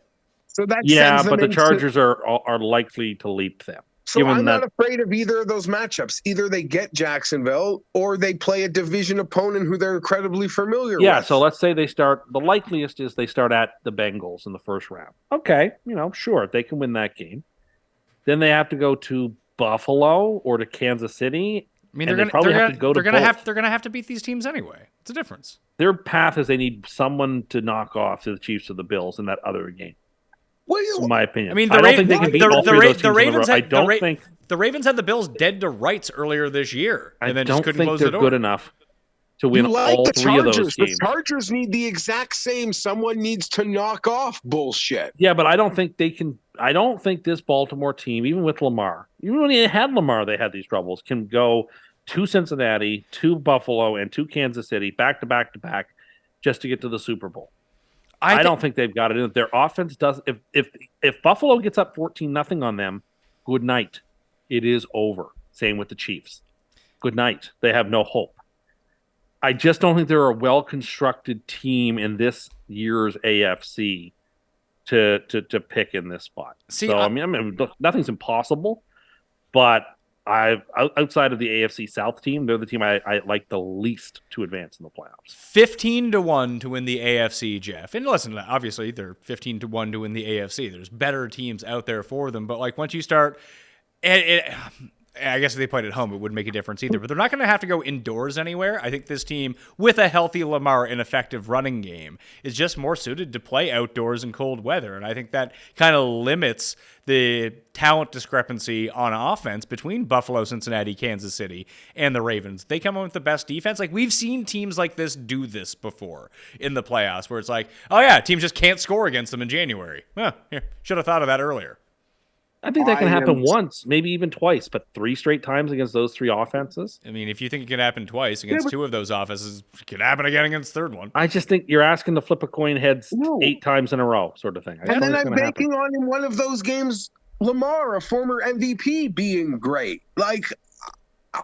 So that but the Chargers are likely to leap them. So I'm not afraid of either of those matchups. Either they get Jacksonville or they play a division opponent who they're incredibly familiar with. Yeah, so let's say they start, the likeliest is they start at the Bengals in the first round. Okay, sure, they can win that game. Then they have to go to Buffalo or to Kansas City. I mean, they're going to have to beat these teams anyway. It's a difference. Their path is they need someone to knock off to the Chiefs or the Bills in that other game. In my opinion. I mean, I don't think they can beat all three of those teams. I don't think the Ravens had the Bills dead to rights earlier this year, and then just couldn't think close they're the door. good enough to win all three of those games. The Chargers need the exact same. Someone needs to knock off bullshit. Yeah, but I don't think they can. I don't think this Baltimore team, even with Lamar, even when they had Lamar, they had these troubles. Can go to Cincinnati, to Buffalo, and to Kansas City back to back to back, just to get to the Super Bowl. I don't think they've got it in. Their offense does. If Buffalo gets up 14-0 on them, good night. It is over. Same with the Chiefs. Good night. They have no hope. I just don't think they're a well-constructed team in this year's AFC to pick in this spot. I mean, look, nothing's impossible, but outside of the AFC South team, they're the team I like the least to advance in the playoffs. 15-1 to win the AFC, Geoff. And listen, obviously they're 15-1 to win the AFC. There's better teams out there for them, but like once you start, I guess if they played at home, it wouldn't make a difference either. But they're not going to have to go indoors anywhere. I think this team, with a healthy Lamar and effective running game, is just more suited to play outdoors in cold weather. And I think that kind of limits the talent discrepancy on offense between Buffalo, Cincinnati, Kansas City, and the Ravens. They come in with the best defense. Like, we've seen teams like this do this before in the playoffs, where it's like, oh yeah, teams just can't score against them in January. Should have thought of that earlier. I think that can happen once, maybe even twice, but 3 straight times against those 3 offenses. I mean, if you think it can happen twice against 2 of those offenses, it can happen again against the third one. I just think you're asking to flip a coin heads 8 times in a row, sort of thing. And then I'm banking on in one of those games Lamar, a former MVP, being great. Like,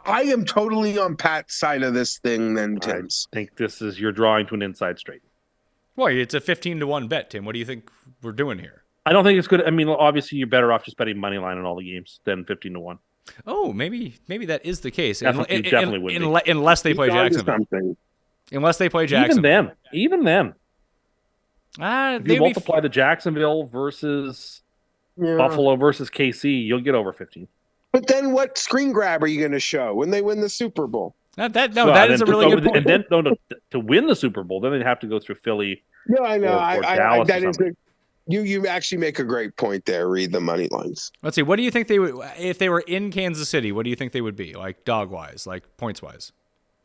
I am totally on Pat's side of this thing than Tim's. I think you're drawing to an inside straight. Boy, it's a 15-1 bet, Tim. What do you think we're doing here? I don't think it's good. I mean, obviously, you're better off just betting money line on all the games than 15-1. Oh, maybe that is the case. Definitely would be. Unless they play Jacksonville. Unless they play Jacksonville. Even then. If you would multiply the Jacksonville versus Buffalo versus KC, you'll get over 15. But then what screen grab are you going to show when they win the Super Bowl? That is a really good point. And then to win the Super Bowl, then they'd have to go through Philly. No, I know. Dallas that is you actually make a great point there. Read the money lines. Let's see. What do you think they would if they were in Kansas City? What do you think they would be like dog wise, like points wise?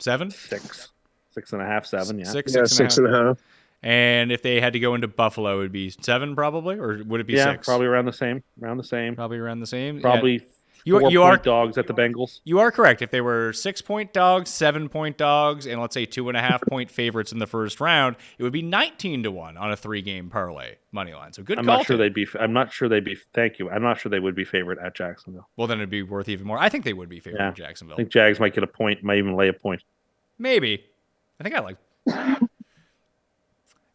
7, 6.5, 7. Yeah, 6.5. And if they had to go into Buffalo, it would be 7 probably, or would it be 6? Probably around the same. Probably around the same. Probably. You are dogs at the Bengals. You are correct. If they were 6-point dogs, 7-point dogs, and let's say 2.5-point favorites in the first round, it would be 19-1 on a 3-game parlay money line. So good. I'm not sure they'd be. Thank you. I'm not sure they would be favored at Jacksonville. Well, then it'd be worth even more. I think they would be favored at Jacksonville. I think Jags might get a point. Might even lay a point. Maybe. I think I like. A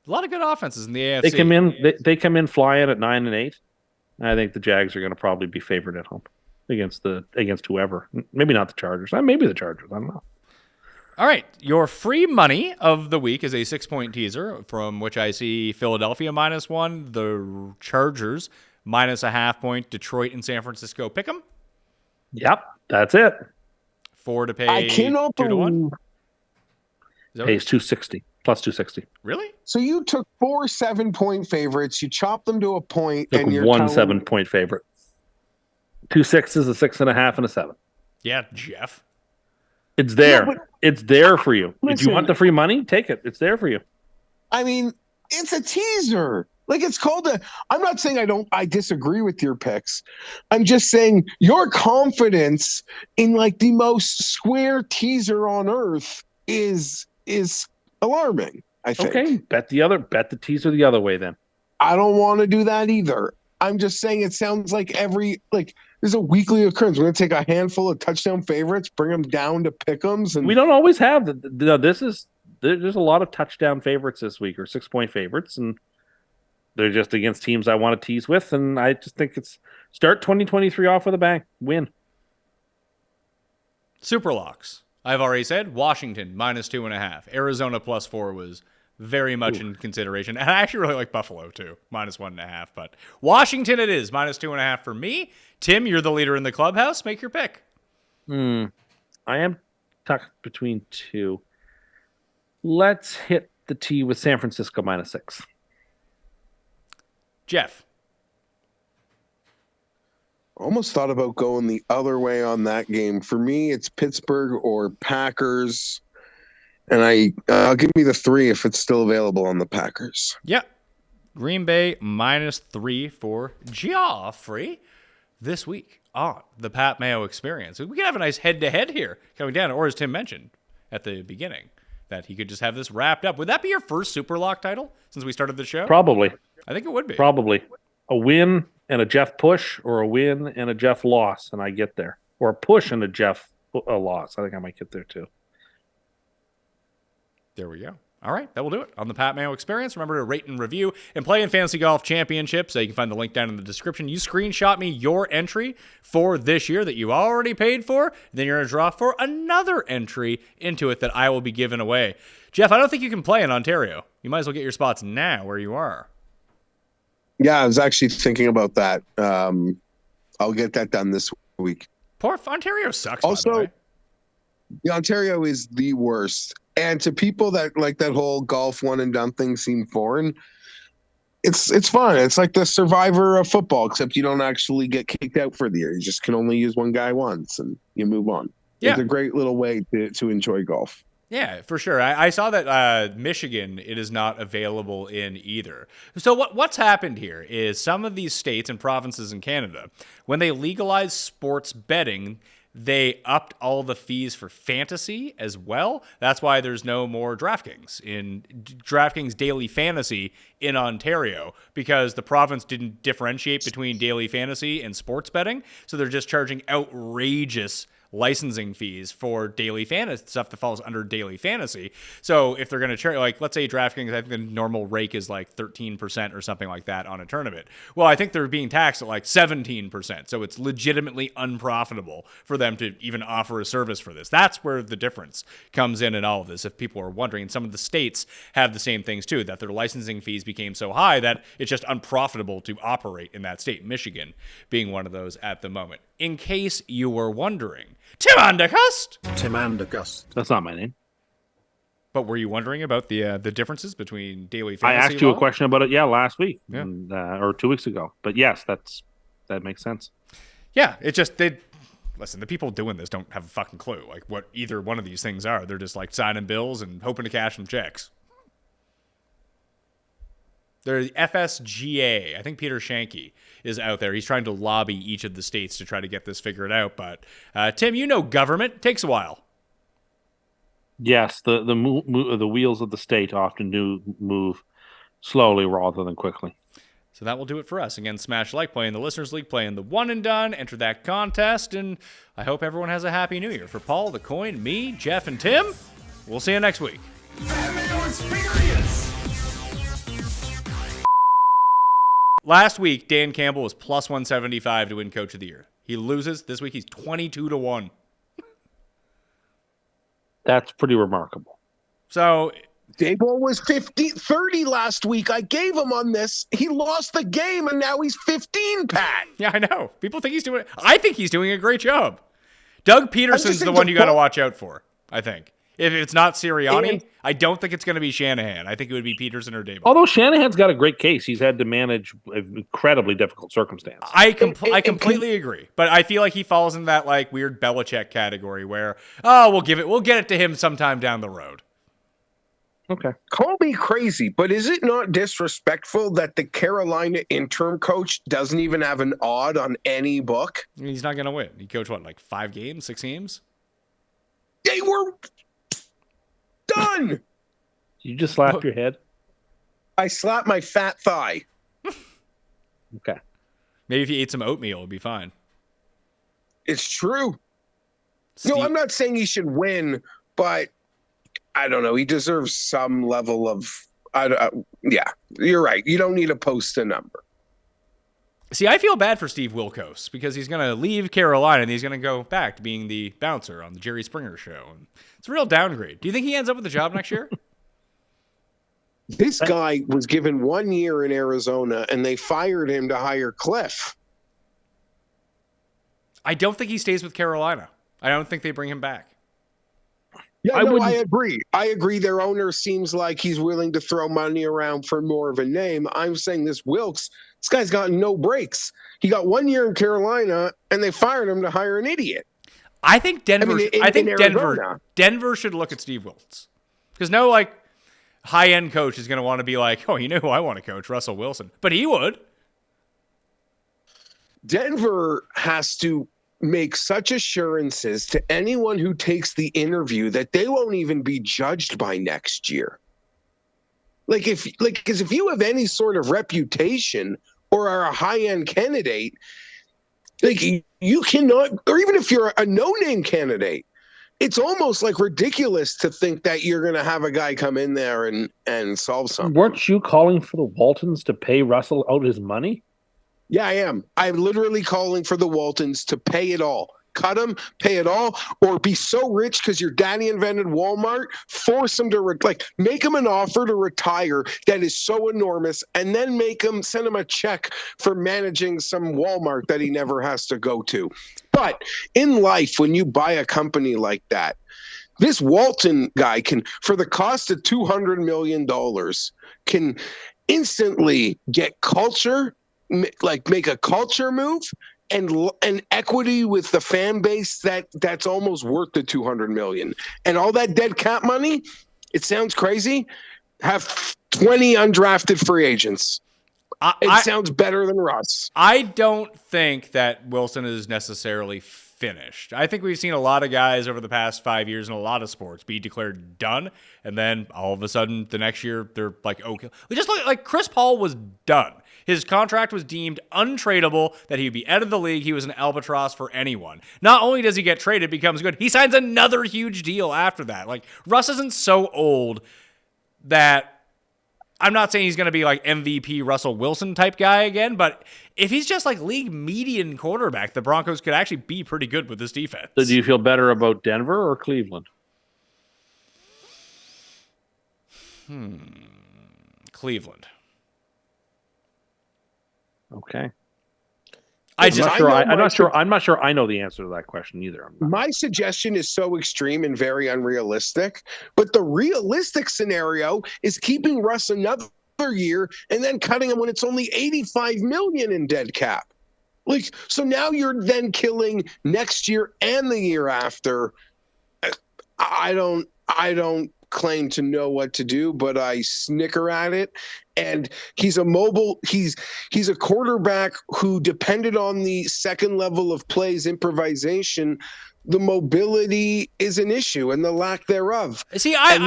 lot of good offenses in the AFC. They come in flying at 9-8. I think the Jags are going to probably be favored at home against whoever. Maybe not the Chargers. Maybe the Chargers. I don't know. All right. Your free money of the week is a 6-point teaser from which I see Philadelphia -1, the Chargers -0.5 point, Detroit and San Francisco. Pick 'em. Yep, that's it. 4 to pay. I cannot 2-1. Pays 260 plus 260. Really? So you took 4 7-point favorites, you chopped them to a point, Took and you're 1 7-point favorite. 2 6s, a 6.5, and a 7. Yeah, Geoff. It's there. It's there for you. Listen, if you want the free money, take it. It's there for you. I mean, it's a teaser. Like, it's called I'm not saying I disagree with your picks. I'm just saying your confidence in like the most square teaser on earth is alarming, I think. Okay. Bet the teaser the other way then. I don't want to do that either. I'm just saying it sounds like there's a weekly occurrence. We're going to take a handful of touchdown favorites, bring them down to pick'ems. And we don't always have there's a lot of touchdown favorites this week or 6-point favorites, and they're just against teams I want to tease with. And I just think it's start 2023 off with a bang, win. SUPERLOCKS. I've already said Washington -2.5. Arizona +4 was very much in consideration. And I actually really like Buffalo too, -1.5. But Washington it is, -2.5 for me. Tim, you're the leader in the clubhouse. Make your pick. I am tucked between 2. Let's hit the T with San Francisco -6. Geoff. almost thought about going the other way on that game. For me, it's Pittsburgh or Packers. And I'll give you the 3 if it's still available on the Packers. Yep. Green Bay -3 for Geoffrey this week on the Pat Mayo Experience. We could have a nice head-to-head here coming down, or as Tim mentioned at the beginning, that he could just have this wrapped up. Would that be your first Super Lock title since we started the show? Probably. I think it would be. Probably. A win and a Geoff push, or a win and a Geoff loss, and I get there. Or a push and a Geoff loss. I think I might get there too. There we go. All right, that will do it on the Pat Mayo Experience. Remember to rate and review and play in Fantasy Golf Championships. You can find the link down in the description. You screenshot me your entry for this year that you already paid for. Then you're going to draw for another entry into it that I will be giving away. Geoff, I don't think you can play in Ontario. You might as well get your spots now where you are. Yeah, I was actually thinking about that. I'll get that done this week. Poor Ontario sucks. Also, by the way. Ontario is the worst. And to people that like that whole golf one and done thing seem foreign, it's fun. It's like the Survivor of football, except you don't actually get kicked out for the year. You just can only use one guy once, and you move on. Yeah. It's a great little way to enjoy golf. Yeah, for sure. I saw that Michigan, it is not available in either. So what's happened here is some of these states and provinces in Canada, when they legalize sports betting, they upped all the fees for fantasy as well. That's why there's no more DraftKings in DraftKings Daily Fantasy in Ontario, because the province didn't differentiate between daily fantasy and sports betting. So they're just charging outrageous licensing fees for daily fantasy stuff that falls under daily fantasy. So if they're going to charge, like, let's say DraftKings, I think the normal rake is like 13% or something like that on a tournament. Well, I think they're being taxed at like 17%. So it's legitimately unprofitable for them to even offer a service for this. That's where the difference comes in all of this. If people are wondering, and some of the states have the same things too, that their licensing fees became so high that it's just unprofitable to operate in that state. Michigan being one of those at the moment. In case you were wondering, Tim Undercust. Tim Andergust. That's not my name. But were you wondering about the differences between daily I fantasy? asked you a law? question about it, last week, Yeah. and, or 2 weeks ago. But yes, that makes sense. Yeah, it just listen, the people doing this don't have a fucking clue like what either one of these things are. They're just like signing bills and hoping to cash some checks. They're the FSGA. I think Peter Shanky is out there. He's trying to lobby each of the states to try to get this figured out. But Tim, you know, government takes a while. Yes, the wheels of the state often do move slowly rather than quickly. So that will do it for us. Again, smash like, play in the Listeners League, play in the One and Done, enter that contest, and I hope everyone has a happy new year. For Paul, the Coin, me, Geoff, and Tim, we'll see you next week. Last week, Dan Campbell was plus 175 to win Coach of the Year. He loses. This week, he's 22-1. That's pretty remarkable. So Dayball was 30 last week. I gave him on this. He lost the game, and now he's 15, Pat. yeah, I know. People think he's doing. I think he's doing a great job. Doug Peterson's the one you got to watch out for. I think if it's not Sirianni, I don't think it's going to be Shanahan. I think it would be Peterson or Dayball. Although Shanahan's got a great case, he's had to manage an incredibly difficult circumstance. I completely agree, but I feel like he falls in that like weird Belichick category where we'll get it to him sometime down the road. Okay. Call me crazy, but is it not disrespectful that the Carolina interim coach doesn't even have an odd on any book? He's not going to win. He coached what, like 5 games, 6 games? They were done. You just slapped your head? I slapped my fat thigh. Okay. Maybe if he ate some oatmeal, it'd be fine. It's true. Steve- No, I'm not saying he should win, but I don't know. He deserves some level of. Yeah, you're right. You don't need to post a number. See, I feel bad for Steve Wilkos because he's going to leave Carolina and he's going to go back to being the bouncer on the Jerry Springer show. And it's a real downgrade. Do you think he ends up with a job next year? This guy was given 1 year in Arizona, and they fired him to hire Cliff. I don't think he stays with Carolina. I don't think they bring him back. Yeah, I agree. I agree. Their owner seems like he's willing to throw money around for more of a name. I'm saying this Wilkes, this guy's got no breaks. He got 1 year in Carolina, and they fired him to hire an idiot. I think Denver. Arizona. Denver should look at Steve Wilkes because no like high-end coach is going to want to be like, oh, you know who I want to coach, Russell Wilson, but he would. Denver has to make such assurances to anyone who takes the interview that they won't even be judged by next year. Because if you have any sort of reputation or are a high-end candidate, like you cannot, or even if you're a no-name candidate, it's almost like ridiculous to think that you're going to have a guy come in there and solve something. Weren't you calling for the Waltons to pay Russell out his money? Yeah, I am. I'm literally calling for the Waltons to pay it all. Cut them, pay it all, or be so rich because your daddy invented Walmart, force them to, make them an offer to retire that is so enormous, and then send him a check for managing some Walmart that he never has to go to. But in life, when you buy a company like that, this Walton guy can, for the cost of $200 million, can instantly get culture, make a culture move and equity with the fan base that's almost worth the $200 million. And all that dead cap money, it sounds crazy, have 20 undrafted free agents. It sounds better than Russ. I don't think that Wilson is necessarily finished. I think we've seen a lot of guys over the past 5 years in a lot of sports be declared done, and then all of a sudden the next year they're like, okay. Just like Chris Paul was done. His contract was deemed untradeable, that he'd be out of the league. He was an albatross for anyone. Not only does he get traded, becomes good, he signs another huge deal after that. Like, Russ isn't so old that I'm not saying he's going to be like MVP Russell Wilson type guy again, but if he's just like league median quarterback, the Broncos could actually be pretty good with this defense. So do you feel better about Denver or Cleveland? Cleveland. Okay. I'm not sure I know the answer to that question either. My suggestion is so extreme and very unrealistic, but the realistic scenario is keeping Russ another year and then cutting him when it's only $85 million in dead cap. Like, so now you're then killing next year and the year after. I don't claim to know what to do, but I snicker at it. And he's he's a quarterback who depended on the second level of plays, improvisation. The mobility is an issue and the lack thereof. See, I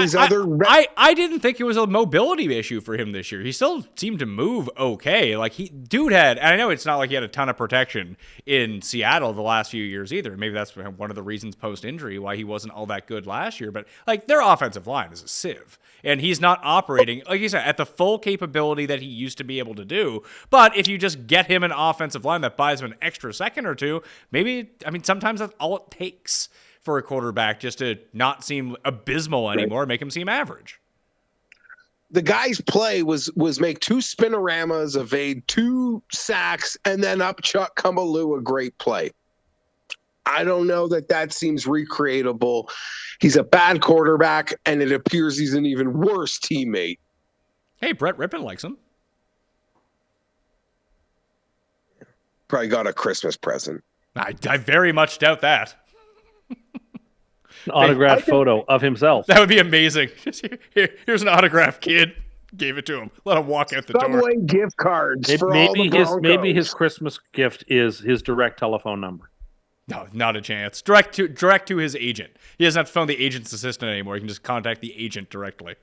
didn't think it was a mobility issue for him this year. He still seemed to move okay. Like, dude had, and I know it's not like he had a ton of protection in Seattle the last few years either. Maybe that's one of the reasons post-injury why he wasn't all that good last year. But like, their offensive line is a sieve. And he's not operating, like you said, at the full capability that he used to be able to do. But if you just get him an offensive line that buys him an extra second or two, sometimes that's all it takes for a quarterback just to not seem abysmal anymore, make him seem average. The guy's play was make 2 spinoramas, evade 2 sacks, and then up Chuck Kumaloo, a great play. I don't know that seems recreatable. He's a bad quarterback, and it appears he's an even worse teammate. Hey, Brett Rippon likes him. Probably got a Christmas present. I very much doubt that. An autographed photo of himself. That would be amazing. Here's an autograph, kid. Gave it to him. Let him walk out the door. Subway gift cards for all the Broncos. Maybe his Christmas gift is his direct telephone number. No, not a chance. Direct to his agent. He doesn't have to phone the agent's assistant anymore. He can just contact the agent directly.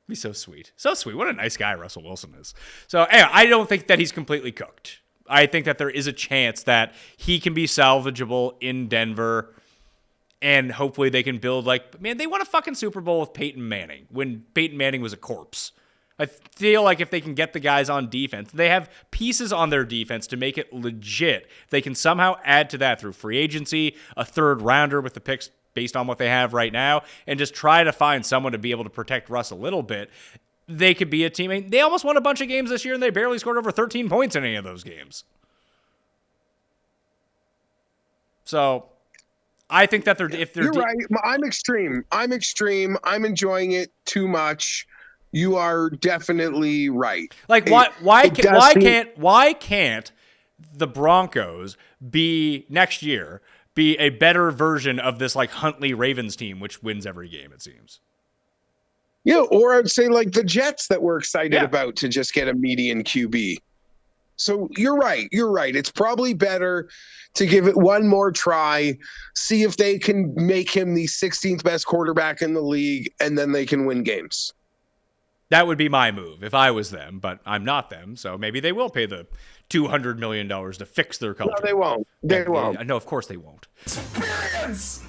He's so sweet. So sweet. What a nice guy Russell Wilson is. So anyway, I don't think that he's completely cooked. I think that there is a chance that he can be salvageable in Denver, and hopefully they can build they won a fucking Super Bowl with Peyton Manning when Peyton Manning was a corpse. I feel like if they can get the guys on defense, they have pieces on their defense to make it legit. They can somehow add to that through free agency, a third rounder with the picks based on what they have right now, and just try to find someone to be able to protect Russ a little bit. They could be a team. They almost won a bunch of games this year, and they barely scored over 13 points in any of those games. So I think that you're right. I'm extreme. I'm enjoying it too much. You are definitely right. Like, why can't the Broncos next year be a better version of this like Huntley Ravens team, which wins every game, it seems? Yeah, or I'd say like the Jets that we're excited about to just get a median QB. So you're right. It's probably better to give it one more try, see if they can make him the 16th best quarterback in the league, and then they can win games. That would be my move if I was them, but I'm not them, so maybe they will pay the $200 million to fix their culture. No, they won't. They won't. No, of course they won't. Experience!